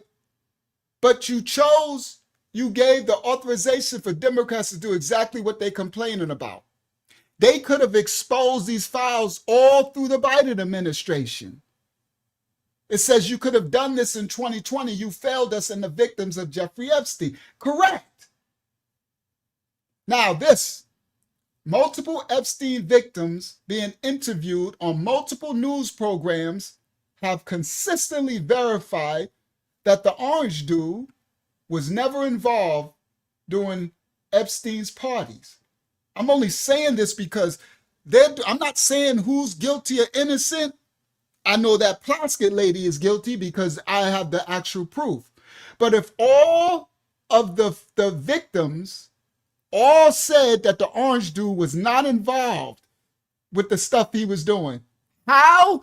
But you gave the authorization for Democrats to do exactly what they're complaining about. They could have exposed these files all through the Biden administration. It says you could have done this in 2020. You failed us and the victims of Jeffrey Epstein. Correct. Now this, multiple Epstein victims being interviewed on multiple news programs have consistently verified that the orange dude was never involved during Epstein's parties. I'm only saying this because I'm not saying who's guilty or innocent. I know that Plaskett lady is guilty because I have the actual proof. But if all of the victims all said that the orange dude was not involved with the stuff he was doing, how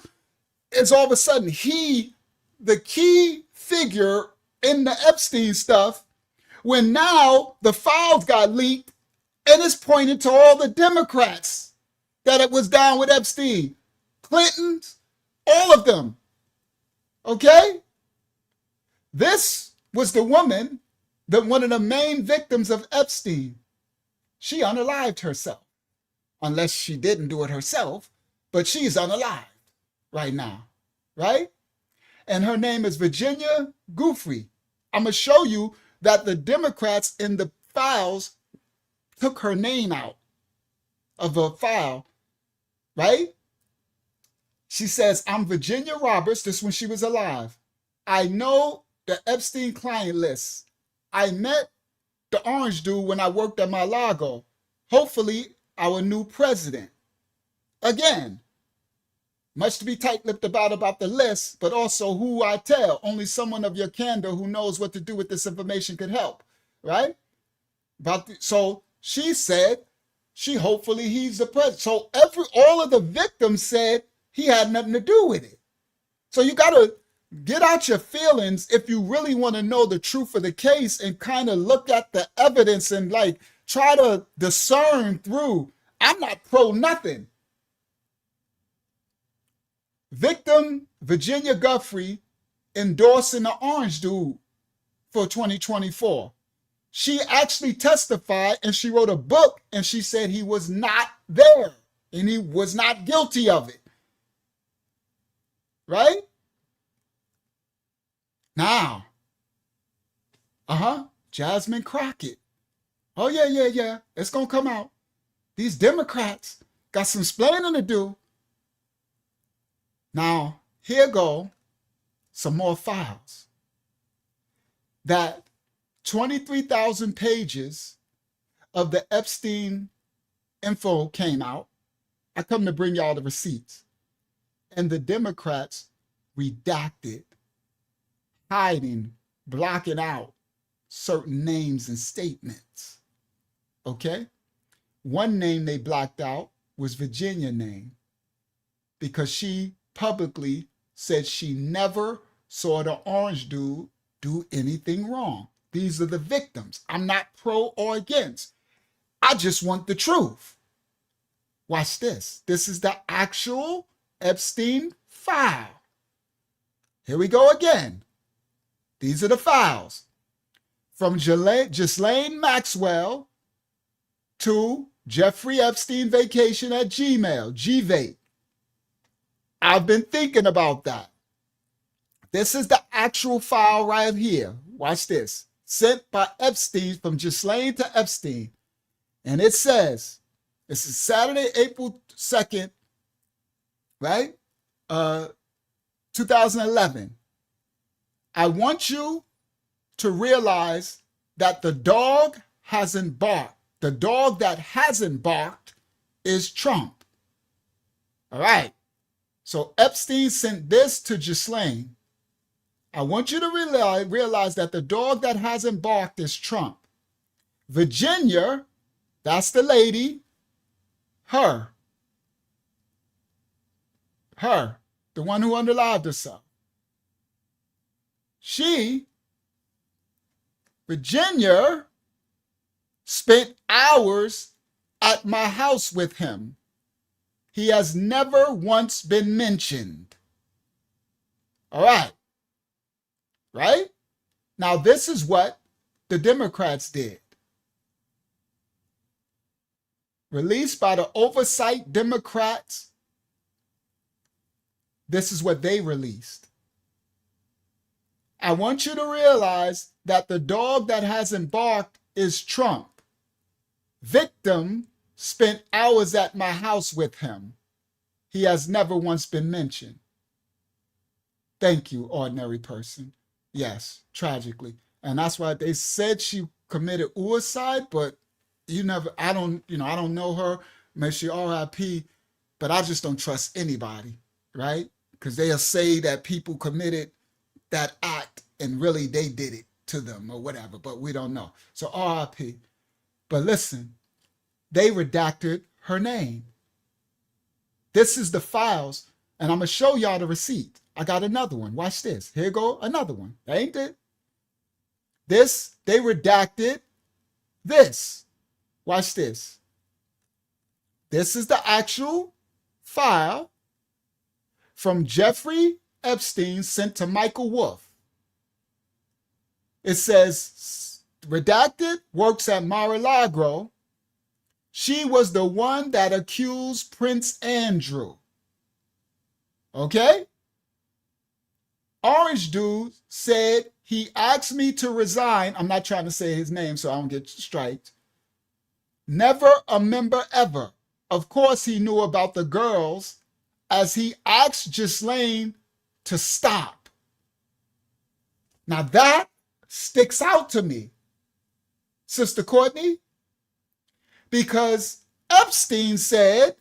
is all of a sudden he the key figure in the Epstein stuff when now the files got leaked and it's pointed to all the Democrats that it was down with Epstein? Clintons, all of them. Okay? This was the woman, one of the main victims of Epstein. She unalived herself. Unless she didn't do it herself, but she's unalived right now, right? And her name is Virginia Giuffre. I'm going to show you that the Democrats in the files took her name out of a file, right? She says, I'm Virginia Roberts. This when she was alive. I know the Epstein client list. I met the orange dude when I worked at Mar-a-Lago. Hopefully, our new president. Again, much to be tight-lipped about the list, but also who I tell. Only someone of your candor who knows what to do with this information could help, right? So she said, hopefully he's the president. So all of the victims said he had nothing to do with it. So you got to get out your feelings if you really want to know the truth of the case and kind of look at the evidence and like try to discern through. I'm not pro nothing. Victim Virginia Giuffre endorsing the orange dude for 2024. She actually testified and she wrote a book and she said he was not there and he was not guilty of it. Right? Now, Jasmine Crockett. Oh, yeah. It's going to come out. These Democrats got some splaining to do. Now, here go some more files. That 23,000 pages of the Epstein info came out. I come to bring y'all the receipts. And the Democrats redacted, hiding, blocking out certain names and statements. Okay? One name they blocked out was Virginia's name because she publicly said she never saw the orange dude do anything wrong. These are the victims. I'm not pro or against. I just want the truth. Watch this. This is the actual Epstein file. Here we go again. These are the files. From Ghislaine Maxwell to Jeffrey Epstein vacation at Gmail, GVate. I've been thinking about that. This is the actual file right here. Watch this. Sent by Epstein from Ghislaine to Epstein. And it says, this is Saturday, April 2nd, right? 2011. I want you to realize that the dog hasn't barked. The dog that hasn't barked is Trump. All right. So Epstein sent this to Ghislaine. I want you to realize that the dog that hasn't barked is Trump. Virginia, that's the lady, her, the one who underlived herself. Virginia spent hours at my house with him. He has never once been mentioned. All right. Right? Now, this is what the Democrats did. Released by the oversight Democrats, this is what they released. I want you to realize that the dog that hasn't barked is Trump. Victim spent hours at my house with him. He has never once been mentioned. Thank you, ordinary person. Yes, tragically. And that's why they said she committed suicide, but I don't know her. May she RIP, but I just don't trust anybody, right? Because they'll say that people committed that act and really they did it to them or whatever, but we don't know. So RIP. But listen, they redacted her name. This is the files, and I'm going to show y'all the receipt. I got another one. Watch this. Here go another one. Ain't it? This, they redacted this. Watch this. This is the actual file from Jeffrey Epstein sent to Michael Wolff. It says, redacted, works at Mar-a-Lago. She was the one that accused Prince Andrew. Okay? Orange dude said he asked me to resign. I'm not trying to say his name so I don't get striked. Never a member ever. Of course he knew about the girls as he asked Ghislaine to stop. Now that sticks out to me, Sister Courtney, because Epstein said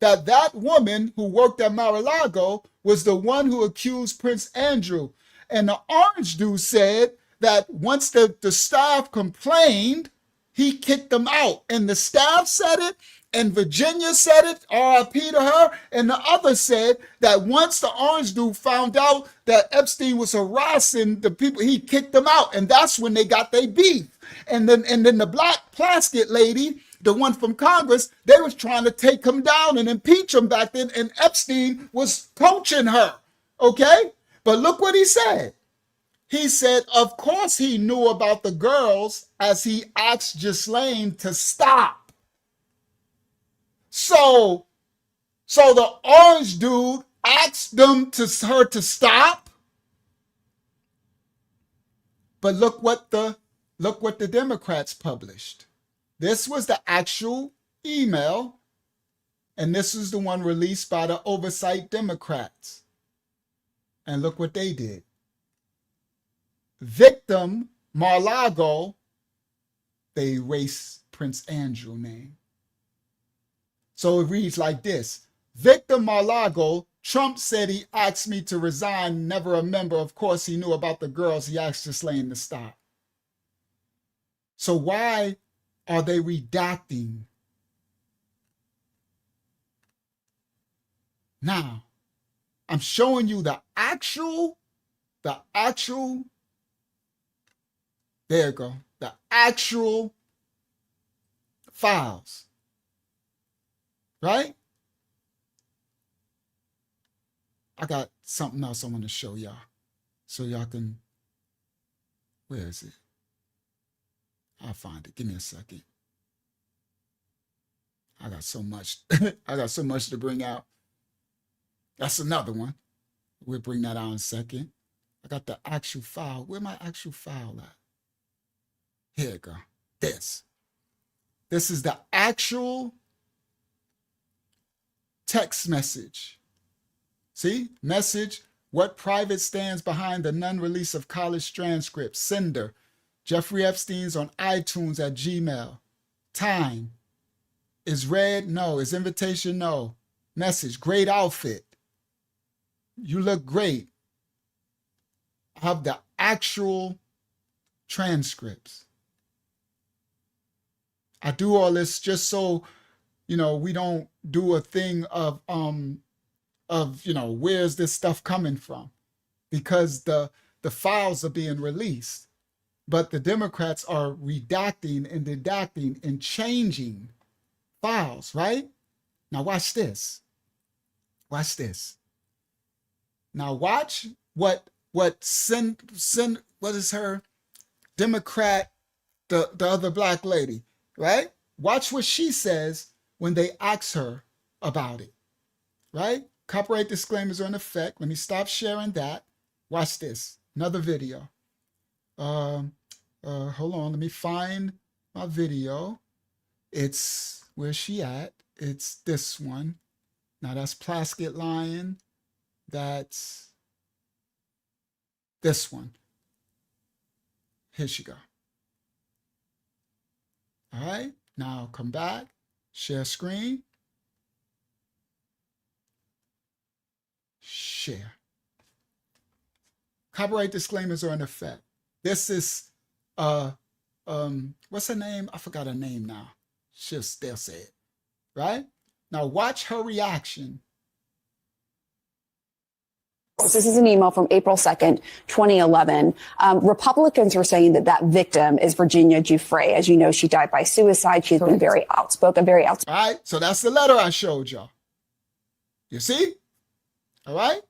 that that woman who worked at Mar-a-Lago was the one who accused Prince Andrew. And the orange dude said that once the staff complained, he kicked them out. And the staff said it, and Virginia said it, RIP to her, and the other said that once the orange dude found out that Epstein was harassing the people, he kicked them out. And that's when they got their beef. And then the black plastic lady, the one from Congress, they was trying to take him down and impeach him back then, and Epstein was coaching her, okay? But look what he said. He said, of course he knew about the girls as he asked Ghislaine to stop. So the orange dude asked her to stop. But look what the Democrats published. This was the actual email, and this is the one released by the oversight Democrats. And look what they did. Victim Mar-a-Lago, they erased Prince Andrew's name. So it reads like this. Victim Mar-a-Lago, Trump said he asked me to resign, never a member. Of course, he knew about the girls. He asked Ghislaine to stop. So why are they redacting? Now, I'm showing you the actual, there you go, the actual files, right? I got something else I want to show y'all so y'all can, where is it? I'll find it. Give me a second. I got so much. I got so much to bring out. That's another one. We'll bring that out in a second. I got the actual file. Where my actual file at? Here you go. This is the actual text message. See? Message. What private stands behind the non-release of college transcripts? Sender. Jeffrey Epstein's on iTunes at Gmail. Time. Is read? No. Is invitation? No. Message. Great outfit. You look great. I have the actual transcripts. I do all this just so, we don't do a thing of where's this stuff coming from? Because the files are being released. but the Democrats are redacting and didacting and changing files, right? Now watch this. Watch this. Now watch what is her Democrat, the other black lady, right? Watch what she says when they ask her about it, right? Copyright disclaimers are in effect. Let me stop sharing that. Watch this. Another video. Hold on. Let me find my video. It's, where's she at? It's this one. Now that's Plaskett Lion. That's this one. Here she go. All right. Now come back. Share screen. Share. Copyright disclaimers are in effect. This is what's her name? I forgot her name now. She'll still say it. Right? Now watch her reaction. This is an email from April 2nd, 2011. Republicans were saying that that victim is Virginia Giuffre. As you know, she died by suicide. She's been very outspoken, All right. So that's the letter I showed y'all. You see? All right.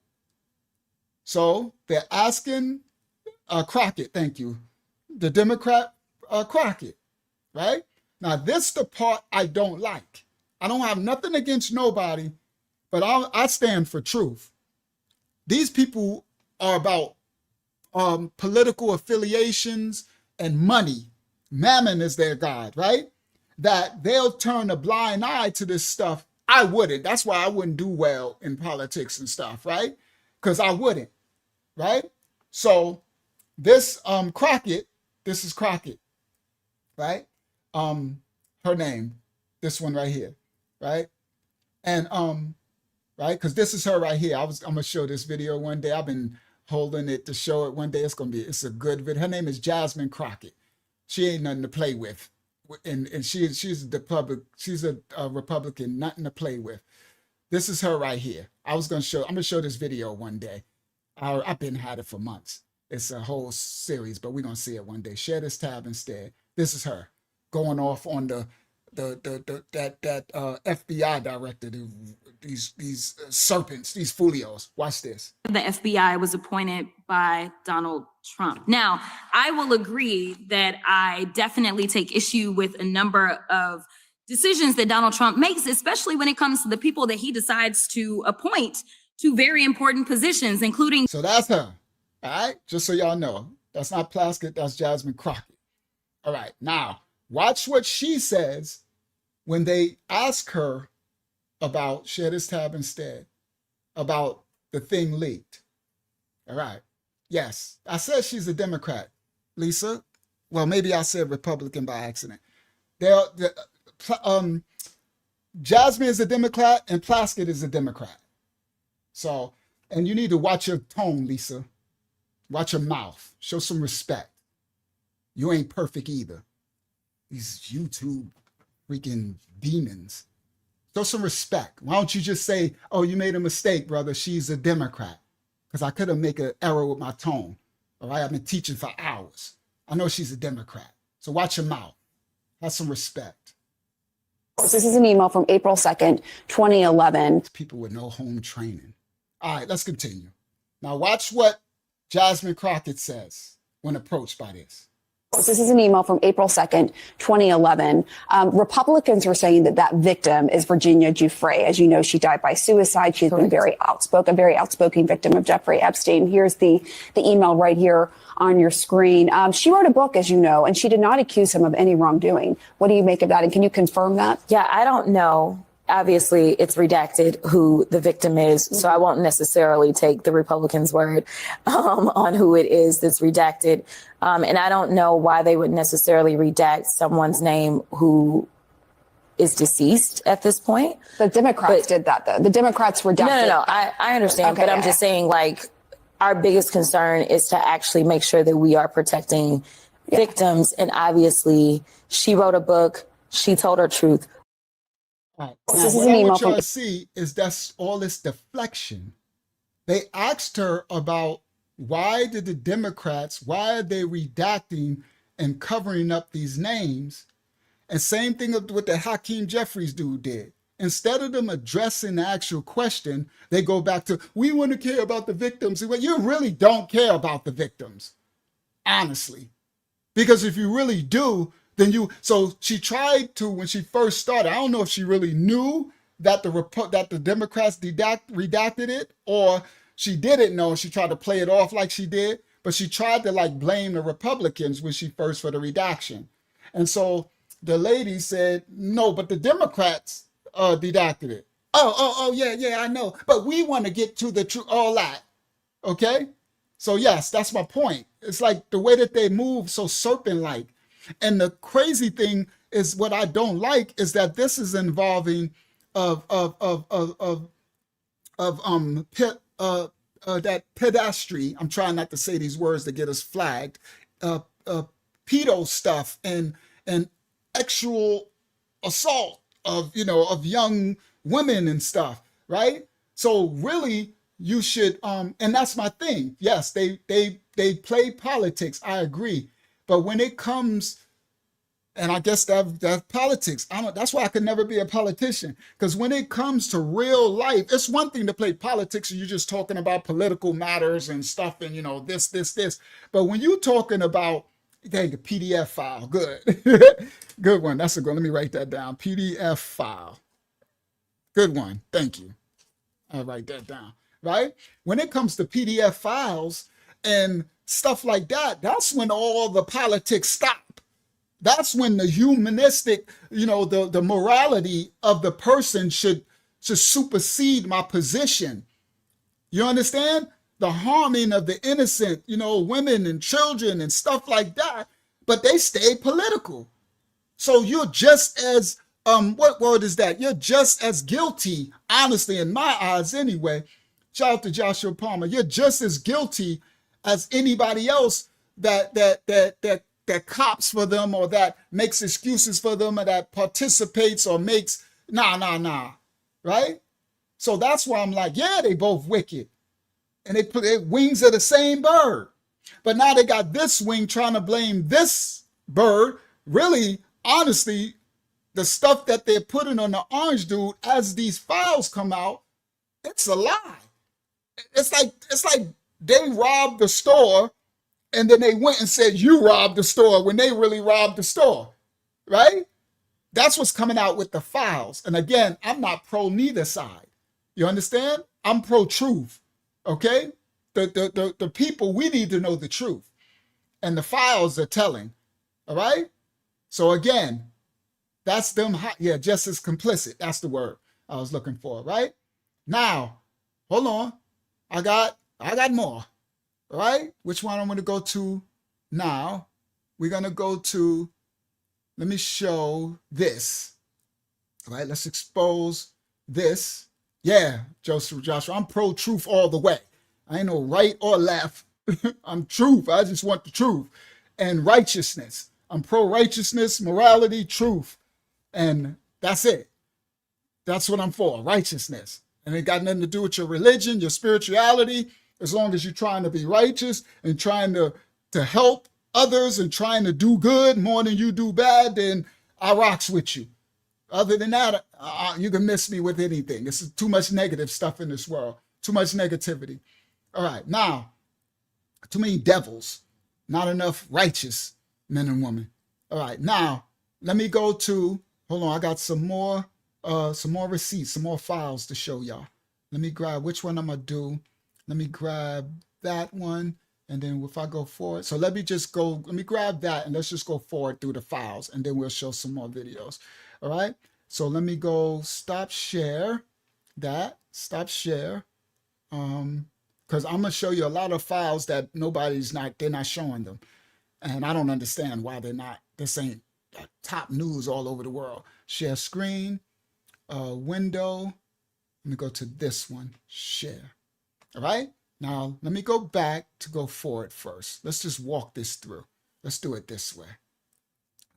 So they're asking Crockett, thank you, the Democrat Crockett, right? Now, this the part I don't like. I don't have nothing against nobody, but I stand for truth. These people are about political affiliations and money. Mammon is their god, right? That they'll turn a blind eye to this stuff. I wouldn't. That's why I wouldn't do well in politics and stuff, right? Because I wouldn't, right? So this Crockett, this is Crockett, right? Her name, this one right here, right? And right, because this is her right here. I'm gonna show this video one day. I've been holding it to show it one day. It's a good video. Her name is Jasmine Crockett. She ain't nothing to play with, and she's a Republican, nothing to play with. This is her right here. I'm gonna show this video one day. I've been had it for months. It's a whole series, but we're gonna see it one day. Share this tab instead. This is her going off on that FBI director, these serpents, these folios. Watch this. The FBI was appointed by Donald Trump. Now, I will agree that I definitely take issue with a number of decisions that Donald Trump makes, especially when it comes to the people that he decides to appoint to very important positions, including. So that's her. All right. Just so y'all know, that's not Plaskett. That's Jasmine Crockett. All right. Now, watch what she says when they ask her about, share this tab instead, about the thing leaked. All right. Yes. I said she's a Democrat, Lisa. Well, maybe I said Republican by accident. Jasmine is a Democrat and Plaskett is a Democrat. So, and you need to watch your tone, Lisa. Watch your mouth. Show some respect. You ain't perfect either. These YouTube freaking demons. Show some respect. Why don't you just say, oh, you made a mistake, brother. She's a Democrat. Because I could have made an error with my tone. All right, I've been teaching for hours. I know she's a Democrat. So watch your mouth. Have some respect. This is an email from April 2nd, 2011. People with no home training. All right, let's continue. Now watch what Jasmine Crockett says when approached by this. This is an email from April 2nd, 2011. Republicans were saying that that victim is Virginia Giuffre. As you know, she died by suicide. She's been very outspoken victim of Jeffrey Epstein. Here's the email right here on your screen. She wrote a book, as you know, and she did not accuse him of any wrongdoing. What do you make of that? And can you confirm that? Yeah, I don't know. Obviously, it's redacted who the victim is, so I won't necessarily take the Republicans' word on who it is that's redacted. And I don't know why they would necessarily redact someone's name who is deceased at this point. The Democrats did that, though. The Democrats redacted. No. I understand, but I'm just saying, like, our biggest concern is to actually make sure that we are protecting victims. And obviously, she wrote a book. She told her truth. Right. Now, what I want y'all to see is that's all this deflection. They asked her about why are they redacting and covering up these names. And same thing with the Hakeem Jeffries dude did. Instead of them addressing the actual question, they go back to, we want to care about the victims. Well, you really don't care about the victims, honestly. Because if you really do, then so she tried to, when she first started, I don't know if she really knew that the Democrats redacted it, or she didn't know, she tried to play it off like she did, but she tried to like blame the Republicans when she first for the redaction. And so the lady said, no, but the Democrats redacted it. Oh, yeah, I know. But we want to get to the truth, all that. Okay? So yes, that's my point. It's like the way that they move so serpent-like. And the crazy thing is, what I don't like is that this is involving that pedestry. I'm trying not to say these words to get us flagged. Pedo stuff and sexual assault of young women and stuff, right? So really, you should and that's my thing. Yes, they play politics. I agree, but when it comes, and I guess that's politics. That's why I could never be a politician, because when it comes to real life, it's one thing to play politics and you're just talking about political matters and stuff and this. But when you're talking about, dang, a PDF file, good, good one. That's a good. Let me write that down. PDF file, good one. Thank you. I'll write that down. Right? When it comes to PDF files and stuff like that, that's when all the politics stop. That's when the humanistic, the morality of the person should supersede my position. You understand? The harming of the innocent, women and children and stuff like that, but they stay political. So you're just as, what word is that? You're just as guilty, honestly, in my eyes anyway. Shout out to Joshua Palmer. You're just as guilty as anybody else that cops for them, or that makes excuses for them, or that participates or makes nah, right? So that's why I'm like, yeah, they both wicked, and they put their wings of the same bird. But now they got this wing trying to blame this bird. Really, honestly, the stuff that they're putting on the orange dude as these files come out, it's a lie. It's like they robbed the store and then they went and said, you robbed the store, when they really robbed the store, right? That's what's coming out with the files. And again, I'm not pro neither side. You understand? I'm pro truth, okay? The people, we need to know the truth. And the files are telling, all right? So again, that's them, just as complicit. That's the word I was looking for, right? Now, hold on. I got more, all right? Which one I'm going to go to now? We're going to go to, let me show this, all right? Let's expose this. Yeah, Joshua, I'm pro-truth all the way. I ain't no right or left. I'm truth. I just want the truth. And righteousness. I'm pro-righteousness, morality, truth. And that's it. That's what I'm for, righteousness. And it got nothing to do with your religion, your spirituality. As long as you're trying to be righteous and trying to help others and trying to do good more than you do bad, then I rocks with you. Other than that, you can miss me with anything. It's too much negative stuff in this world. Too much negativity. All right, now, too many devils. Not enough righteous men and women. All right, now, let me go to, hold on, I got some more receipts, some more files to show y'all. Let me grab, which one I'm gonna do? Let me grab that one, and then if I go forward, so let me grab that, and let's just go forward through the files, and then we'll show some more videos. All right, so let me go stop share, they're not files that they're not showing them, and I don't understand why they're not. This ain't top news all over the world. Share screen, window. Let me go to this one, share. All right, now let me go back to go forward first. Let's just walk this through. Let's do it this way.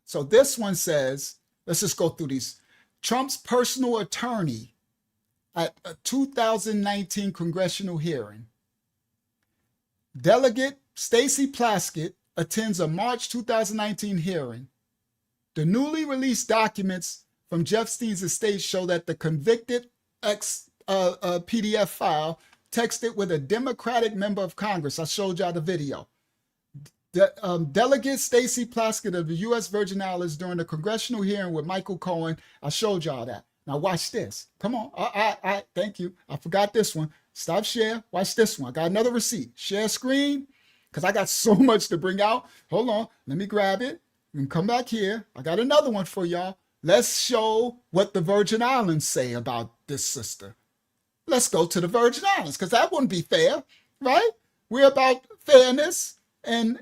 So this one says, let's just go through these. Trump's personal attorney at a 2019 congressional hearing. Delegate Stacey Plaskett attends a March 2019 hearing. The newly released documents from Jeff Epstein's estate show that the convicted PDF file texted with a Democratic member of Congress. I showed y'all the video. Delegate Stacey Plaskett of the U.S. Virgin Islands during the congressional hearing with Michael Cohen. I showed y'all that. Now watch this. Come on. I thank you. I forgot this one. Stop share. Watch this one. I got another receipt. Share screen, because I got so much to bring out. Hold on. Let me grab it. And come back here. I got another one for y'all. Let's show what the Virgin Islands say about this sister. Let's go to the Virgin Islands, because that wouldn't be fair, right? We're about fairness. And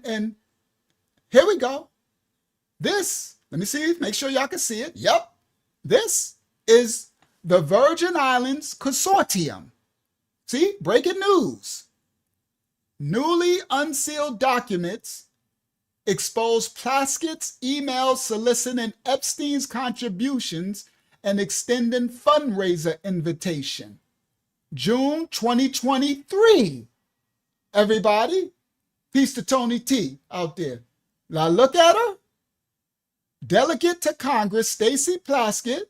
here we go. This, let me see, make sure y'all can see it. Yep. This is the Virgin Islands Consortium. See, breaking news. Newly unsealed documents expose Plaskett's emails soliciting Epstein's contributions and extending fundraiser invitation. June 2023. Everybody, peace to Tony T out there. Now look at her. Delegate to Congress, Stacey Plaskett.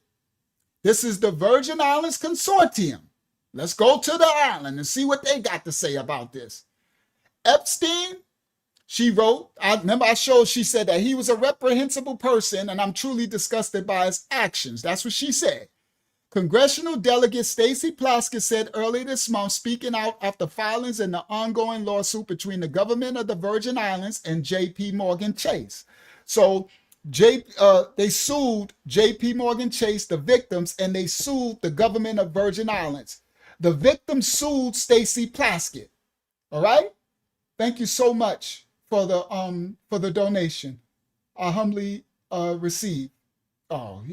This is the Virgin Islands Consortium. Let's go to the island and see what they got to say about this. Epstein, she wrote, I showed, she said that he was a reprehensible person and I'm truly disgusted by his actions. That's what she said. Congressional Delegate Stacey Plaskett said earlier this month, speaking out after filings in the ongoing lawsuit between the government of the Virgin Islands and J.P. Morgan Chase. So they sued J.P. Morgan Chase, the victims, and they sued the government of Virgin Islands. The victims sued Stacey Plaskett. All right? Thank you so much for the donation. I humbly receive. Oh,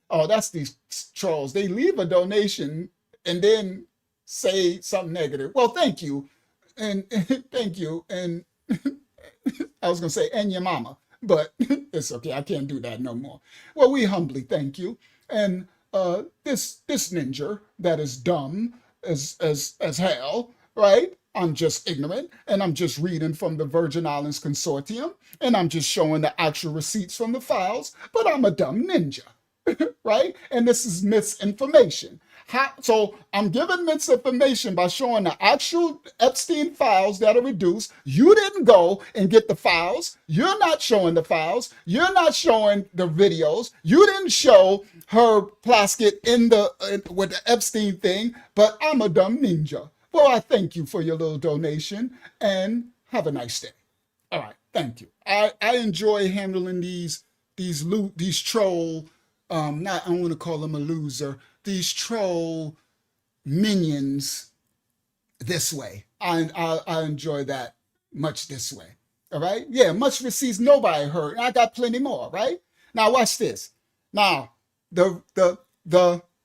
oh, that's these trolls. They leave a donation and then say something negative. Well, thank you. And thank you. And I was going to say, and your mama, but it's okay. I can't do that no more. Well, we humbly thank you. And this ninja that is dumb as hell, right? I'm just ignorant, and I'm just reading from the Virgin Islands Consortium, and I'm just showing the actual receipts from the files, but I'm a dumb ninja. Right? And this is misinformation. So I'm giving misinformation by showing the actual Epstein files that are reduced. You didn't go and get the files. You're not showing the files. You're not showing the videos. You didn't show her Plaskett with the Epstein thing, but I'm a dumb ninja. Well, I thank you for your little donation and have a nice day. All right, thank you. I enjoy handling these troll. I don't want to call them a loser. These troll minions this way. I enjoy that much this way. All right? Yeah, much receipts nobody heard. I got plenty more, right? Now watch this. Now, the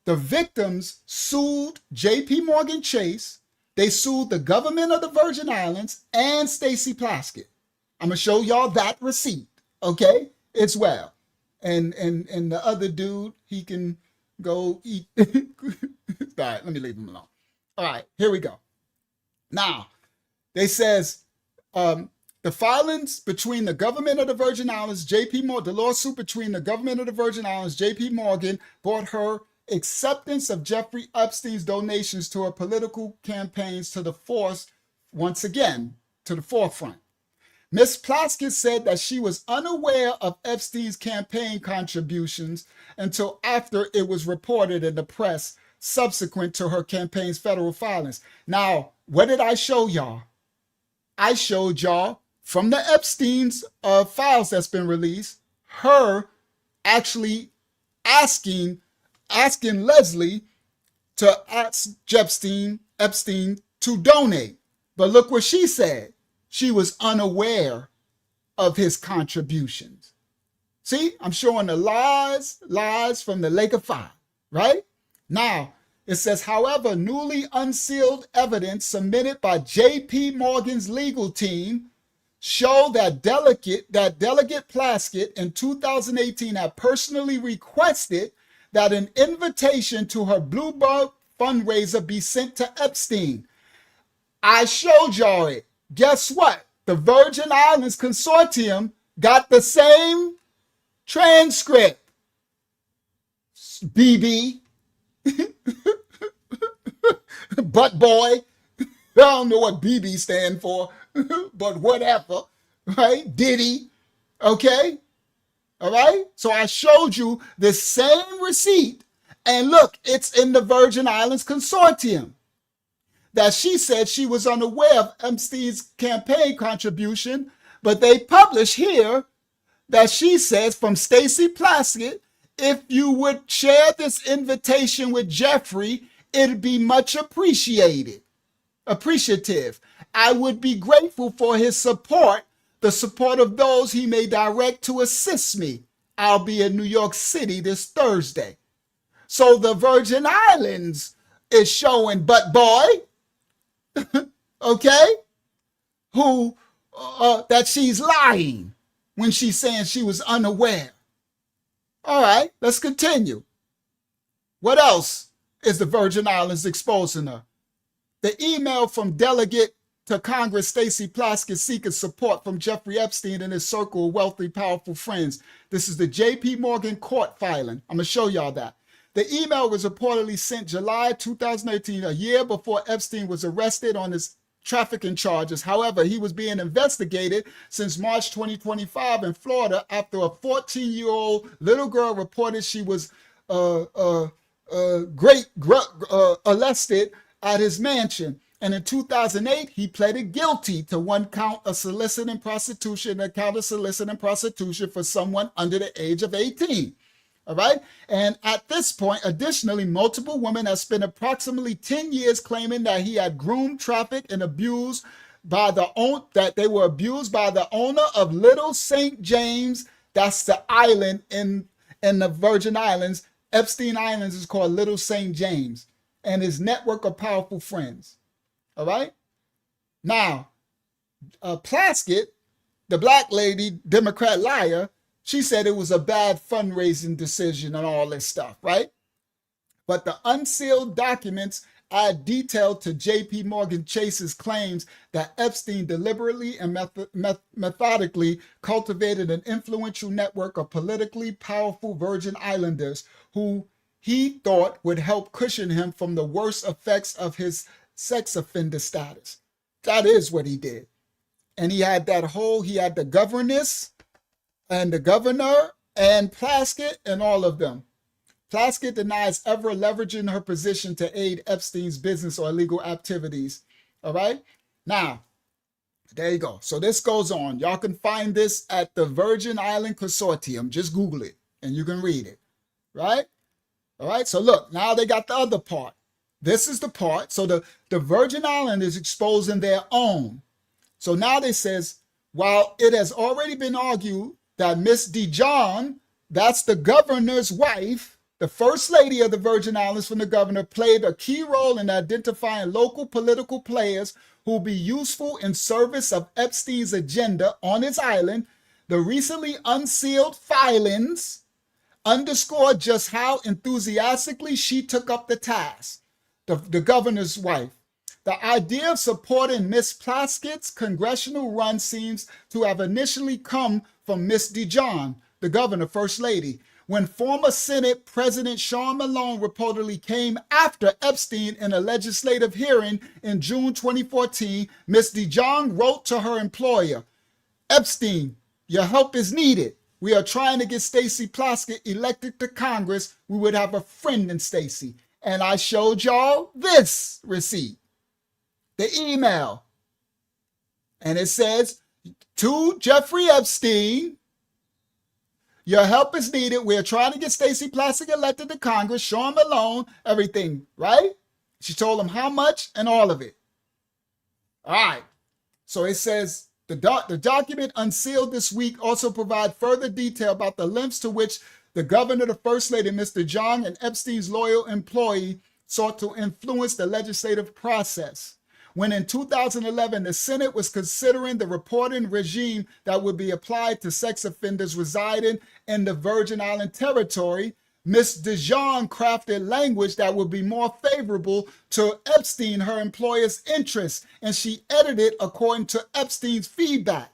victims sued J.P. Morgan Chase. They sued the government of the Virgin Islands and Stacey Plaskett. I'm going to show y'all that receipt, okay? As well. And the other dude, he can go eat. All right, let me leave him alone. All right, here we go. Now, they says the filings between the government of the Virgin Islands, J.P. Morgan, the lawsuit between the government of the Virgin Islands, J.P. Morgan, brought her acceptance of Jeffrey Epstein's donations to her political campaigns to the forefront. Ms. Plaskett said that she was unaware of Epstein's campaign contributions until after it was reported in the press subsequent to her campaign's federal filings. Now, what did I show y'all? I showed y'all from the Epstein's files that's been released, her actually asking Leslie to ask Epstein to donate. But look what she said. She was unaware of his contributions. See, I'm showing the lies from the lake of fire, right? Now, it says, however, newly unsealed evidence submitted by J.P. Morgan's legal team show that Delegate Plaskett in 2018 had personally requested that an invitation to her Bluebird fundraiser be sent to Epstein. I showed y'all it. Guess what? the Virgin Islands Consortium got the same transcript. BB. Butt boy. I don't know what BB stand for, but whatever, right? Diddy, okay? All right? So I showed you the same receipt, and look, it's in the Virgin Islands Consortium that she said she was unaware of Epstein's campaign contribution, but they publish here that she says from Stacey Plaskett, if you would share this invitation with Jeffrey, it'd be much appreciative. I would be grateful for his support, the support of those he may direct to assist me. I'll be in New York City this Thursday. So the Virgin Islands is showing butt boy, okay, who that she's lying when she's saying she was unaware. All right, let's continue. What else is the Virgin Islands exposing her? The email from Delegate to Congress Stacey Plaskett seeking support from Jeffrey Epstein and his circle of wealthy, powerful friends. This is the J.P. Morgan court filing. I'm going to show y'all that. The email was reportedly sent July 2018, a year before Epstein was arrested on his trafficking charges. However, he was being investigated since March 2025 in Florida after a 14-year-old little girl reported she was arrested at his mansion. And in 2008, he pleaded guilty to one count of soliciting prostitution, a count of soliciting prostitution for someone under the age of 18. All right. And at this point, additionally, multiple women have spent approximately 10 years claiming that he had groomed, trafficked, and abused by the owner of Little St. James. That's the island in the Virgin Islands. Epstein Islands is called Little St. James, and his network of powerful friends. All right. Now, Plaskett, the black lady, Democrat liar, she said it was a bad fundraising decision and all this stuff, right? But the unsealed documents add detail to J.P. Morgan Chase's claims that Epstein deliberately and methodically cultivated an influential network of politically powerful Virgin Islanders who he thought would help cushion him from the worst effects of his sex offender status. That is what he did. And he had the governess and the governor and Plaskett and all of them. Plaskett denies ever leveraging her position to aid Epstein's business or illegal activities. All right. Now, there you go. So this goes on. Y'all can find this at the Virgin Island Consortium. Just Google it and you can read it. Right. All right. So look, now they got the other part. This is the part. So the Virgin Island is exposing their own. So now they says, while it has already been argued that Miss Dijon, that's the governor's wife, the first lady of the Virgin Islands from the governor, played a key role in identifying local political players who will be useful in service of Epstein's agenda on his island, the recently unsealed filings underscore just how enthusiastically she took up the task. The governor's wife. The idea of supporting Miss Plaskett's congressional run seems to have initially come from Miss Dijon, the governor, first lady, when former Senate President Sean Malone reportedly came after Epstein in a legislative hearing in June 2014. Miss Dijon wrote to her employer, Epstein, your help is needed. We are trying to get Stacey Plaskett elected to Congress. We would have a friend in Stacey. And I showed y'all this receipt, the email. And it says, to Jeffrey Epstein, your help is needed. We're trying to get Stacey Plaskett elected to Congress, Sean Malone, everything, right? She told him how much and all of it. All right. So it says, the document unsealed this week also provide further detail about the lengths to which the governor, the first lady, Mr. John, and Epstein's loyal employee sought to influence the legislative process. When in 2011, the Senate was considering the reporting regime that would be applied to sex offenders residing in the Virgin Island territory, Miss DeJong crafted language that would be more favorable to Epstein, her employer's interests, and she edited according to Epstein's feedback.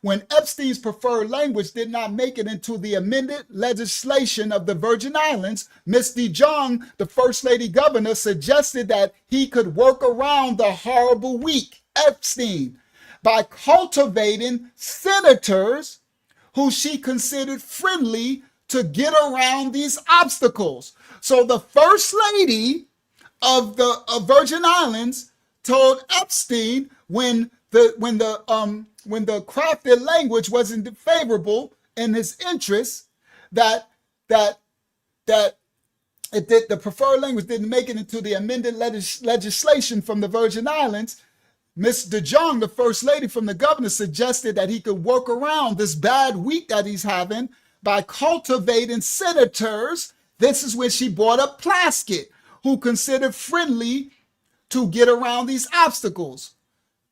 When Epstein's preferred language did not make it into the amended legislation of the Virgin Islands, Miss DeJong, the First Lady Governor, suggested that he could work around the horrible weak Epstein by cultivating senators who she considered friendly to get around these obstacles. So the First Lady of the Virgin Islands told Epstein when the crafted language wasn't favorable in his interests, that the preferred language didn't make it into the amended legislation from the Virgin Islands. Miss DeJong, the First Lady from the governor, suggested that he could work around this bad week that he's having by cultivating senators. This is when she brought up Plaskett, who considered friendly to get around these obstacles.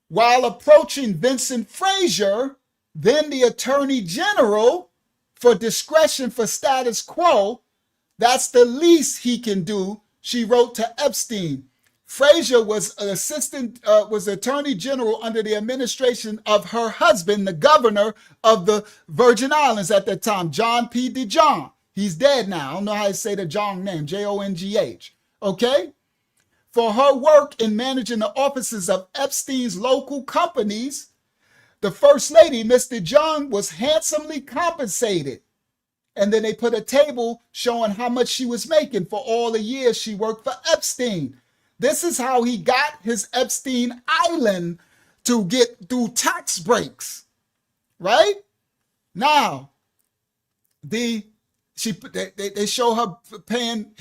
While approaching Vincent Frazier, then the Attorney General, for discretion for status quo, that's the least he can do, she wrote to Epstein. Frazier was Attorney General under the administration of her husband, the governor of the Virgin Islands at that time, John P. DeJong. He's dead now. I don't know how to say the Jong name, Jongh. Okay? For her work in managing the offices of Epstein's local companies, the First Lady, Miss DeJong, was handsomely compensated. And then they put a table showing how much she was making for all the years she worked for Epstein. This is how he got his Epstein Island to get through tax breaks, right? Now, they show her paying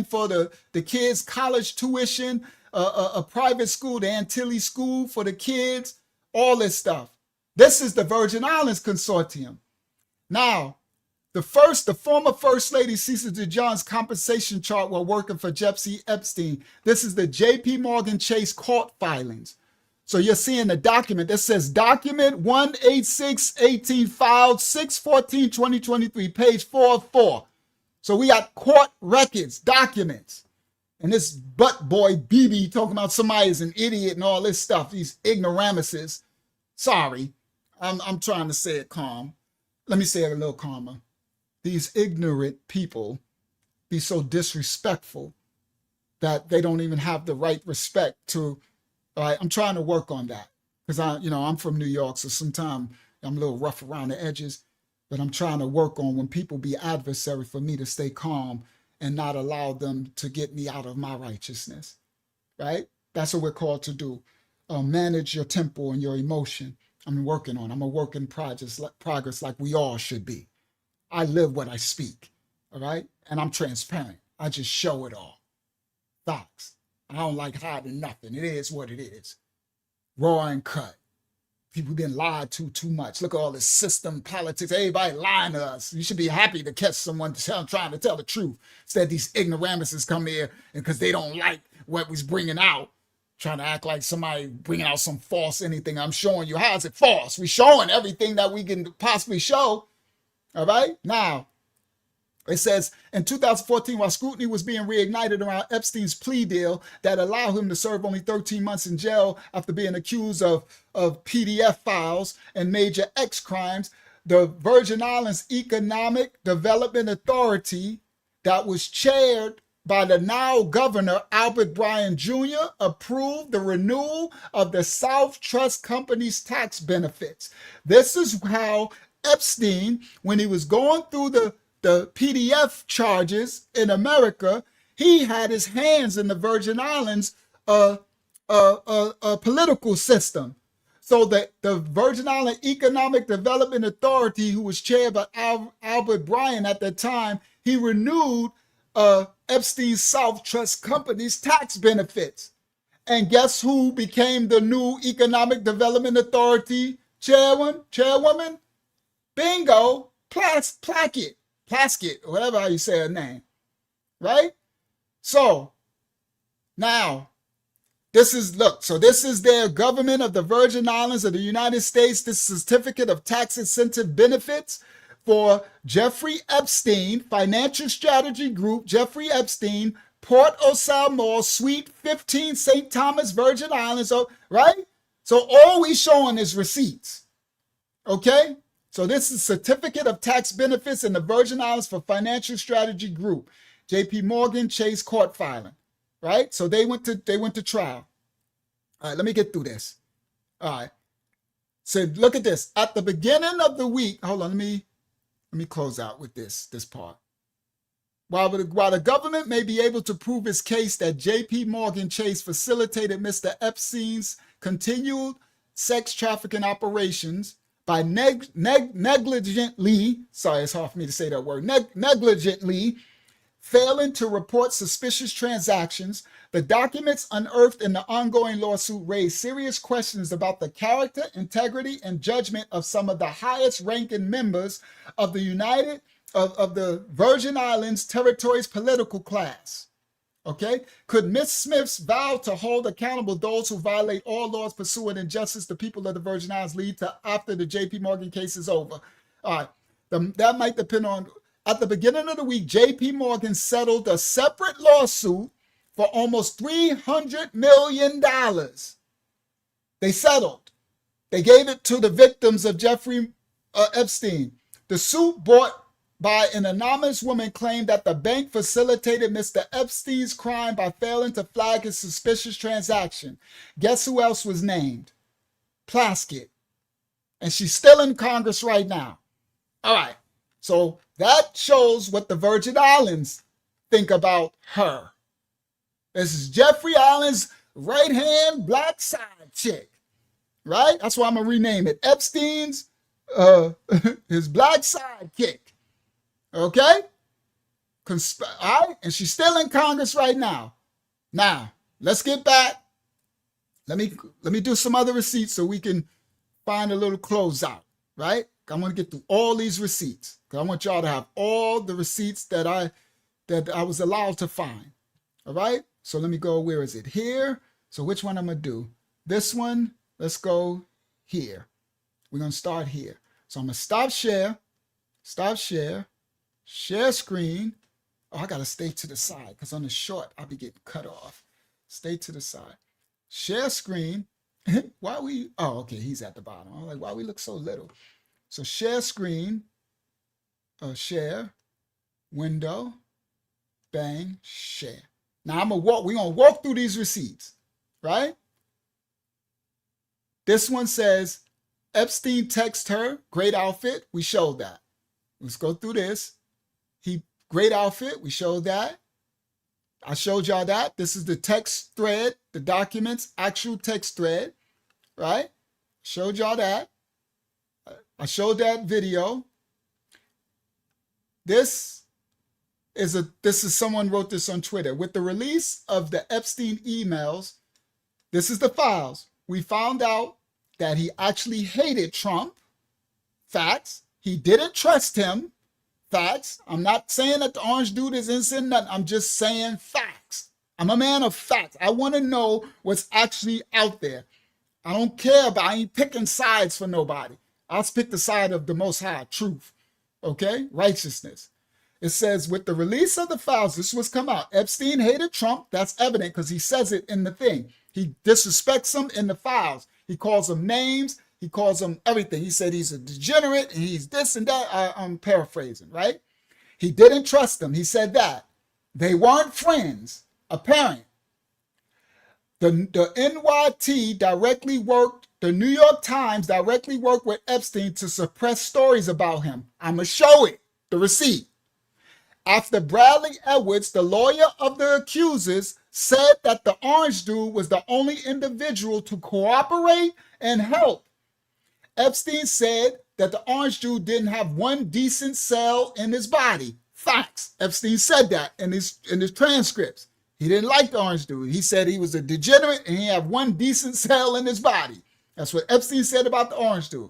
for the kids' college tuition, a private school, the Antilles School for the kids, all this stuff. This is the Virgin Islands Consortium. Now, the former First Lady Cecil DeJong's compensation chart while working for Jeffrey Epstein. This is the J.P. Morgan Chase court filings. So you're seeing the document that says document 18618 filed 6/14/2023, page 4 of 4. So we got court records, documents. And this butt boy BB talking about somebody is an idiot and all this stuff, these ignoramuses. Sorry, I'm trying to say it calm. Let me say it a little calmer. These ignorant people be so disrespectful that they don't even have the right respect to. All right, I'm trying to work on that because I'm from New York, so sometimes I'm a little rough around the edges, but I'm trying to work on when people be adversary for me to stay calm and not allow them to get me out of my righteousness, right? That's what we're called to do. Manage your tempo and your emotion. I'm working on. I'm a work in progress like we all should be. I live what I speak, all right? And I'm transparent. I just show it all. Facts. I don't like hiding nothing. It is what it is. Raw and cut. People been lied to too much. Look at all this system politics. Everybody lying to us. You should be happy to catch someone trying to tell the truth. Instead, these ignoramuses come here and because they don't like what we's bringing out, trying to act like somebody bringing out some false anything. I'm showing you. How is it false? We're showing everything that we can possibly show. All right. Now, it says in 2014, while scrutiny was being reignited around Epstein's plea deal that allowed him to serve only 13 months in jail after being accused of PDF files and major X crimes, the Virgin Islands Economic Development Authority that was chaired by the now governor, Albert Bryan Jr., approved the renewal of the South Trust Company's tax benefits. This is how Epstein, when he was going through the PDF charges in America, he had his hands in the Virgin Islands political system. So the Virgin Island Economic Development Authority, who was chaired by Albert Bryan at that time, he renewed Epstein's South Trust Company's tax benefits. And guess who became the new Economic Development Authority chairwoman? Bingo, Plaskett, or whatever how you say her name, right? So now this is their government of the Virgin Islands of the United States, this certificate of tax incentive benefits for Jeffrey Epstein, Financial Strategy Group, Jeffrey Epstein, Port Osal Mall, Suite 15, St. Thomas, Virgin Islands, right? So all we showing is receipts, okay? So this is Certificate of Tax Benefits in the Virgin Islands for Financial Strategy Group, JP Morgan Chase court filing, right? So they went to trial. All right, let me get through this. All right. So look at this. At the beginning of the week, hold on, let me close out with this part. While the government may be able to prove its case that JP Morgan Chase facilitated Mr. Epstein's continued sex trafficking operations by negligently, sorry, it's hard for me to say that word, negligently failing to report suspicious transactions, the documents unearthed in the ongoing lawsuit raise serious questions about the character, integrity, and judgment of some of the highest ranking members of the Virgin Islands territory's political class. Okay? Could Ms. Smith's vow to hold accountable those who violate all laws pursuing injustice the people of the Virgin Islands lead to after the JP Morgan case is over? All right. That might depend on, at the beginning of the week, JP Morgan settled a separate lawsuit for almost $300 million. They settled. They gave it to the victims of Jeffrey Epstein. The suit brought by an anonymous woman claimed that the bank facilitated Mr. Epstein's crime by failing to flag a suspicious transaction. Guess who else was named? Plaskett. And she's still in Congress right now. All right. So that shows what the Virgin Islands think about her. This is Jeffrey Island's right-hand black side chick, right? That's why I'm going to rename it. Epstein's, his black sidekick. Okay? All right? And she's still in Congress right now. Now, let's get back. Let me do some other receipts so we can find a little closeout, right? I'm going to get through all these receipts because I want y'all to have all the receipts that I was allowed to find. All right? So let me go, where is it? Here. So which one I'm going to do? This one, let's go here. We're going to start here. So I'm going to stop share, share screen. Oh, I got to stay to the side because on the short, I'll be getting cut off. Stay to the side. Share screen. Why we, oh, okay, he's at the bottom. I'm like, why we look so little? So share screen, share, window, bang, share. Now we're gonna walk through these receipts, right? This one says, Epstein text her, great outfit. We showed that. Let's go through this. Great outfit. We showed that. I showed y'all that. This is the text thread, the documents, actual text thread, right? Showed y'all that. I showed that video. This is someone wrote this on Twitter. With the release of the Epstein emails, this is the files. We found out that he actually hated Trump. Facts. He didn't trust him. Facts. I'm not saying that the orange dude is innocent. Nothing. I'm just saying facts. I'm a man of facts. I want to know what's actually out there. I don't care about, I ain't picking sides for nobody. I'll pick the side of the Most High, truth. Okay? Righteousness. It says, with the release of the files, this was come out. Epstein hated Trump. That's evident because he says it in the thing. He disrespects him in the files. He calls him names. He calls him everything. He said he's a degenerate and he's this and that. I'm paraphrasing, right? He didn't trust them. He said that. They weren't friends, apparent. The NYT directly worked, the New York Times directly worked with Epstein to suppress stories about him. I'm going to show it, the receipt. After Bradley Edwards, the lawyer of the accusers, said that the orange dude was the only individual to cooperate and help, Epstein said that the orange dude didn't have one decent cell in his body. Facts. Epstein said that in his transcripts. He didn't like the orange dude. He said he was a degenerate and he had one decent cell in his body. That's what Epstein said about the orange dude.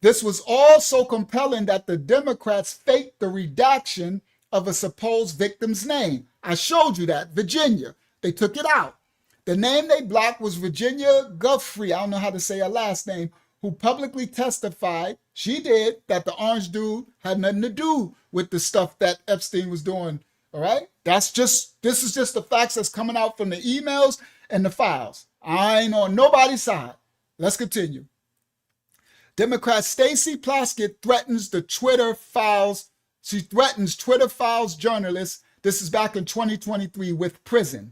This was all so compelling that the Democrats faked the redaction of a supposed victim's name. I showed you that, Virginia. They took it out. The name they blocked was Virginia Guthrie. I don't know how to say her last name, who publicly testified, she did, that the orange dude had nothing to do with the stuff that Epstein was doing. All right? This is just the facts that's coming out from the emails and the files. I ain't on nobody's side. Let's continue. Democrat Stacey Plaskett threatens the Twitter files. She threatens Twitter files journalists. This is back in 2023 with prison.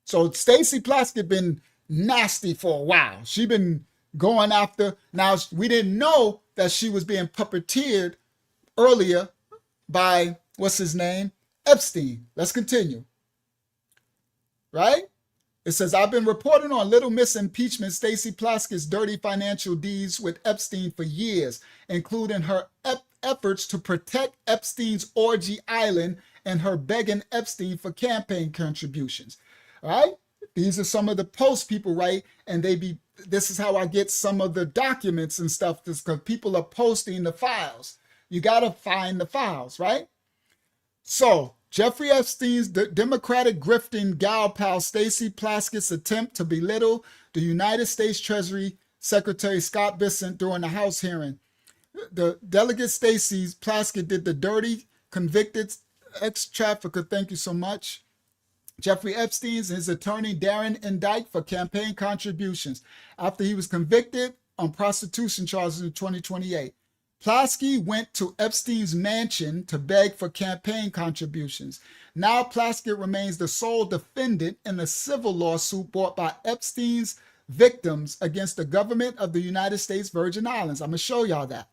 So Stacey Plaskett been nasty for a while. She been going after. Now, we didn't know that she was being puppeteered earlier by, what's his name? Epstein. Let's continue. Right? It says, I've been reporting on Little Miss Impeachment, Stacey Plaskett's dirty financial deeds with Epstein for years, including her efforts to protect Epstein's orgy island and her begging Epstein for campaign contributions. All right? These are some of the posts people write, and this is how I get some of the documents and stuff, because people are posting the files. You got to find the files, right? So, Jeffrey Epstein's Democratic grifting gal pal Stacey Plaskett's attempt to belittle the United States Treasury Secretary Scott Bessent during the House hearing. The delegate Stacey Plaskett did the dirty, convicted ex-trafficker, thank you so much, Jeffrey Epstein and his attorney Darren indict for campaign contributions after he was convicted on prostitution charges in 2028. Plaskett went to Epstein's mansion to beg for campaign contributions. Now Plaskett remains the sole defendant in a civil lawsuit brought by Epstein's victims against the government of the United States Virgin Islands. I'm going to show y'all that.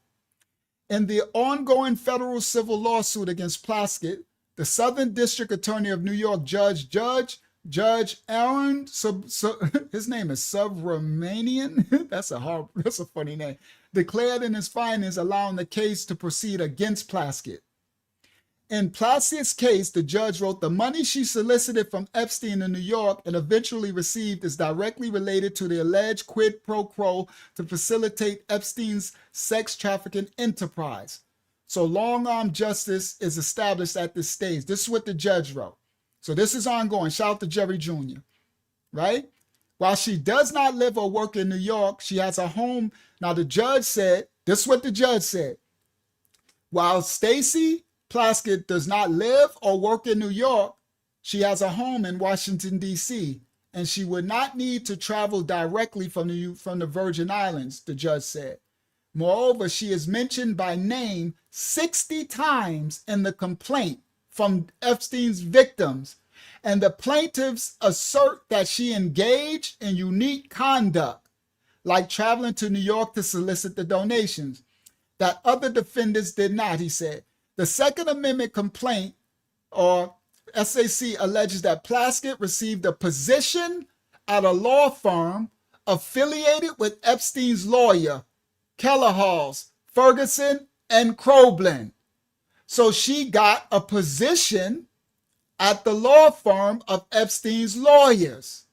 In the ongoing federal civil lawsuit against Plaskett, the Southern District Attorney of New York, Judge Aaron, his name is Subramanian. That's a funny name. Declared in his findings allowing the case to proceed against Plaskett. In Plaskett's case, the judge wrote the money she solicited from Epstein in New York and eventually received is directly related to the alleged quid pro quo to facilitate Epstein's sex trafficking enterprise. So long-arm justice is established at this stage. This is what the judge wrote. So this is ongoing. Shout out to Jerry Jr., right? While she does not live or work in New York, she has a home. Now, the judge said, this is what the judge said. While Stacey Plaskett does not live or work in New York, she has a home in Washington, D.C., and she would not need to travel directly from the Virgin Islands, the judge said. Moreover, she is mentioned by name 60 times in the complaint from Epstein's victims, and the plaintiffs assert that she engaged in unique conduct, like traveling to New York to solicit the donations, that other defendants did not, he said. The Second Amendment complaint, or SAC, alleges that Plaskett received a position at a law firm affiliated with Epstein's lawyer, Kellerhals, Ferguson, and Kroblin. So she got a position at the law firm of Epstein's lawyers,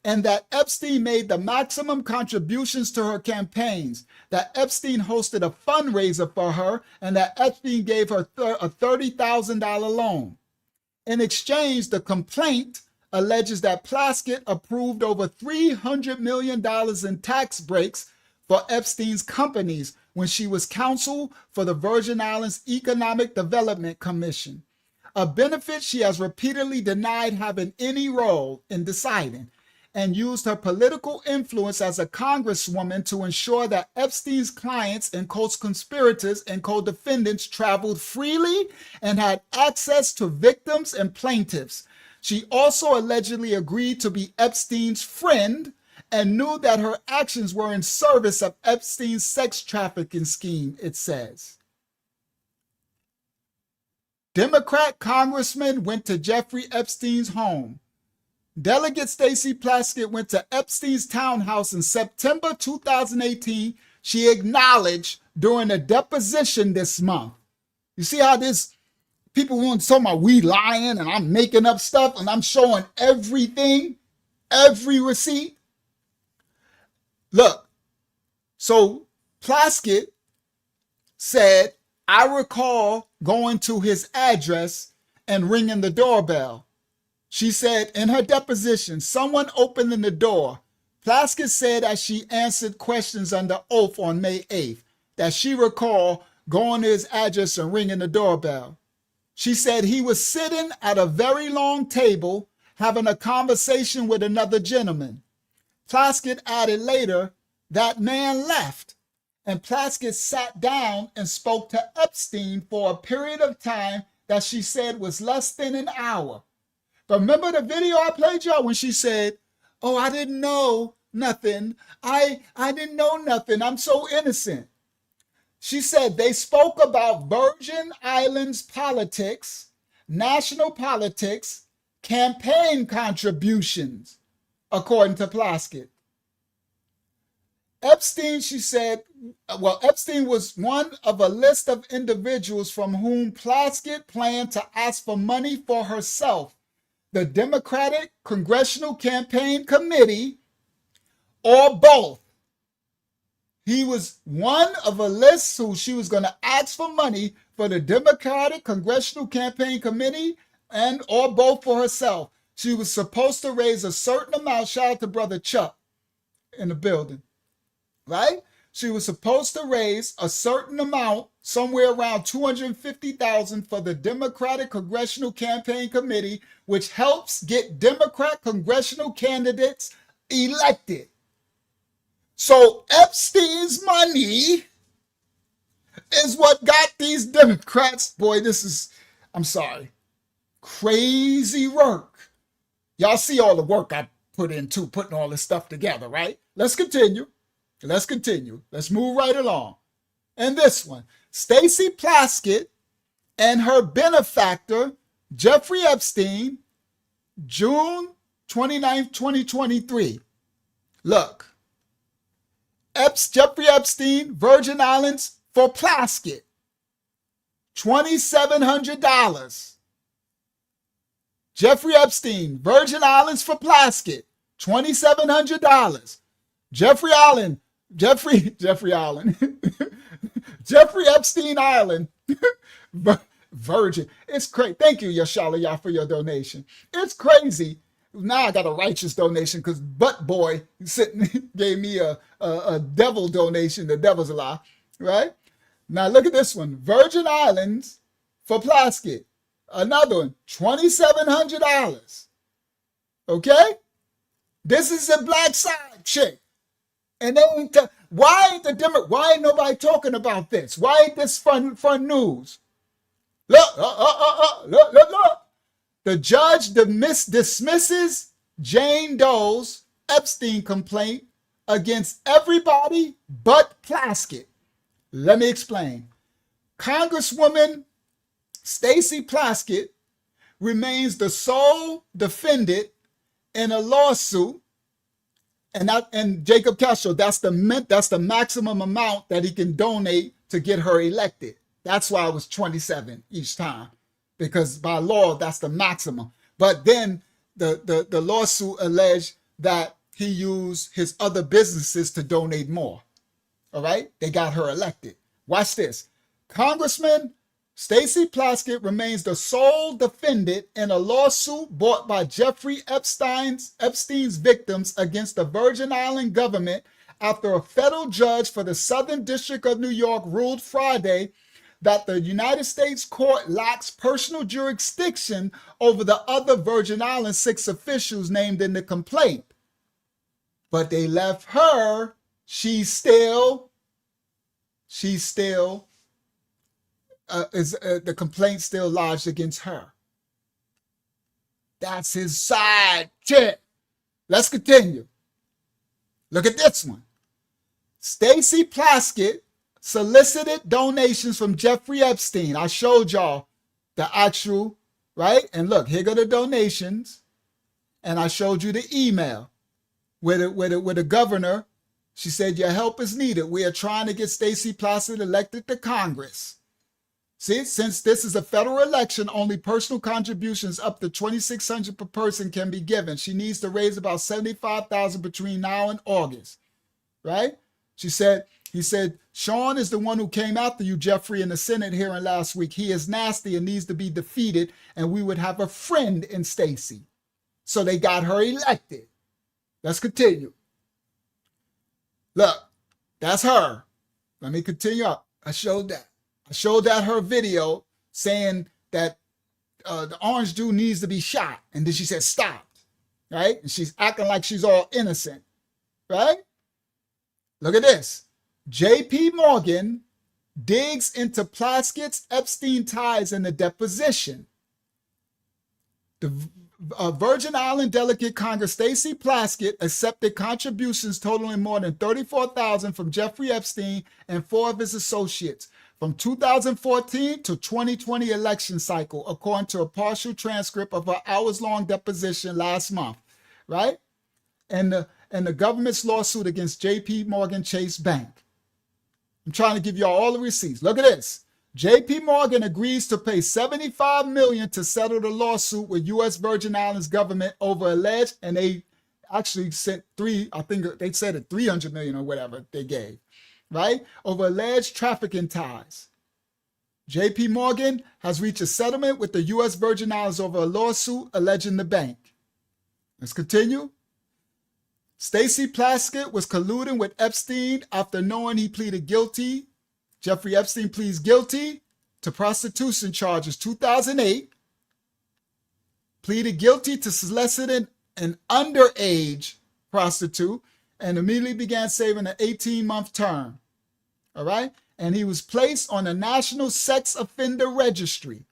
and that Epstein made the maximum contributions to her campaigns, that Epstein hosted a fundraiser for her, and that Epstein gave her a $30,000 loan. In exchange, the complaint alleges that Plaskett approved over $300 million in tax breaks for Epstein's companies when she was counsel for the Virgin Islands Economic Development Commission, a benefit she has repeatedly denied having any role in deciding, and used her political influence as a congresswoman to ensure that Epstein's clients and co-conspirators and co-defendants traveled freely and had access to victims and plaintiffs. She also allegedly agreed to be Epstein's friend and knew that her actions were in service of Epstein's sex trafficking scheme, it says. Democrat congressman went to Jeffrey Epstein's home. Delegate Stacey Plaskett went to Epstein's townhouse in September 2018. She acknowledged during a deposition this month. You see how this people want to talk about we lying and I'm making up stuff and I'm showing everything, every receipt. Look, so Plaskett said, I recall going to his address and ringing the doorbell. She said in her deposition, someone opened the door. Plaskett said as she answered questions under oath on May 8th that she recalled going to his address and ringing the doorbell. She said he was sitting at a very long table having a conversation with another gentleman. Plaskett added later that man left, and Plaskett sat down and spoke to Epstein for a period of time that she said was less than an hour. But remember the video I played y'all when she said, "Oh, I didn't know nothing. I didn't know nothing. I'm so innocent." She said they spoke about Virgin Islands politics, national politics, campaign contributions, according to Plaskett. Epstein, she said, Epstein was one of a list of individuals from whom Plaskett planned to ask for money for herself, the Democratic Congressional Campaign Committee, or both. He was one of a list who she was going to ask for money for the Democratic Congressional Campaign Committee and or both for herself. She was supposed to raise a certain amount. Shout out to Brother Chuck in the building, right? She was supposed to raise a certain amount, somewhere around $250,000 for the Democratic Congressional Campaign Committee, which helps get Democrat congressional candidates elected. So Epstein's money is what got these Democrats, boy, this is, I'm sorry, crazy work. Y'all see all the work I put into putting all this stuff together, right? Let's continue. Let's move right along. And this one, Stacey Plaskett and her benefactor, Jeffrey Epstein, June 29th, 2023. Look, Jeffrey Epstein, Virgin Islands for Plaskett, $2,700. Jeffrey Epstein, Virgin Islands for Plaskett, $2,700. Jeffrey Epstein Island, Virgin. It's crazy. Thank you, Yashala, for your donation. It's crazy. Now I got a righteous donation because Butt Boy sitting gave me a devil donation. The devil's a lie, right? Now look at this one. Virgin Islands for Plaskett. Another one, $2,700. Okay? This is a black side chick. And then why ain't nobody talking about this? Why ain't this fun news? Look. The judge dismisses Jane Doe's Epstein complaint against everybody but Plaskett. Let me explain. Congresswoman Stacey Plaskett remains the sole defendant in a lawsuit, and Jacob Castro, that's the maximum amount that he can donate to get her elected. That's why it was 27 each time, because by law that's the maximum. But then the lawsuit alleged that he used his other businesses to donate more. All right, they got her elected. Watch this. Congressman Stacey Plaskett remains the sole defendant in a lawsuit brought by Jeffrey Epstein's victims against the Virgin Island government after a federal judge for the Southern District of New York ruled Friday that the United States court lacks personal jurisdiction over the other Virgin Islands 6 officials named in the complaint. But they left her, she's still the complaint still lodged against her. That's his side chick. Let's continue. Look at this one. Stacey Plaskett solicited donations from Jeffrey Epstein. I showed y'all the actual, right? And look, here go the donations. And I showed you the email with the governor. She said, your help is needed. We are trying to get Stacey Plaskett elected to Congress. See, since this is a federal election, only personal contributions up to $2,600 per person can be given. She needs to raise about $75,000 between now and August, right? He said, Sean is the one who came after you, Jeffrey, in the Senate hearing last week. He is nasty and needs to be defeated, and we would have a friend in Stacey. So they got her elected. Let's continue. Look, that's her. Let me continue up. I showed that. I showed that her video saying that the orange dude needs to be shot. And then she said, stop. Right? And she's acting like she's all innocent. Right? Look at this. J.P. Morgan digs into Plaskett's Epstein ties in the deposition. The Virgin Island Delegate Congress Stacey Plaskett accepted contributions totaling more than $34,000 from Jeffrey Epstein and 4 of his associates from 2014 to 2020 election cycle, according to a partial transcript of her hours-long deposition last month, right? And the government's lawsuit against J.P. Morgan Chase Bank. I'm trying to give you all the receipts. Look at this. J.P. Morgan agrees to pay $75 million to settle the lawsuit with U.S. Virgin Islands government over alleged, and they actually sent I think they said it $300 million or whatever they gave, right? Over alleged trafficking ties. J.P. Morgan has reached a settlement with the U.S. Virgin Islands over a lawsuit alleging the bank. Let's continue. Stacey Plaskett was colluding with Epstein after knowing he pleaded guilty. Jeffrey Epstein pleads guilty to prostitution charges 2008, pleaded guilty to soliciting an underage prostitute, and immediately began serving an 18-month term. All right? And he was placed on the National Sex Offender Registry.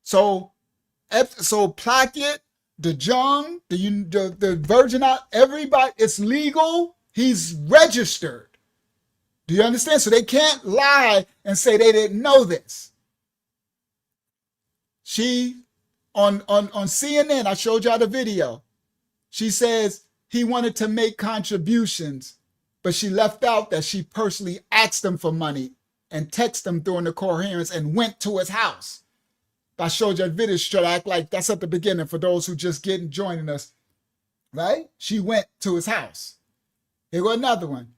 So Plaskett, DeJong, the Virgin Islands, everybody, it's legal. He's registered. Do you understand? So they can't lie and say they didn't know this. She, on CNN, I showed y'all the video. She says he wanted to make contributions, but she left out that she personally asked him for money and texted him during the court hearings and went to his house. I showed you that video, should act like that's at the beginning for those who just joining us, right? She went to his house. Here go another one.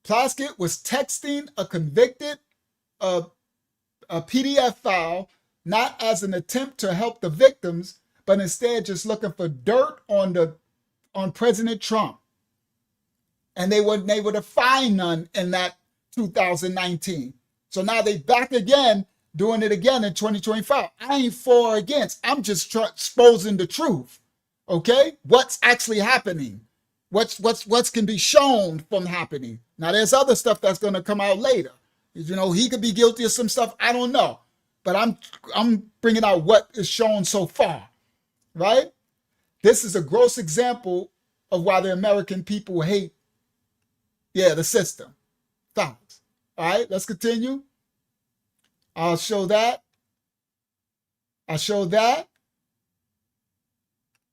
Plaskett was texting a convicted a PDF file, not as an attempt to help the victims, but instead just looking for dirt on President Trump. And they weren't able to find none in that 2019. So now they back again, doing it again in 2025. I ain't for or against. I'm just exposing the truth. Okay? What's actually happening? What's can be shown from happening. Now there's other stuff that's going to come out later. You know, he could be guilty of some stuff. I don't know. But I'm bringing out what is shown so far. Right? This is a gross example of why the American people hate, the system. Facts. All right, let's continue. I'll show that. I show that.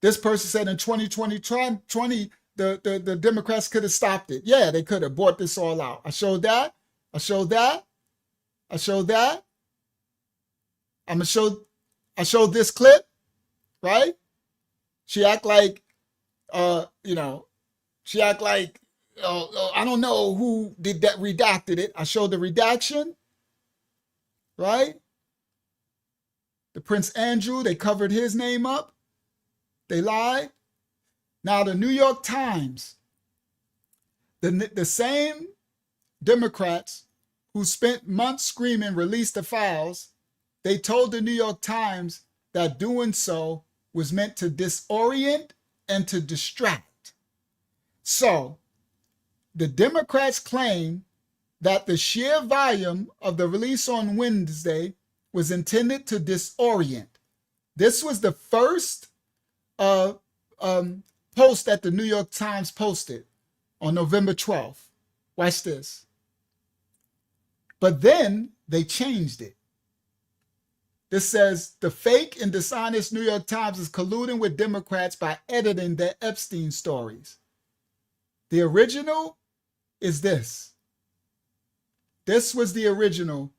This person said in 2020, the Democrats could have stopped it. Yeah, they could have brought this all out. I showed that. I showed that. I showed that. I showed this clip, right? She act like, she act like, I don't know who did that, redacted it. I showed the redaction, right? The Prince Andrew, they covered his name up. They lied. Now the New York Times, the same Democrats who spent months screaming, release the files, they told the New York Times that doing so was meant to disorient and to distract. So the Democrats claim that the sheer volume of the release on Wednesday was intended to disorient. This was the first post that the New York Times posted on November 12th. Watch this. But then they changed it. This says, the fake and dishonest New York Times is colluding with Democrats by editing their Epstein stories. The original is this. This was the original.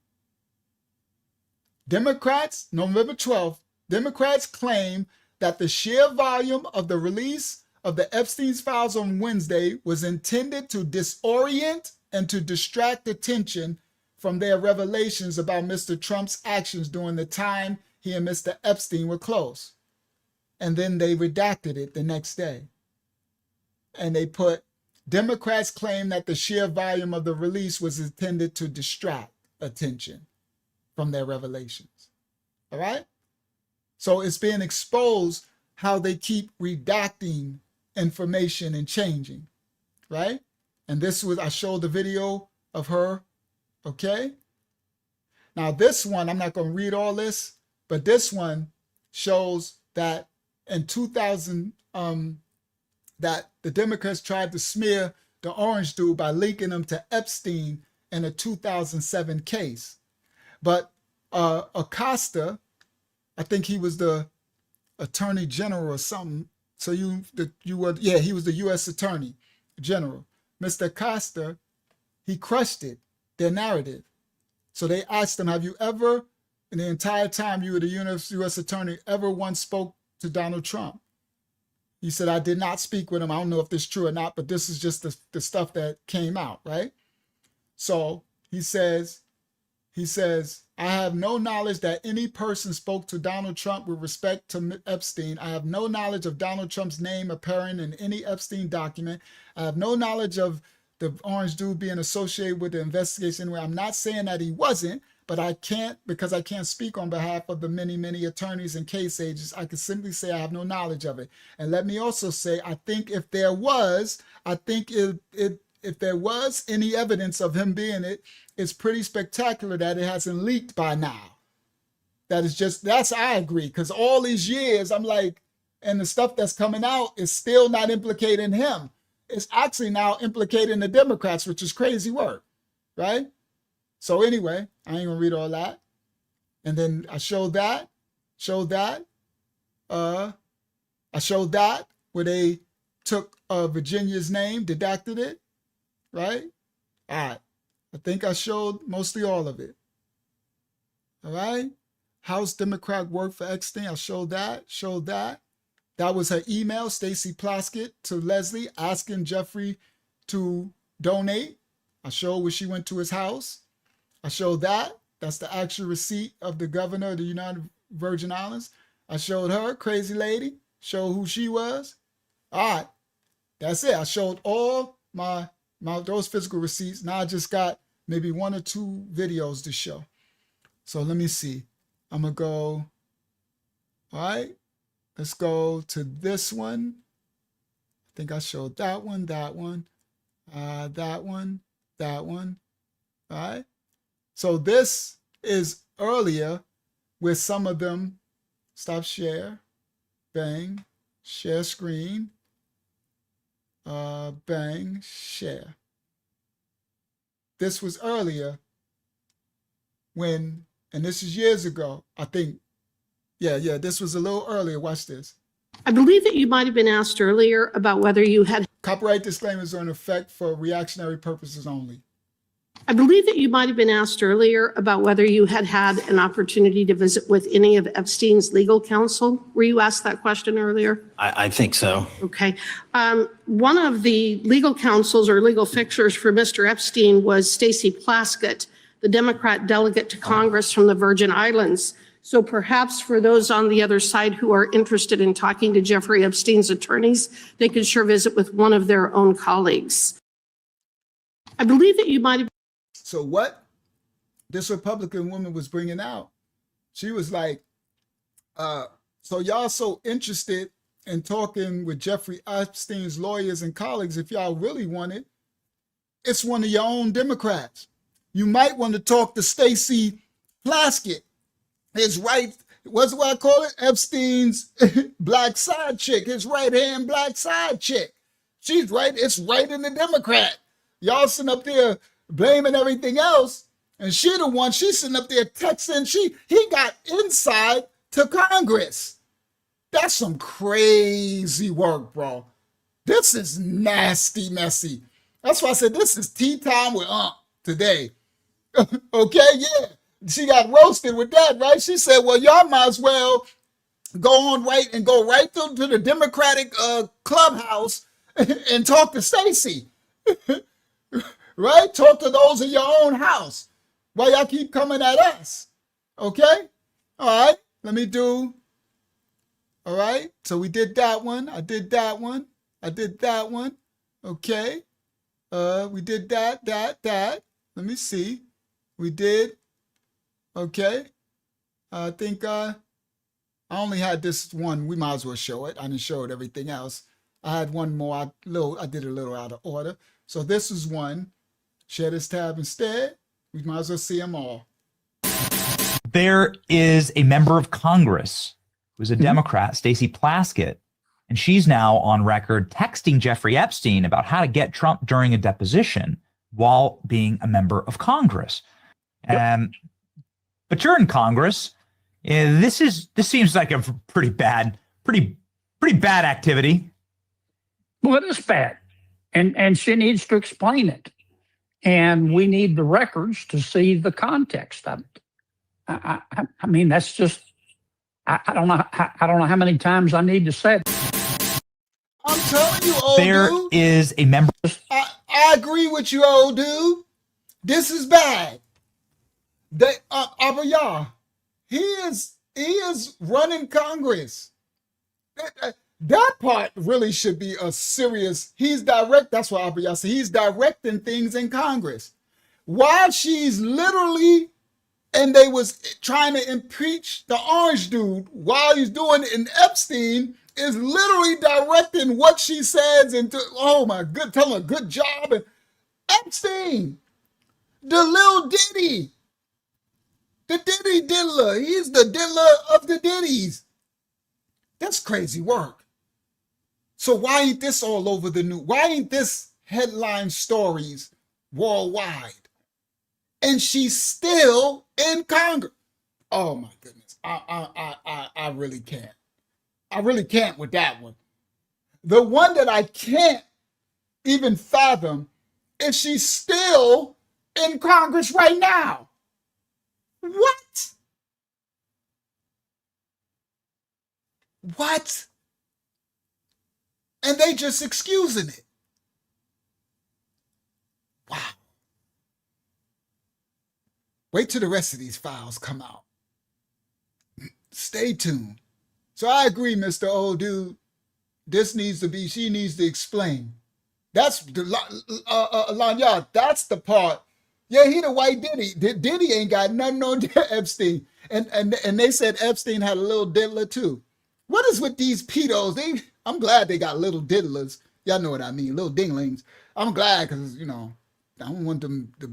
Democrats, November 12th, Democrats claim that the sheer volume of the release of the Epstein's files on Wednesday was intended to disorient and to distract attention from their revelations about Mr. Trump's actions during the time he and Mr. Epstein were close. And then they redacted it the next day. And they put, Democrats claim that the sheer volume of the release was intended to distract attention from their revelations. All right? So it's being exposed how they keep redacting information and changing, right? And this was, I showed the video of her, okay? Now this one, I'm not going to read all this, but this one shows that in 2000, that the Democrats tried to smear the orange dude by linking him to Epstein in a 2007 case. But Acosta, I think he was the attorney general or something. So he was the U.S. attorney general. Mr. Acosta, he crushed it, their narrative. So they asked him, have you ever, in the entire time you were the U.S. attorney, ever once spoke to Donald Trump? He said, I did not speak with him. I don't know if this is true or not, but this is just the stuff that came out, right? So he says, I have no knowledge that any person spoke to Donald Trump with respect to Epstein. I have no knowledge of Donald Trump's name appearing in any Epstein document. I have no knowledge of the orange dude being associated with the investigation. Anyway, I'm not saying that he wasn't, but I can't, because I can't speak on behalf of the many, many attorneys and case agents. I can simply say I have no knowledge of it. And let me also say, I think if there was, if there was any evidence of him being it, it's pretty spectacular that it hasn't leaked by now. I agree. Because all these years, I'm like, and the stuff that's coming out is still not implicating him. It's actually now implicating the Democrats, which is crazy work, right? So anyway, I ain't gonna read all that. And then I showed that. I showed that where they took Virginia's name, redacted it, right? All right. I think I showed mostly all of it. All right. House Democrat work for Epstein. I showed that. That was her email, Stacey Plaskett, to Leslie asking Jeffrey to donate. I showed where she went to his house. I showed that. That's the actual receipt of the governor of the United Virgin Islands. I showed her, crazy lady, showed who she was. All right. That's it. I showed all my those physical receipts. Now I just got maybe 1 or 2 videos to show. So let me see. I'm going to go, all right. Let's go to this one. I think I showed that one. That one. All right. So this is earlier with some of them. Stop share. Bang. Share screen. Bang. Share. This was earlier when, and this is years ago, I think. Yeah, this was a little earlier. Watch this. I believe that you might have been asked earlier about whether you had. Copyright disclaimers are in effect for reactionary purposes only. I believe that you might have been asked earlier about whether you had had an opportunity to visit with any of Epstein's legal counsel. Were you asked that question earlier? I think so. Okay. One of the legal counsels or legal fixers for Mr. Epstein was Stacey Plaskett, the Democrat delegate to Congress from the Virgin Islands. So perhaps for those on the other side who are interested in talking to Jeffrey Epstein's attorneys, they could sure visit with one of their own colleagues. I believe that you might have. So what this Republican woman was bringing out, she was like, so y'all so interested in talking with Jeffrey Epstein's lawyers and colleagues, if y'all really want it, it's one of your own Democrats. You might want to talk to Stacey Plaskett. His right, what's what I call it? Epstein's black side chick, his right-hand black side chick. She's right, it's right in the Democrat. Y'all sitting up there blaming everything else, and she the one, she's sitting up there texting, he got inside to Congress. That's some crazy work, bro. This is nasty, messy. That's why I said this is tea time with today. Okay, yeah. She got roasted with that, right? She said, well, y'all might as well go right through to the Democratic clubhouse and talk to Stacey. Right? Talk to those in your own house. Why y'all keep coming at us? Okay? All right. Let me do. All right. So we did that one. I did that one. Okay. We did that. Let me see. We did. Okay. I think I only had this one. We might as well show it. I didn't show it everything else. I had one more. I did a little out of order. So this is one. Share this tab instead. We might as well see them all. There is a member of Congress who's a Democrat, Stacey Plaskett, and she's now on record texting Jeffrey Epstein about how to get Trump during a deposition while being a member of Congress. But you're in Congress. This seems like a pretty bad activity. Well, it is bad, and she needs to explain it, and we need the records to see the context of it. I mean, that's just I don't know how many times I need to say it. I'm telling you, old There dude. is a member. I agree with you, old dude. This is bad. Abayah, he is running Congress. That part really should be a serious. That's what Abayah said. He's directing things in Congress. While she's literally, and they was trying to impeach the orange dude while he's doing it, and Epstein is literally directing what she says into, oh my good, tell him a good job. And Epstein, the little Diddy, the Diddy diddler, he's the diddler of the Diddies. That's crazy work. So why ain't this all over the news? Why ain't this headline stories worldwide? And she's still in Congress. Oh my goodness. I really can't. I really can't with that one. The one that I can't even fathom is she's still in Congress right now. What? What? And they just excusing it. Wow. Wait till the rest of these files come out. Stay tuned. So I agree, Mr. Old Dude. She needs to explain. That's the Lanyard. That's the part. Yeah, he the white Diddy. Diddy ain't got nothing on Epstein. And they said Epstein had a little diddler too. What is with these pedos? I'm glad they got little diddlers. Y'all know what I mean, little dinglings. I'm glad because, I don't want them to,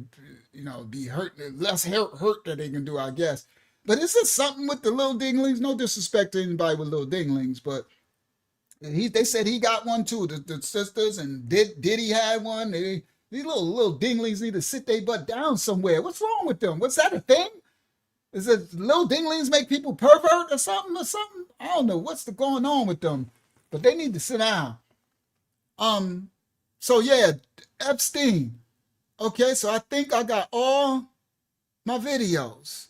be hurt, less hurt that they can do, I guess. But is this something with the little dinglings? No disrespect to anybody with little dinglings, but they said he got one too. The sisters and Diddy had one. These little dinglings need to sit their butt down somewhere. What's wrong with them? What's that a thing? Is it little dinglings make people pervert or something? I don't know what's going on with them, but they need to sit down. So yeah, Epstein. Okay, so I think I got all my videos.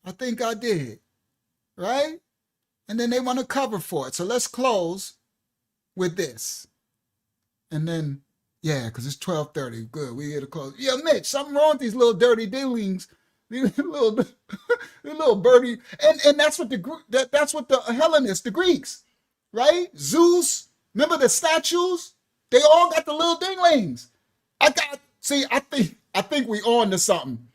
I think I did, right? And then they want to cover for it. So let's close with this. And then, yeah, because it's 12:30. Good, we get to close. Yeah, Mitch, something wrong with these little dirty dinglings. These little birdie. And that's what that's what the Hellenists, the Greeks, right? Zeus, remember the statues? They all got the little dinglings. I think we on to something.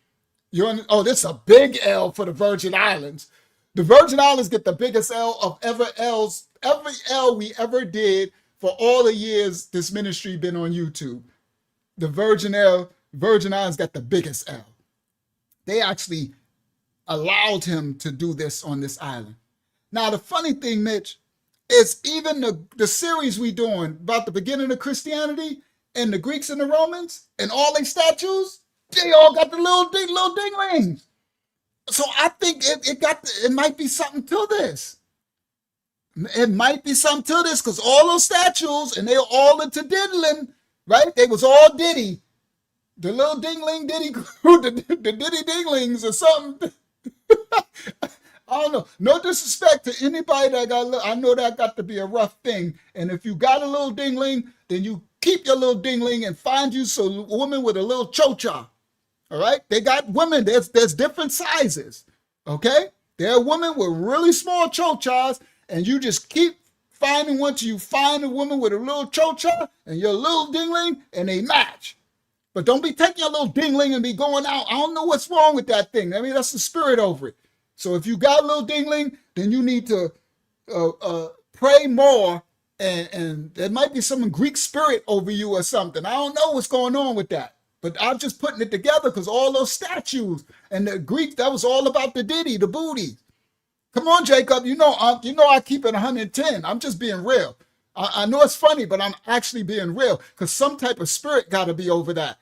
This is a big L for the Virgin Islands. The Virgin Islands get the biggest L of every L we ever did for all the years this ministry been on YouTube. The Virgin Islands got the biggest L. They actually allowed him to do this on this island. Now, the funny thing, Mitch, is even the series we doing about the beginning of Christianity and the Greeks and the Romans and all their statues, they all got the little dinglings. So I think it might be something to this. It might be something to this because all those statues and they were all into diddling, right? They was all Diddy. The little dingling Diddy crew, the Diddy dinglings or something. I don't know. No disrespect to anybody that I know that got to be a rough thing. And if you got a little dingling, then you keep your little dingling and find you some woman with a little chocha. All right? They got women. There's different sizes. Okay? There are women with really small chochas, and you just keep finding one till you find a woman with a little chocha and your little dingling, and they match. But don't be taking your little dingling and be going out. I don't know what's wrong with that thing. I mean, that's the spirit over it. So if you got a little dingling, then you need to pray more, and there might be some Greek spirit over you or something. I don't know what's going on with that. But I'm just putting it together because all those statues and the Greek, that was all about the ditty, the booty. Come on, Jacob. You know I keep it 110. I'm just being real. I know it's funny, but I'm actually being real because some type of spirit got to be over that.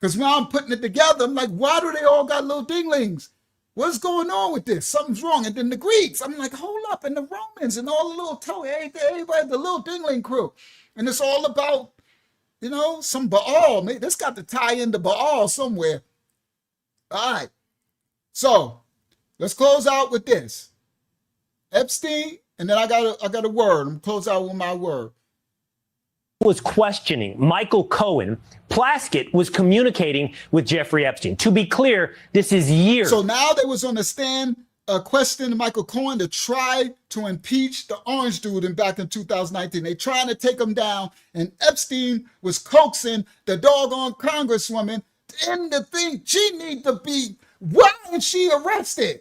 Because now I'm putting it together, I'm like, why do they all got little dinglings? What's going on with this? Something's wrong. And then the Greeks, I'm like, hold up. And the Romans and all the little everybody, the little dingling crew. And it's all about, some Baal. This got to tie into Baal somewhere. All right. So let's close out with this. Epstein, and then I got a word. I'm going to close out with my word. Was questioning Michael Cohen. Plaskett was communicating with Jeffrey Epstein. To be clear, this is years. So now they was on the stand questioning Michael Cohen to try to impeach the orange dude back in 2019. They trying to take him down, and Epstein was coaxing the doggone congresswoman. And the thing, she need to be, why is she arrested?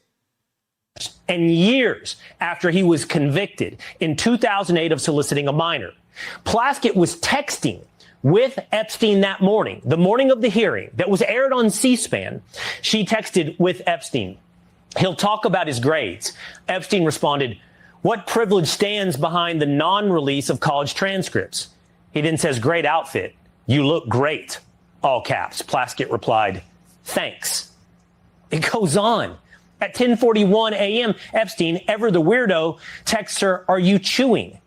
And years after he was convicted in 2008 of soliciting a minor. Plaskett was texting with Epstein that morning, the morning of the hearing that was aired on C-SPAN. She texted with Epstein. He'll talk about his grades. Epstein responded, what privilege stands behind the non-release of college transcripts? He then says, great outfit. You look great. All caps. Plaskett replied, thanks. It goes on. At 10:41 a.m., Epstein, ever the weirdo, texts her, are you chewing?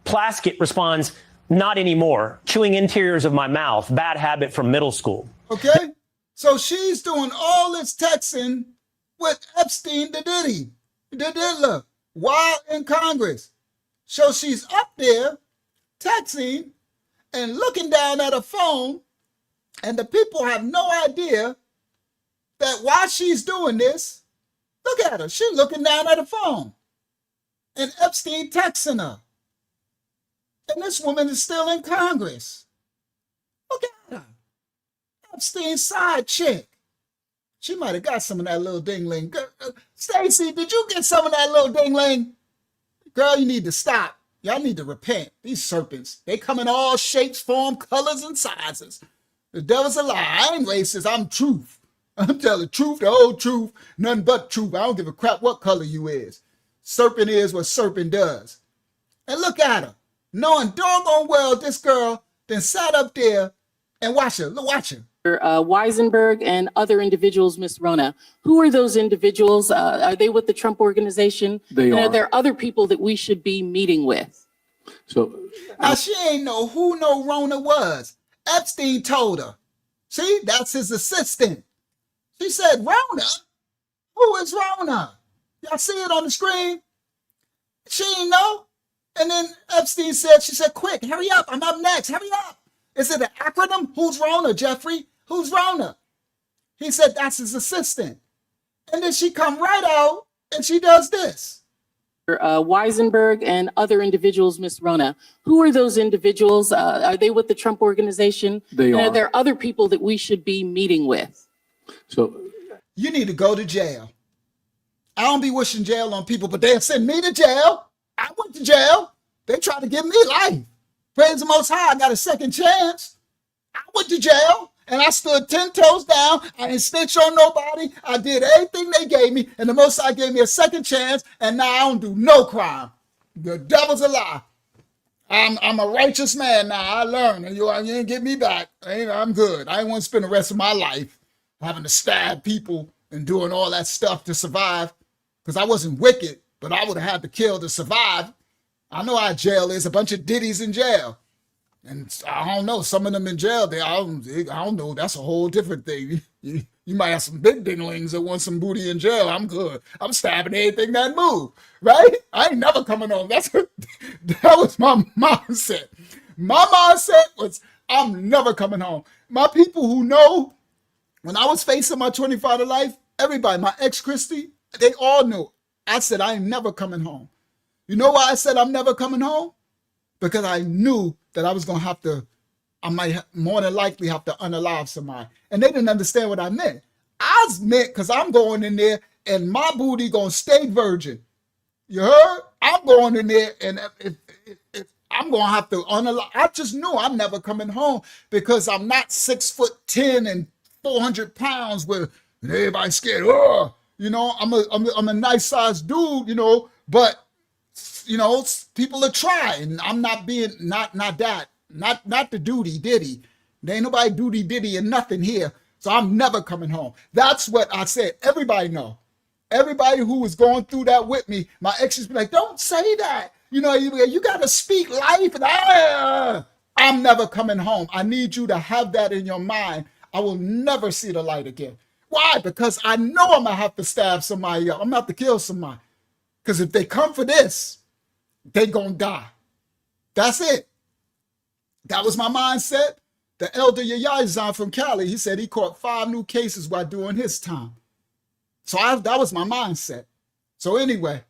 Plaskett responds, not anymore. Chewing interiors of my mouth. Bad habit from middle school. Okay? So she's doing all this texting with Epstein, the diddler, while in Congress. So she's up there texting and looking down at her phone, and the people have no idea that while she's doing this, look at her. She's looking down at her phone. And Epstein texting her. And this woman is still in Congress. Look at her. Epstein's side chick. She might have got some of that little dingling. Stacey, did you get some of that little dingling? Girl, you need to stop. Y'all need to repent. These serpents, they come in all shapes, form, colors, and sizes. The devil's a lie. I ain't racist. I'm truth. I'm telling truth, the whole truth, nothing but truth. I don't give a crap what color you is. Serpent is what serpent does. And look at her. Knowing doggone well this girl then sat up there and watch her. Look, watch her. Weisenberg and other individuals, Ms. Rona. Who are those individuals? Are they with the Trump organization? They are. Are there other people that we should be meeting with? So now she ain't know who no Rona was. Epstein told her. See, that's his assistant. She said, Rona? Who is Rona? Y'all see it on the screen? She ain't know. And then Epstein said, she said, quick, hurry up. I'm up next. Hurry up. Is it an acronym? Who's Rona, Jeffrey? Who's Rona? He said, that's his assistant. And then she come right out and she does this. Weisenberg and other individuals, Ms. Rona. Who are those individuals? Are they with the Trump organization? They are. Are there other people that we should be meeting with? So you need to go to jail. I don't be wishing jail on people, but they'll send me to jail. I went to jail. They tried to give me life. Praise the Most High, I got a second chance. I went to jail and I stood 10 toes down. I didn't snitch on nobody. I did everything they gave me, and the Most High gave me a second chance, and now I don't do no crime. The devil's a lie. I'm a righteous man now. I learned, and you ain't get me back. I'm good. I ain't want to spend the rest of my life having to stab people and doing all that stuff to survive, because I wasn't wicked, but I would have had to kill to survive. I know how jail is, a bunch of diddies in jail. And I don't know, some of them in jail, I don't know, that's a whole different thing. You might have some big dinglings that want some booty in jail. I'm good. I'm stabbing anything that move, right? I ain't never coming home. That was my mindset. My mindset was, I'm never coming home. My people who know, when I was facing my 25 to life, everybody, my ex Christy, they all knew. I said, I ain't never coming home. You know why I said I'm never coming home? Because I knew that I was going to have to, I might more than likely have to unalive somebody. And they didn't understand what I meant. I meant because I'm going in there and my booty gonna stay virgin. You heard? I'm going in there and if I'm gonna have to unalive. I just knew I'm never coming home because I'm not 6'10" and 400 pounds where everybody's scared. Oh, you know, I'm a nice sized dude, you know, but you know, people are trying. I'm not being not the duty diddy. There ain't nobody duty diddy and nothing here. So I'm never coming home. That's what I said. Everybody know. Everybody who was going through that with me, my exes be like, don't say that. You know, you got to speak life. And I'm never coming home. I need you to have that in your mind. I will never see the light again. Why? Because I know I'm going to have to stab somebody up. I'm going to have to kill somebody. Because if they come for this, they going to die. That's it. That was my mindset. The elder Yayazan from Cali, he said he caught 5 new cases while doing his time. So that was my mindset. So anyway,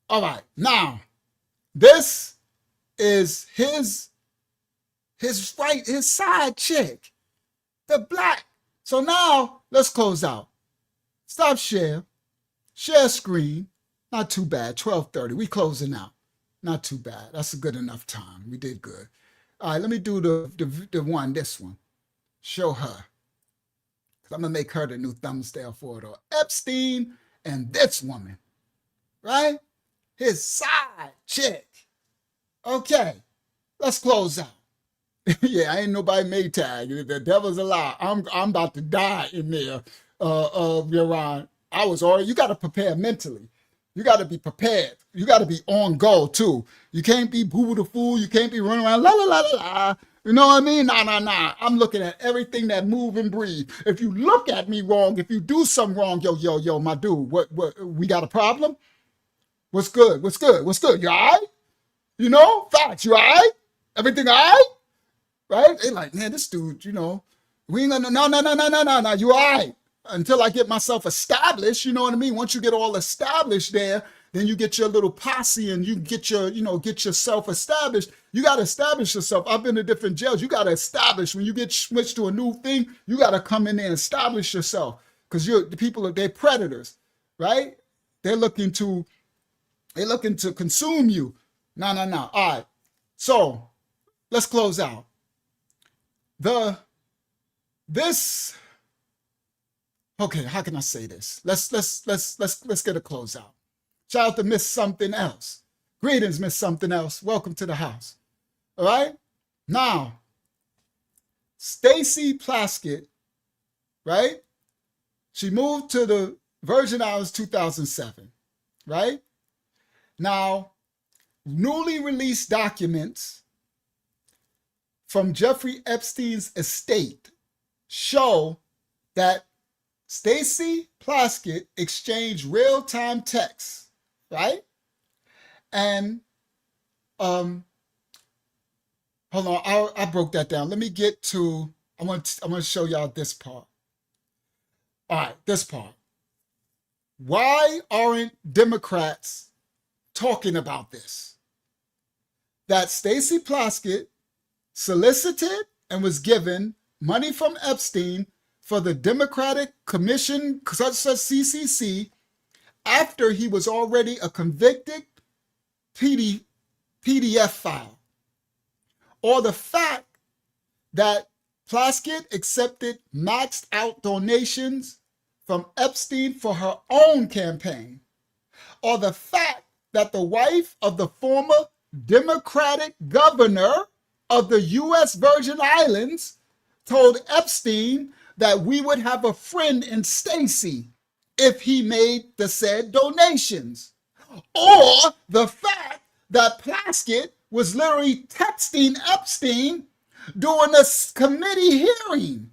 all right. Now, this is his side chick, the black. So now let's close out. Stop share screen. Not too bad. 12:30. We closing out. Not too bad. That's a good enough time. We did good. All right, let me do this one. Show her. I'm going to make her the new thumbnail for it. Or Epstein and this woman. Right? His side chick. Okay. Let's close out. Yeah, ain't nobody Maytag. The devil's a lie. I'm about to die in there, Yaron. You got to prepare mentally. You got to be prepared. You got to be on go, too. You can't be boo the fool. You can't be running around, la, la, la, la, la. You know what I mean? Nah. I'm looking at everything that move and breathe. If you look at me wrong, if you do something wrong, yo, my dude, what, we got a problem? What's good? You all right? You know, facts, you all right? Everything all right? Right? They like, man, this dude, you know, we ain't gonna, no, you all right. Until I get myself established, you know what I mean? Once you get all established there, then you get your little posse and you get yourself established. You got to establish yourself. I've been to different jails. You got to establish. When you get switched to a new thing, you got to come in there and establish yourself. Because they're predators, right? They're looking to consume you. No. All right. So let's close out. Okay, how can I say this? Let's get a close out. Shout out to Miss Something Else. Greetings, Miss Something Else. Welcome to the house. All right? Now, Stacey Plaskett, right? She moved to the Virgin Islands 2007, right? Now, newly released documents from Jeffrey Epstein's estate show that Stacey Plaskett exchanged real-time texts, right? And hold on, I broke that down. Let me get to. I want to show y'all this part. All right, this part. Why aren't Democrats talking about this? That Stacey Plaskett solicited and was given money from Epstein for the Democratic Commission, such as CCC, after he was already a convicted PDF file. Or the fact that Plaskett accepted maxed out donations from Epstein for her own campaign. Or the fact that the wife of the former Democratic governor of the U.S. Virgin Islands told Epstein that we would have a friend in Stacey if he made the said donations. Or the fact that Plaskett was literally texting Epstein during a committee hearing.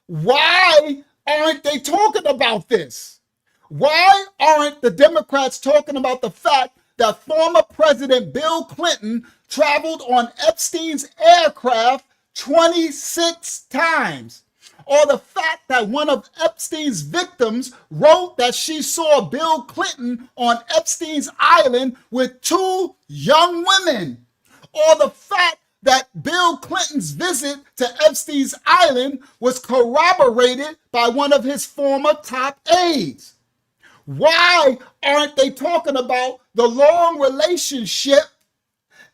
Why aren't they talking about this? Why aren't the Democrats talking about the fact that former President Bill Clinton traveled on Epstein's aircraft 26 times? Or the fact that one of Epstein's victims wrote that she saw Bill Clinton on Epstein's Island with 2 young women? Or the fact that Bill Clinton's visit to Epstein Island was corroborated by one of his former top aides? Why aren't they talking about the long relationship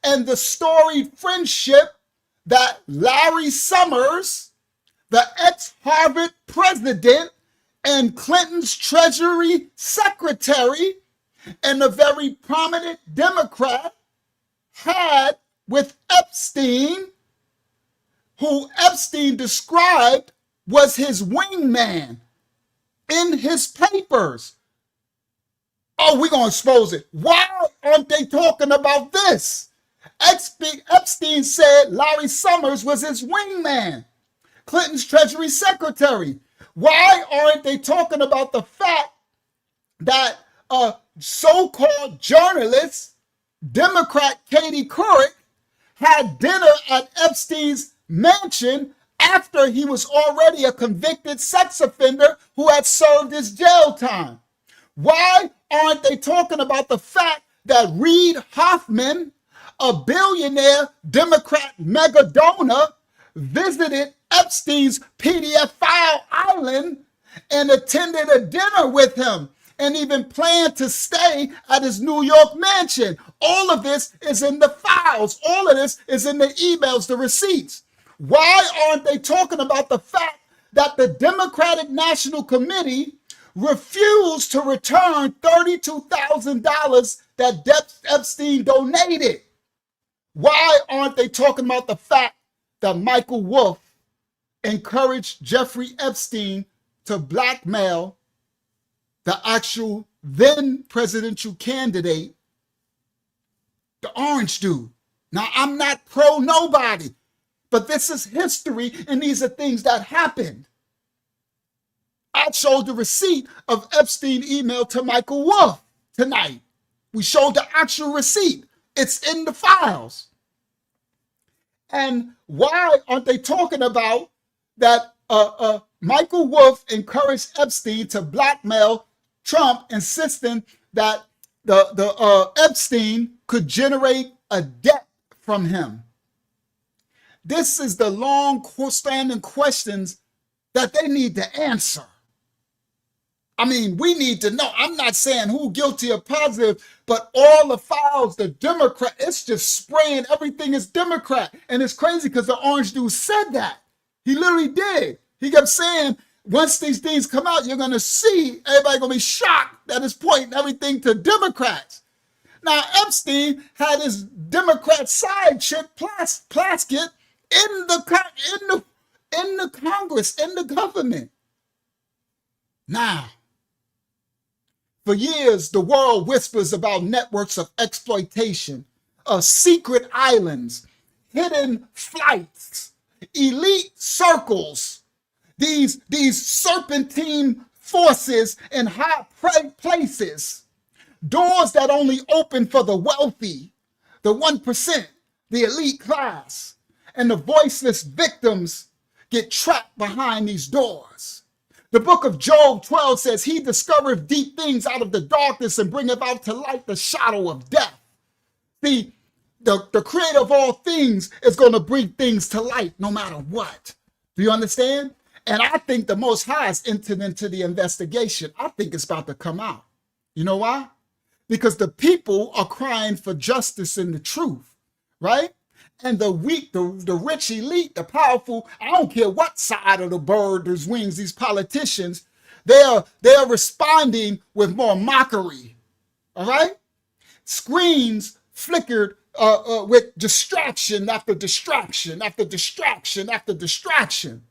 and the storied friendship that Larry Summers, the ex-Harvard president and Clinton's Treasury Secretary, and a very prominent Democrat, had with Epstein, who Epstein described was his wingman in his papers? Oh, we're going to expose it. Why aren't they talking about this? Epstein said Larry Summers was his wingman, Clinton's Treasury Secretary. Why aren't they talking about the fact that so-called journalist, Democrat Katie Couric, had dinner at Epstein's mansion after he was already a convicted sex offender who had served his jail time? Why aren't they talking about the fact that Reid Hoffman, a billionaire Democrat mega donor, visited Epstein's PDF file island and attended a dinner with him and even planned to stay at his New York mansion? All of this is in the files. All of this is in the emails, the receipts. Why aren't they talking about the fact that the Democratic National Committee refused to return $32,000 that Epstein donated? Why aren't they talking about the fact that Michael Wolff encouraged Jeffrey Epstein to blackmail the actual then presidential candidate, the orange dude? Now, I'm not pro nobody, but this is history and these are things that happened. I showed the receipt of Epstein email to Michael Wolff tonight. We showed the actual receipt. It's in the files. And why aren't they talking about that Michael Wolff encouraged Epstein to blackmail Trump, insisting that the Epstein could generate a debt from him? This is the long-standing questions that they need to answer. I mean, we need to know. I'm not saying who guilty or positive, but all the files, the Democrat, it's just spraying. Everything is Democrat. And it's crazy because the orange dude said that. He literally did. He kept saying, once these things come out, you're going to see, everybody going to be shocked that it's pointing everything to Democrats. Now, Epstein had his Democrat side chick, Plaskett, in the Congress, in the government. Now, for years, the world whispers about networks of exploitation, secret islands, hidden flights, elite circles, these serpentine forces in high places, doors that only open for the wealthy, the 1%, the elite class, and the voiceless victims get trapped behind these doors. The book of Job 12 says, he discovereth deep things out of the darkness and bringeth out to light the shadow of death. See, the creator of all things is going to bring things to light no matter what. Do you understand? And I think the Most High has entered into the investigation. I think it's about to come out. You know why? Because the people are crying for justice and the truth, right? And the weak, the rich elite, the powerful, I don't care what side of the bird there's wings, these politicians, they're responding with more mockery, all right? Screens flickered with distraction after distraction after distraction after distraction,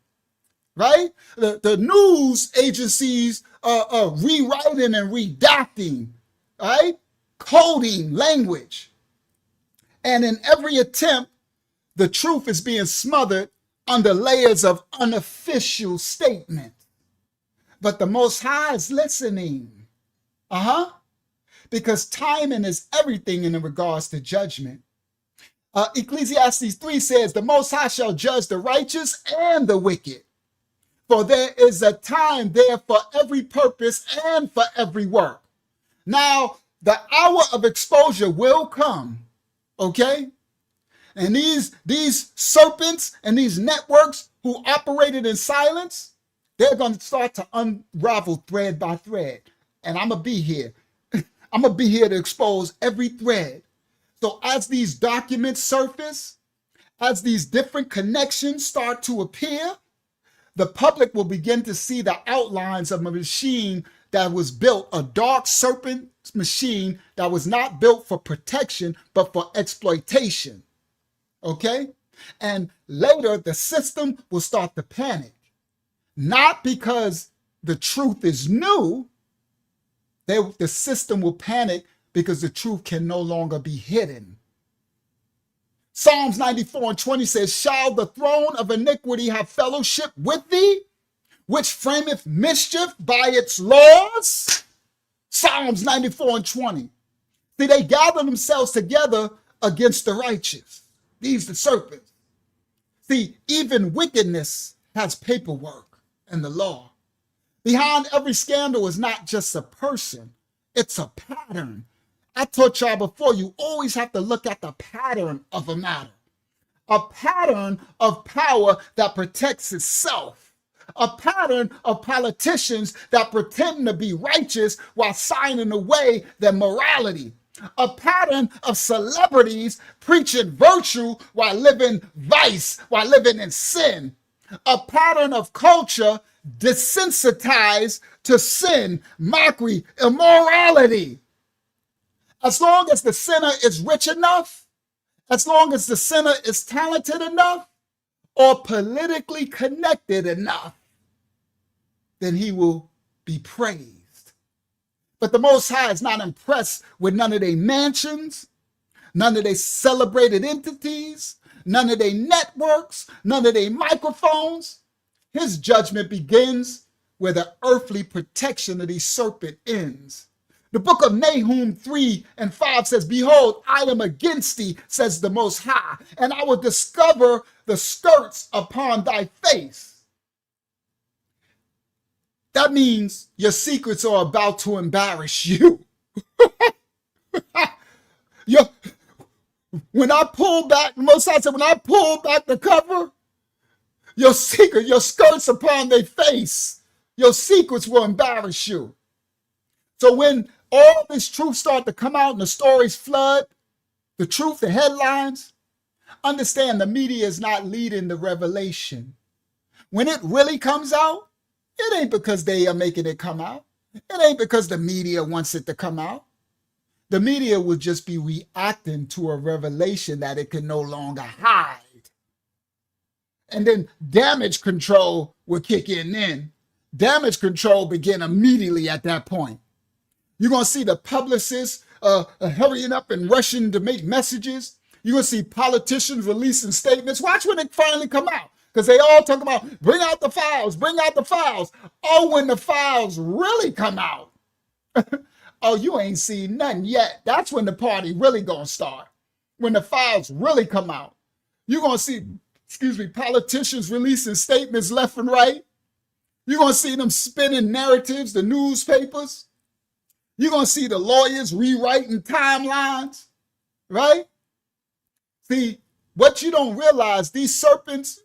right? The news agencies are rewriting and redacting, right? Coding language. And in every attempt, the truth is being smothered under layers of unofficial statement. But the Most High is listening. Because timing is everything in regards to judgment. Ecclesiastes 3 says, the Most High shall judge the righteous and the wicked. For there is a time there for every purpose and for every work. Now, the hour of exposure will come, okay? And these serpents and these networks who operated in silence, they're going to start to unravel thread by thread. And I'm going to be here. I'm going to be here to expose every thread. So as these documents surface, as these different connections start to appear, the public will begin to see the outlines of a machine that was built, a dark serpent machine that was not built for protection, but for exploitation. Okay? And later, the system will start to panic. Not because the truth is new, the system will panic because the truth can no longer be hidden. Psalms 94:20 says, shall the throne of iniquity have fellowship with thee, which frameth mischief by its laws? Psalms 94:20. See, they gather themselves together against the righteous. These the serpents. See, even wickedness has paperwork and the law. Behind every scandal is not just a person, it's a pattern. I taught y'all before, you always have to look at the pattern of a matter. A pattern of power that protects itself. A pattern of politicians that pretend to be righteous while signing away their morality. A pattern of celebrities preaching virtue while living vice, while living in sin. A pattern of culture desensitized to sin, mockery, immorality. As long as the sinner is rich enough, as long as the sinner is talented enough, or politically connected enough, then he will be praised. But the Most High is not impressed with none of their mansions, none of their celebrated entities, none of their networks, none of their microphones. His judgment begins where the earthly protection of the serpent ends. The book of Nahum 3:5 says, behold, I am against thee, says the Most High, and I will discover the skirts upon thy face. That means your secrets are about to embarrass you. When I pull back, Most High said, when I pull back the cover, your secret, your skirts upon their face, your secrets will embarrass you. So when all this truth start to come out and the stories flood, the truth, the headlines, understand the media is not leading the revelation. When it really comes out, it ain't because they are making it come out. It ain't because the media wants it to come out. The media will just be reacting to a revelation that it can no longer hide. And then damage control will kick in then. Damage control begin immediately at that point. You're going to see the publicists hurrying up and rushing to make messages. You're going to see politicians releasing statements. Watch when it finally come out. Because they all talk about, bring out the files, bring out the files. Oh, when the files really come out. Oh, you ain't seen nothing yet. That's when the party really going to start. When the files really come out. You're going to see, politicians releasing statements left and right. You're going to see them spinning narratives, the newspapers. You're going to see the lawyers rewriting timelines, right? See, what you don't realize, these serpents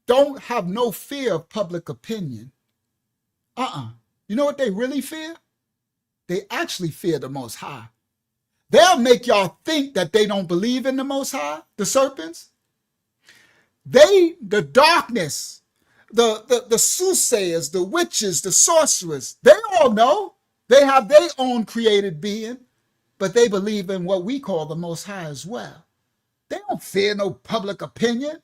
don't have no fear of public opinion. You know what they really fear? They actually fear the Most High. They'll make y'all think that they don't believe in the Most High, the serpents. The darkness, the soothsayers, the witches, the sorcerers, they all know. They have their own created being, but they believe in what we call the Most High as well. They don't fear no public opinion.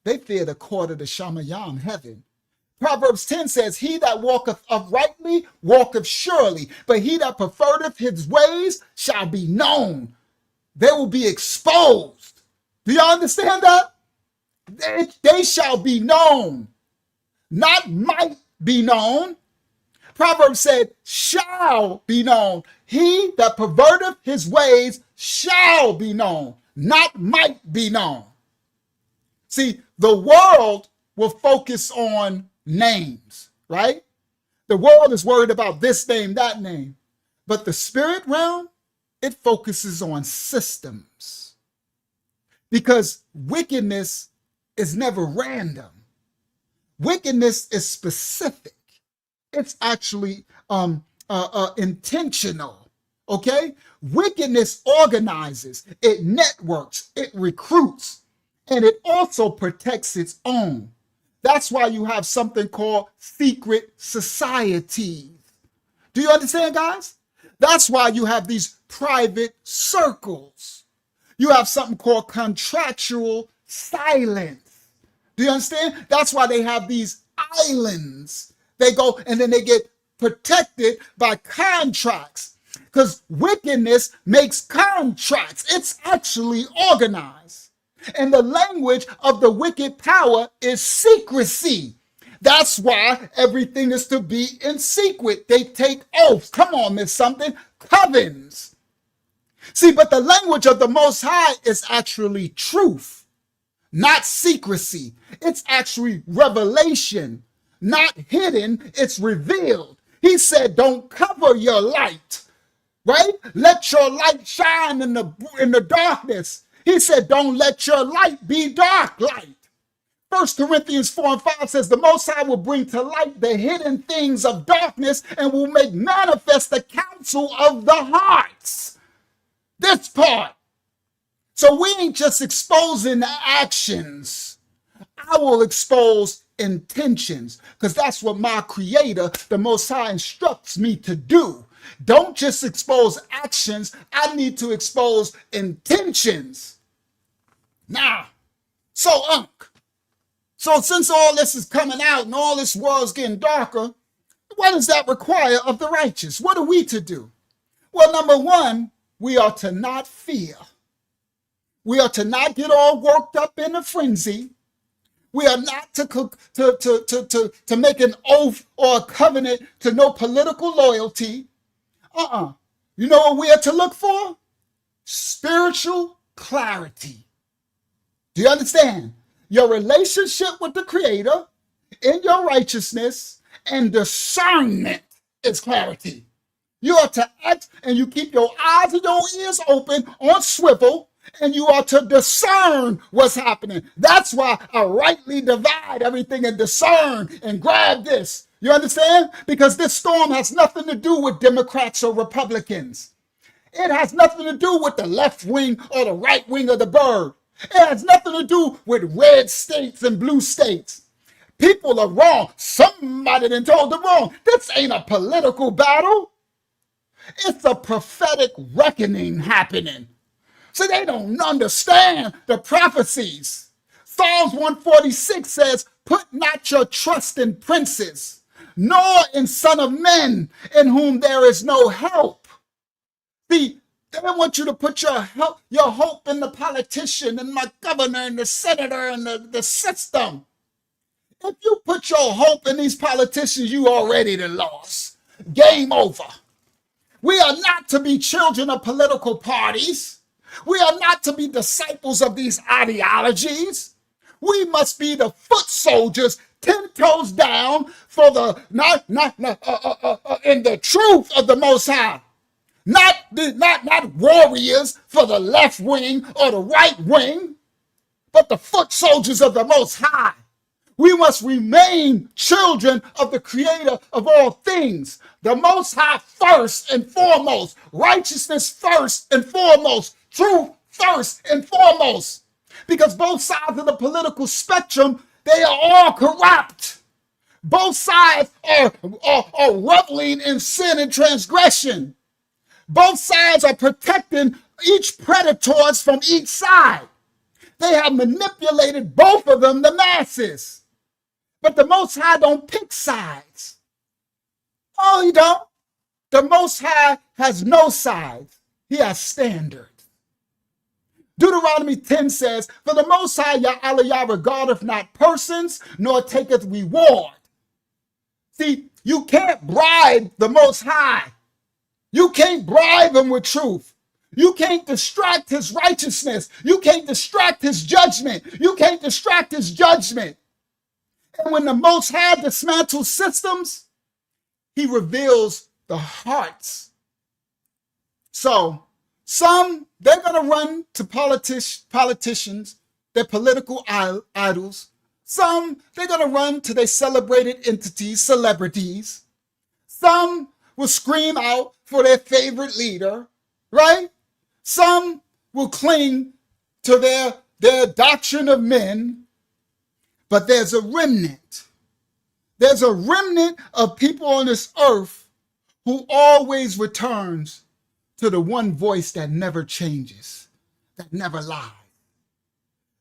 They fear the court of the Shamayam, heaven. Proverbs 10 says, he that walketh uprightly walketh surely, but he that perverteth his ways shall be known. They will be exposed. Do you understand that? They shall be known, not might be known. Proverbs said, shall be known. He that perverteth his ways shall be known, not might be known. See, the world will focus on names, right? The world is worried about this name, that name. But the spirit realm, it focuses on systems. because wickedness is never random. Wickedness is specific. It's actually intentional. Okay? Wickedness organizes, it networks, it recruits, and it also protects its own. That's why you have something called secret societies. Do you understand, guys? That's why you have these private circles. You have something called contractual silence. Do you understand? That's why they have these islands. They go and then they get protected by contracts, because wickedness makes contracts. It's actually organized. And the language of the wicked power is secrecy. That's why everything is to be in secret. They take oaths. Come on, miss something. Covens. See, but the language of the Most High is actually truth, not secrecy. It's actually revelation, not hidden. It's revealed. He said, don't cover your light, right? Let your light shine in the darkness. He said, don't let your light be dark light. 1 Corinthians 4 and 5 says, the Most High will bring to light the hidden things of darkness and will make manifest the counsel of the hearts. This part. So we ain't just exposing the actions. I will expose intentions, because that's what my Creator, the Most High, instructs me to do. Don't just expose actions. I need to expose intentions. Now, so since all this is coming out and all this world's getting darker, what does that require of the righteous? What are we to do? Well, number one, we are to not fear. We are to not get all worked up in a frenzy. We are not to make an oath or a covenant to no political loyalty. You know what we are to look for? Spiritual clarity. Do you understand? Your relationship with the Creator in your righteousness and discernment is clarity. You are to act and you keep your eyes and your ears open on swivel, and you are to discern what's happening. That's why I rightly divide everything and discern and grab this. You understand? Because this storm has nothing to do with Democrats or Republicans. It has nothing to do with the left wing or the right wing of the bird. It has nothing to do with red states and blue states. People are wrong. Somebody done told them wrong. This ain't a political battle. It's a prophetic reckoning happening. So they don't understand the prophecies. Psalms 146 says, put not your trust in princes, nor in son of men, in whom there is no help. See, they don't want you to put your hope in the politician and my governor and the senator and the system. If you put your hope in these politicians, you already done lost. Game over. We are not to be children of political parties. We are not to be disciples of these ideologies. We must be the foot soldiers, 10 toes down for the in the truth of the Most High. Not warriors for the left wing or the right wing, but the foot soldiers of the Most High. We must remain children of the Creator of all things. The Most High first and foremost. Righteousness first and foremost. Truth first and foremost. Because both sides of the political spectrum, they are all corrupt. Both sides are reveling in sin and transgression. Both sides are protecting each predators from each side. They have manipulated both of them, the masses. But the Most High don't pick sides. Oh, he don't. The Most High has no sides. He has standards. Deuteronomy 10 says, for the Most High Yah regardeth not persons, nor taketh reward. See, you can't bribe the Most High. You can't bribe him with truth. You can't distract his righteousness. You can't distract his judgment. You can't distract his judgment. And when the Most High dismantles systems, he reveals the hearts. So Some, they're going to run to politicians, their political idols. Some, they're going to run to their celebrated entities, celebrities. Some will scream out for their favorite leader, right? Some will cling to their doctrine of men. But there's a remnant. There's a remnant of people on this earth who always returns to the one voice that never changes, that never lies.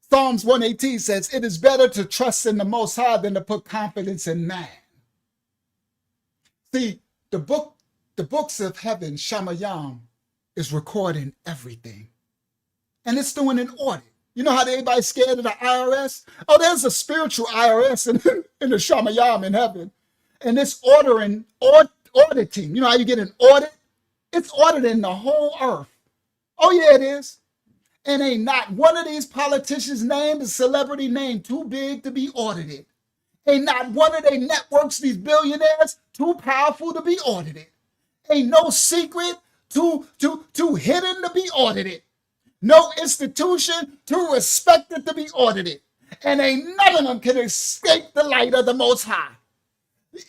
Psalms 118 says, it is better to trust in the Most High than to put confidence in man. See, the books of heaven, Shamayam, is recording everything. And it's doing an audit. You know how everybody's scared of the IRS? Oh, there's a spiritual IRS in the Shamayam in heaven. And it's auditing. You know how you get an audit? It's auditing the whole earth. Oh, yeah, it is. And ain't not one of these politicians' name, a celebrity name, too big to be audited. Ain't not one of their networks, these billionaires, too powerful to be audited. Ain't no secret too hidden to be audited. No institution too respected to be audited. And ain't none of them can escape the light of the Most High.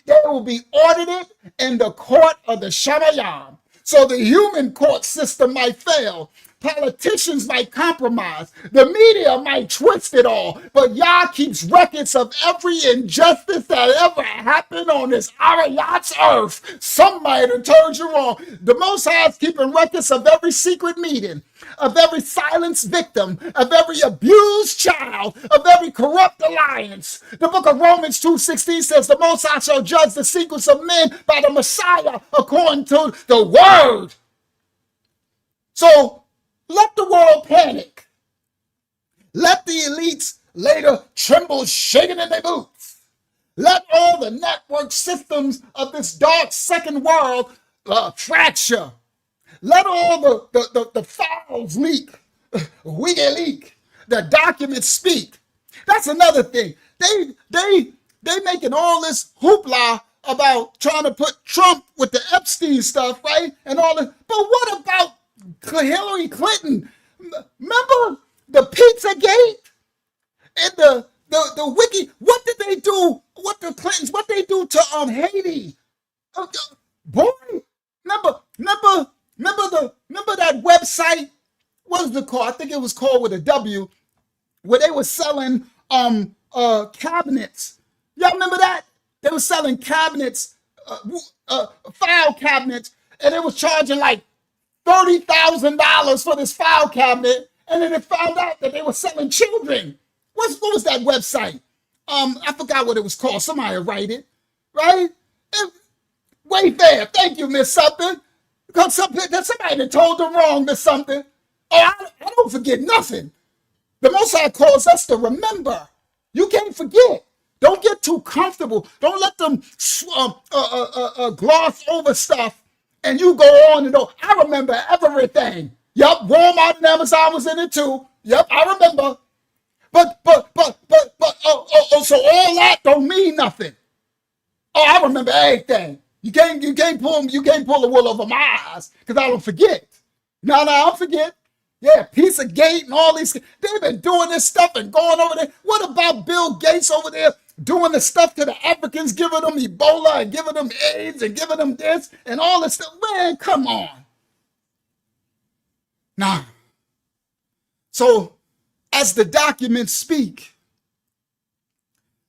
They will be audited in the court of the Shamayam. So the human court system might fail. Politicians might compromise. The media might twist it all. But Yah keeps records of every injustice that ever happened on this Arayat's earth. Some might have told you wrong. The Most High is keeping records of every secret meeting, of every silenced victim, of every abused child, of every corrupt alliance. The book of Romans 2:16 says the Most High shall judge the secrets of men by the Messiah according to the word. So let the world panic. Let the elites later tremble, shaking in their boots. Let all the network systems of this dark second world fracture. Let all the files leak. WikiLeaks, the documents speak. That's another thing. They making all this hoopla about trying to put Trump with the Epstein stuff, right? And all this. But what about Hillary Clinton? Remember the Pizzagate and the wiki? What did they do? What the Clintons? What they do to Haiti? Boy, remember that website? What was it called? I think it was called with a W, where they were selling cabinets. Y'all remember that? They were selling cabinets, file cabinets, and they was charging like $30,000 for this file cabinet, and then they found out that they were selling children. What was that website? I forgot what it was called. Somebody write it, right? Wayfair. Thank you, Miss Something. Because somebody that told them wrong, Miss Something. Oh, I don't forget nothing. The Most High calls us to remember. You can't forget. Don't get too comfortable. Don't let them gloss over stuff. And you go on and on. I remember everything. Yep, Walmart and Amazon was in it too. Yep, I remember. But so all that don't mean nothing. Oh, I remember everything. You can't pull the wool over my eyes because I don't forget. No, I don't forget. Yeah, Pizzagate and all these. They've been doing this stuff and going over there. What about Bill Gates over there doing the stuff to the Africans, giving them Ebola and giving them AIDS and giving them this and all this stuff? Man, come on. Nah. So, as the documents speak,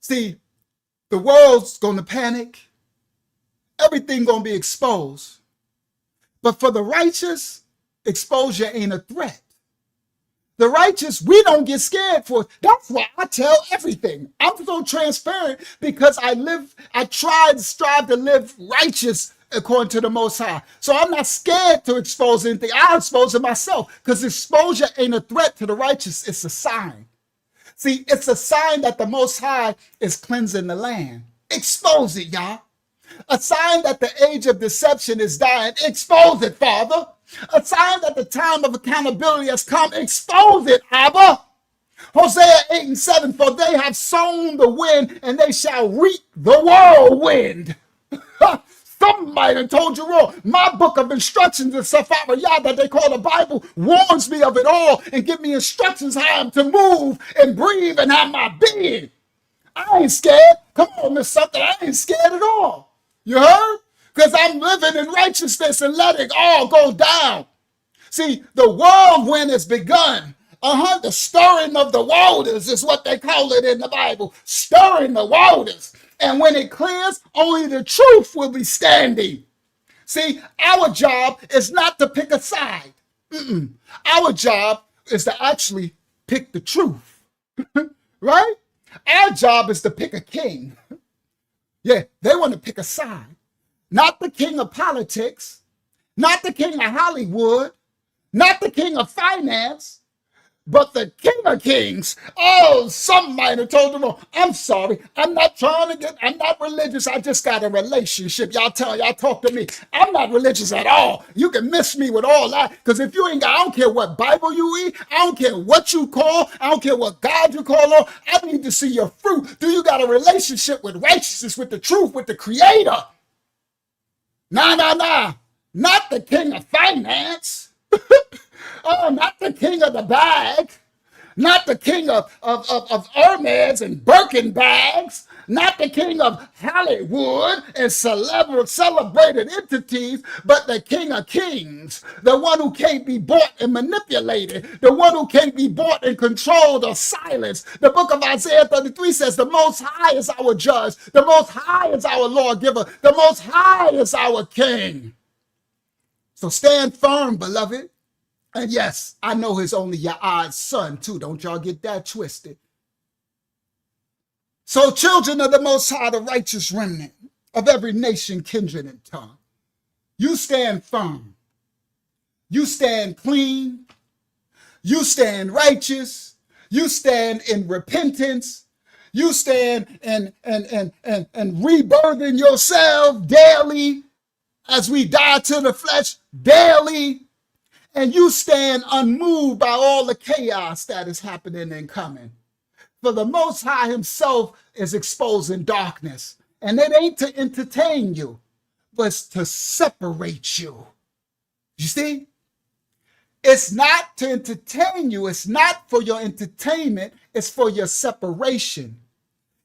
see, the world's going to panic. Everything going to be exposed. But for the righteous, exposure ain't a threat. The righteous, we don't get scared for it. That's why I tell everything. I'm so transparent because I strive to live righteous according to the Most High. So I'm not scared to expose anything. I expose it myself because exposure ain't a threat to the righteous. It's a sign. See, it's a sign that the Most High is cleansing the land. Expose it, y'all. A sign that the age of deception is dying. Expose it, Father. A sign that the time of accountability has come. Expose it, Abba. Hosea 8:7, for they have sown the wind and they shall reap the whirlwind. Somebody done told you wrong. My book of instructions and Sephara Yah that they call the Bible warns me of it all and give me instructions how I'm to move and breathe and have my being. I ain't scared. Come on, Miss Something. I ain't scared at all. You heard? Because I'm living in righteousness and letting all go down. See, the whirlwind has begun. The stirring of the waters is what they call it in the Bible. Stirring the waters. And when it clears, only the truth will be standing. See, our job is not to pick a side. Our job is to actually pick the truth. Right? Our job is to pick a king. Yeah, they want to pick a side. Not the king of politics, not the king of Hollywood, not the king of finance, but the king of kings. Oh, somebody told them, oh, I'm sorry. I'm not religious. I just got a relationship. Y'all talk to me. I'm not religious at all. You can miss me with all that. Because if you ain't got, I don't care what Bible you read. I don't care what you call. I don't care what God you call on. I need to see your fruit. Do you got a relationship with righteousness, with the truth, with the creator? Nah. Not the king of finance. Oh, not the king of the bag. Not the king of Hermes and Birkin bags. Not the king of Hollywood and celebrated entities, but the king of kings. The one who can't be bought and manipulated. The one who can't be bought and controlled or silenced. The book of Isaiah 33 says the Most High is our judge. The Most High is our lawgiver. The Most High is our king. So stand firm, beloved. And yes, I know his only Yah's son too. Don't y'all get that twisted. So children of the Most High, the righteous remnant of every nation, kindred, and tongue, you stand firm. You stand clean. You stand righteous. You stand in repentance. You stand and rebirthing yourself daily as we die to the flesh daily. And you stand unmoved by all the chaos that is happening and coming. For the Most High himself is exposing darkness. And it ain't to entertain you, but it's to separate you. You see? It's not to entertain you. It's not for your entertainment. It's for your separation.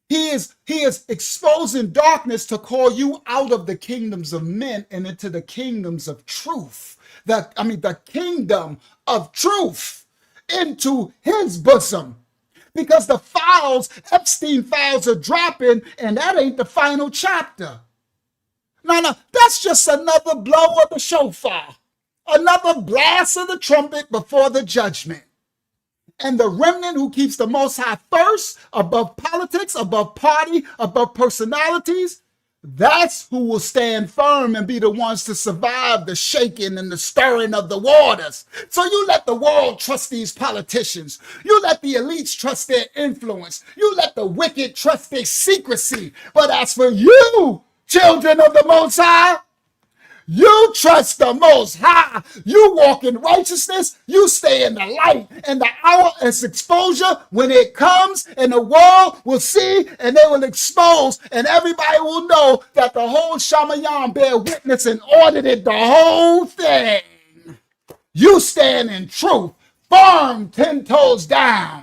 He is exposing darkness to call you out of the kingdoms of men and into the kingdoms of truth. The kingdom of truth into his bosom. Because the Epstein files are dropping, and that ain't the final chapter. No, that's just another blow of the shofar. Another blast of the trumpet before the judgment. And the remnant who keeps the Most High first, above politics, above party, above personalities, that's who will stand firm and be the ones to survive the shaking and the stirring of the waters. So you let the world trust these politicians. You let the elites trust their influence. You let the wicked trust their secrecy. But as for you, children of the Most High, you trust the Most High. You walk in righteousness. You stay in the light. And the hour is exposure when it comes, and the world will see, and they will expose, and everybody will know that the whole Shamayam bear witness and audited the whole thing. You stand in truth, firm 10 toes down.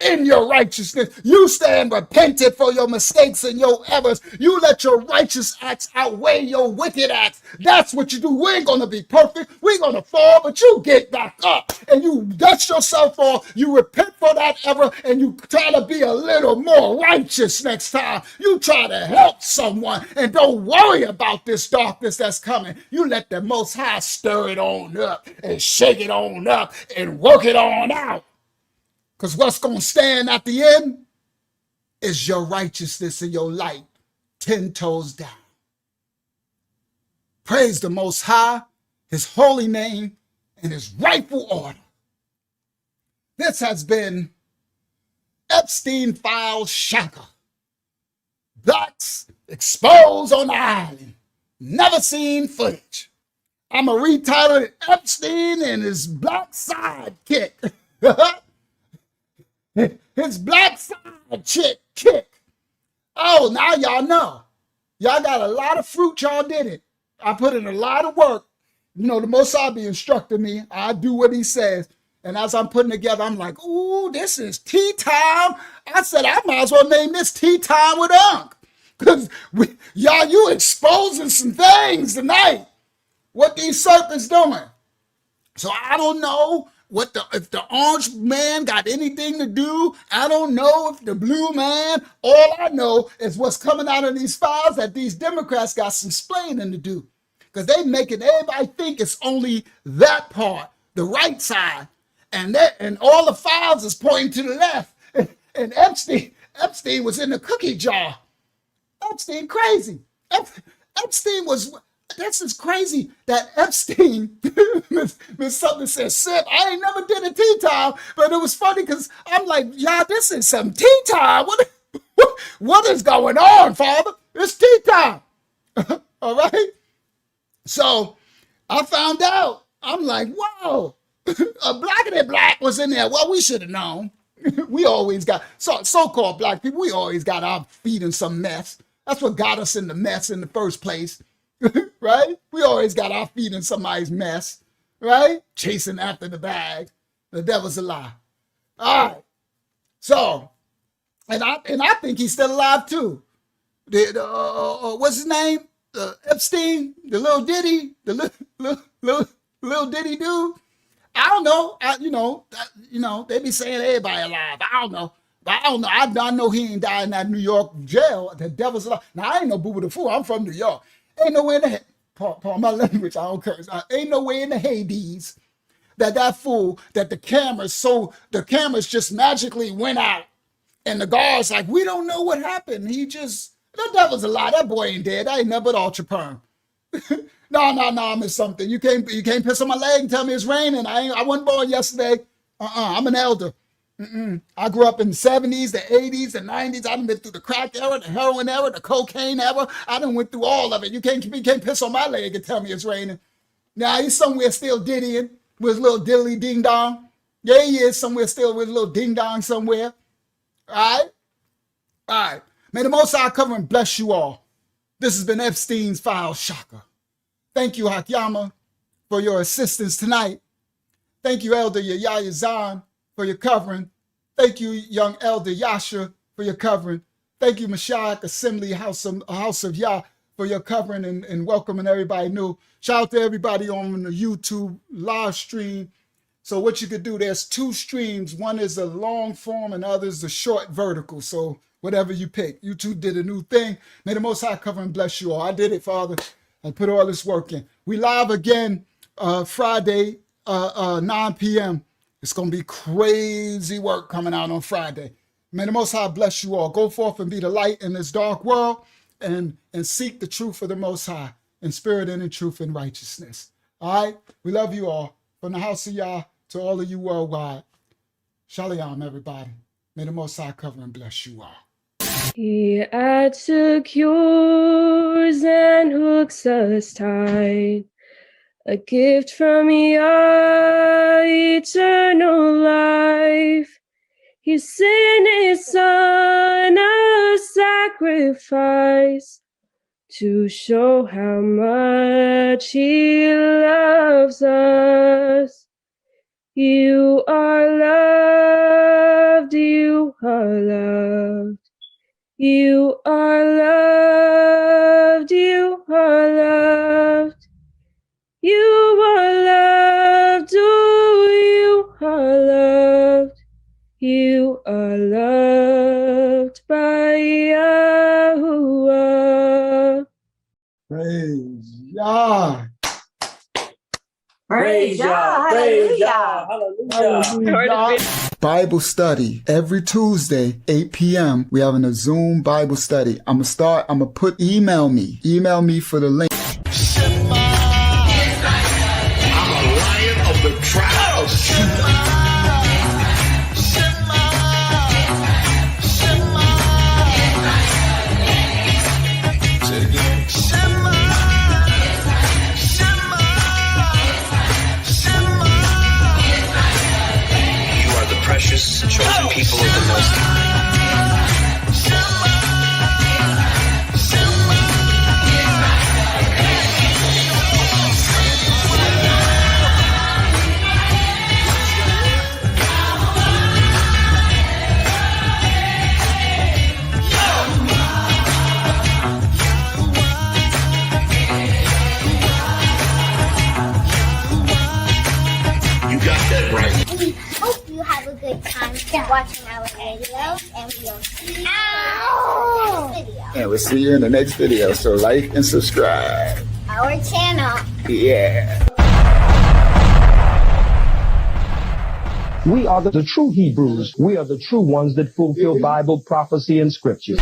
In your righteousness, you stand repentant for your mistakes and your errors. You let your righteous acts outweigh your wicked acts. That's what you do. We ain't gonna be perfect. We're gonna fall, but you get back up and you dust yourself off. You repent for that error and you try to be a little more righteous next time. You try to help someone and don't worry about this darkness that's coming. You let the Most High stir it on up and shake it on up and work it on out. Because what's going to stand at the end is your righteousness and your light, 10 toes down. Praise the Most High, his holy name, and his rightful order. This has been Epstein Files Shaka. Blacks exposed on the island. Never seen footage. I'm going to retitle it Epstein and his black sidekick. His black side chick kick. Oh, now y'all know. Y'all got a lot of fruit, y'all did it. I put in a lot of work. You know, the Most High be instructing me. I do what he says. And as I'm putting together, I'm like, ooh, this is tea time. I said, I might as well name this Tea Time with Unc. Because y'all, you exposing some things tonight. What these serpents doing. So I don't know if the orange man got anything to do. I don't know if the blue man. All I know is what's coming out of these files that these Democrats got some explaining to do. Because they making everybody think it's only that part, the right side. And all the files is pointing to the left. And Epstein was in the cookie jar. Epstein crazy. Epstein was, this is crazy that Epstein, Miss Something said, Sip, I ain't never did a tea time, but it was funny because I'm like, y'all, this is some tea time. What is going on, Father? It's tea time. All right? So I found out. I'm like, whoa, a blackity black was in there. Well, we should have known. We always got, so-called black people, we always got our feet in some mess. That's what got us in the mess in the first place, right? We always got our feet in somebody's mess, right? Chasing after the bag. The devil's a lie. All right. So, and I think he's still alive too. What's his name? Epstein, the little Diddy, the little Diddy dude. I don't know. They be saying everybody alive. I don't know. But I don't know. I know he ain't died in that New York jail. The devil's alive. Now, I ain't no boo-boo the fool. I'm from New York. Ain't nowhere in the, pardon my language, I don't curse. Ain't nowhere in the Hades that fool, that the cameras just magically went out. And the guard's like, we don't know what happened. The devil's a lie. That boy ain't dead. I ain't never but ultra perm. No, Miss Something. You can't piss on my leg and tell me it's raining. I wasn't born yesterday. I'm an elder. I grew up in the 70s, the 80s, the 90s. I done been through the crack era, the heroin era, the cocaine era. I done went through all of it. You can't piss on my leg and tell me it's raining. Now he's somewhere still diddying with his little diddly ding dong. Yeah, he is somewhere still with a little ding dong somewhere. All right. May the Most High cover and bless you all. This has been Epstein's File Shaka. Thank you, Hakyama, for your assistance tonight. Thank you, Elder Yahya Zahn, for your covering. Thank you, young Elder Yasha, for your covering. Thank you, Mashiach Assembly House of Yah, for your covering and welcoming everybody new. Shout out to everybody on the YouTube live stream. So what you could do, there's two streams. One is a long form and the other is a short vertical. So whatever you pick. You two did a new thing. May the Most High cover and bless you all. I did it, Father. I put all this work in. We live again Friday, 9 p.m. It's going to be crazy work coming out on Friday. May the Most High bless you all. Go forth and be the light in this dark world and seek the truth of the Most High in spirit and in truth and righteousness. All right? We love you all. From the house of Yah to all of you worldwide. Shalom, everybody. May the Most High cover and bless you all. He adds secures and hooks us tight. A gift from Yah, eternal life. He sent his son a sacrifice to show how much he loves us. You are loved, you are loved. You are loved, you are loved. You are loved, oh, you are loved. You are loved by Yahuwah. Praise Yah. Praise Yah. Praise Yah. Hallelujah. Bible study every Tuesday, 8 p.m. We having a Zoom Bible study. I'm gonna put email me for the link. I'm a lion of the tribe of Judah. Say it again. You are the precious chosen people of the Most High. keep watching our videos, and we'll see you in the next video. And we'll see you in the next video. So like and subscribe. Our channel. Yeah. We are the true Hebrews. We are the true ones that fulfill Bible prophecy and scripture.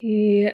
He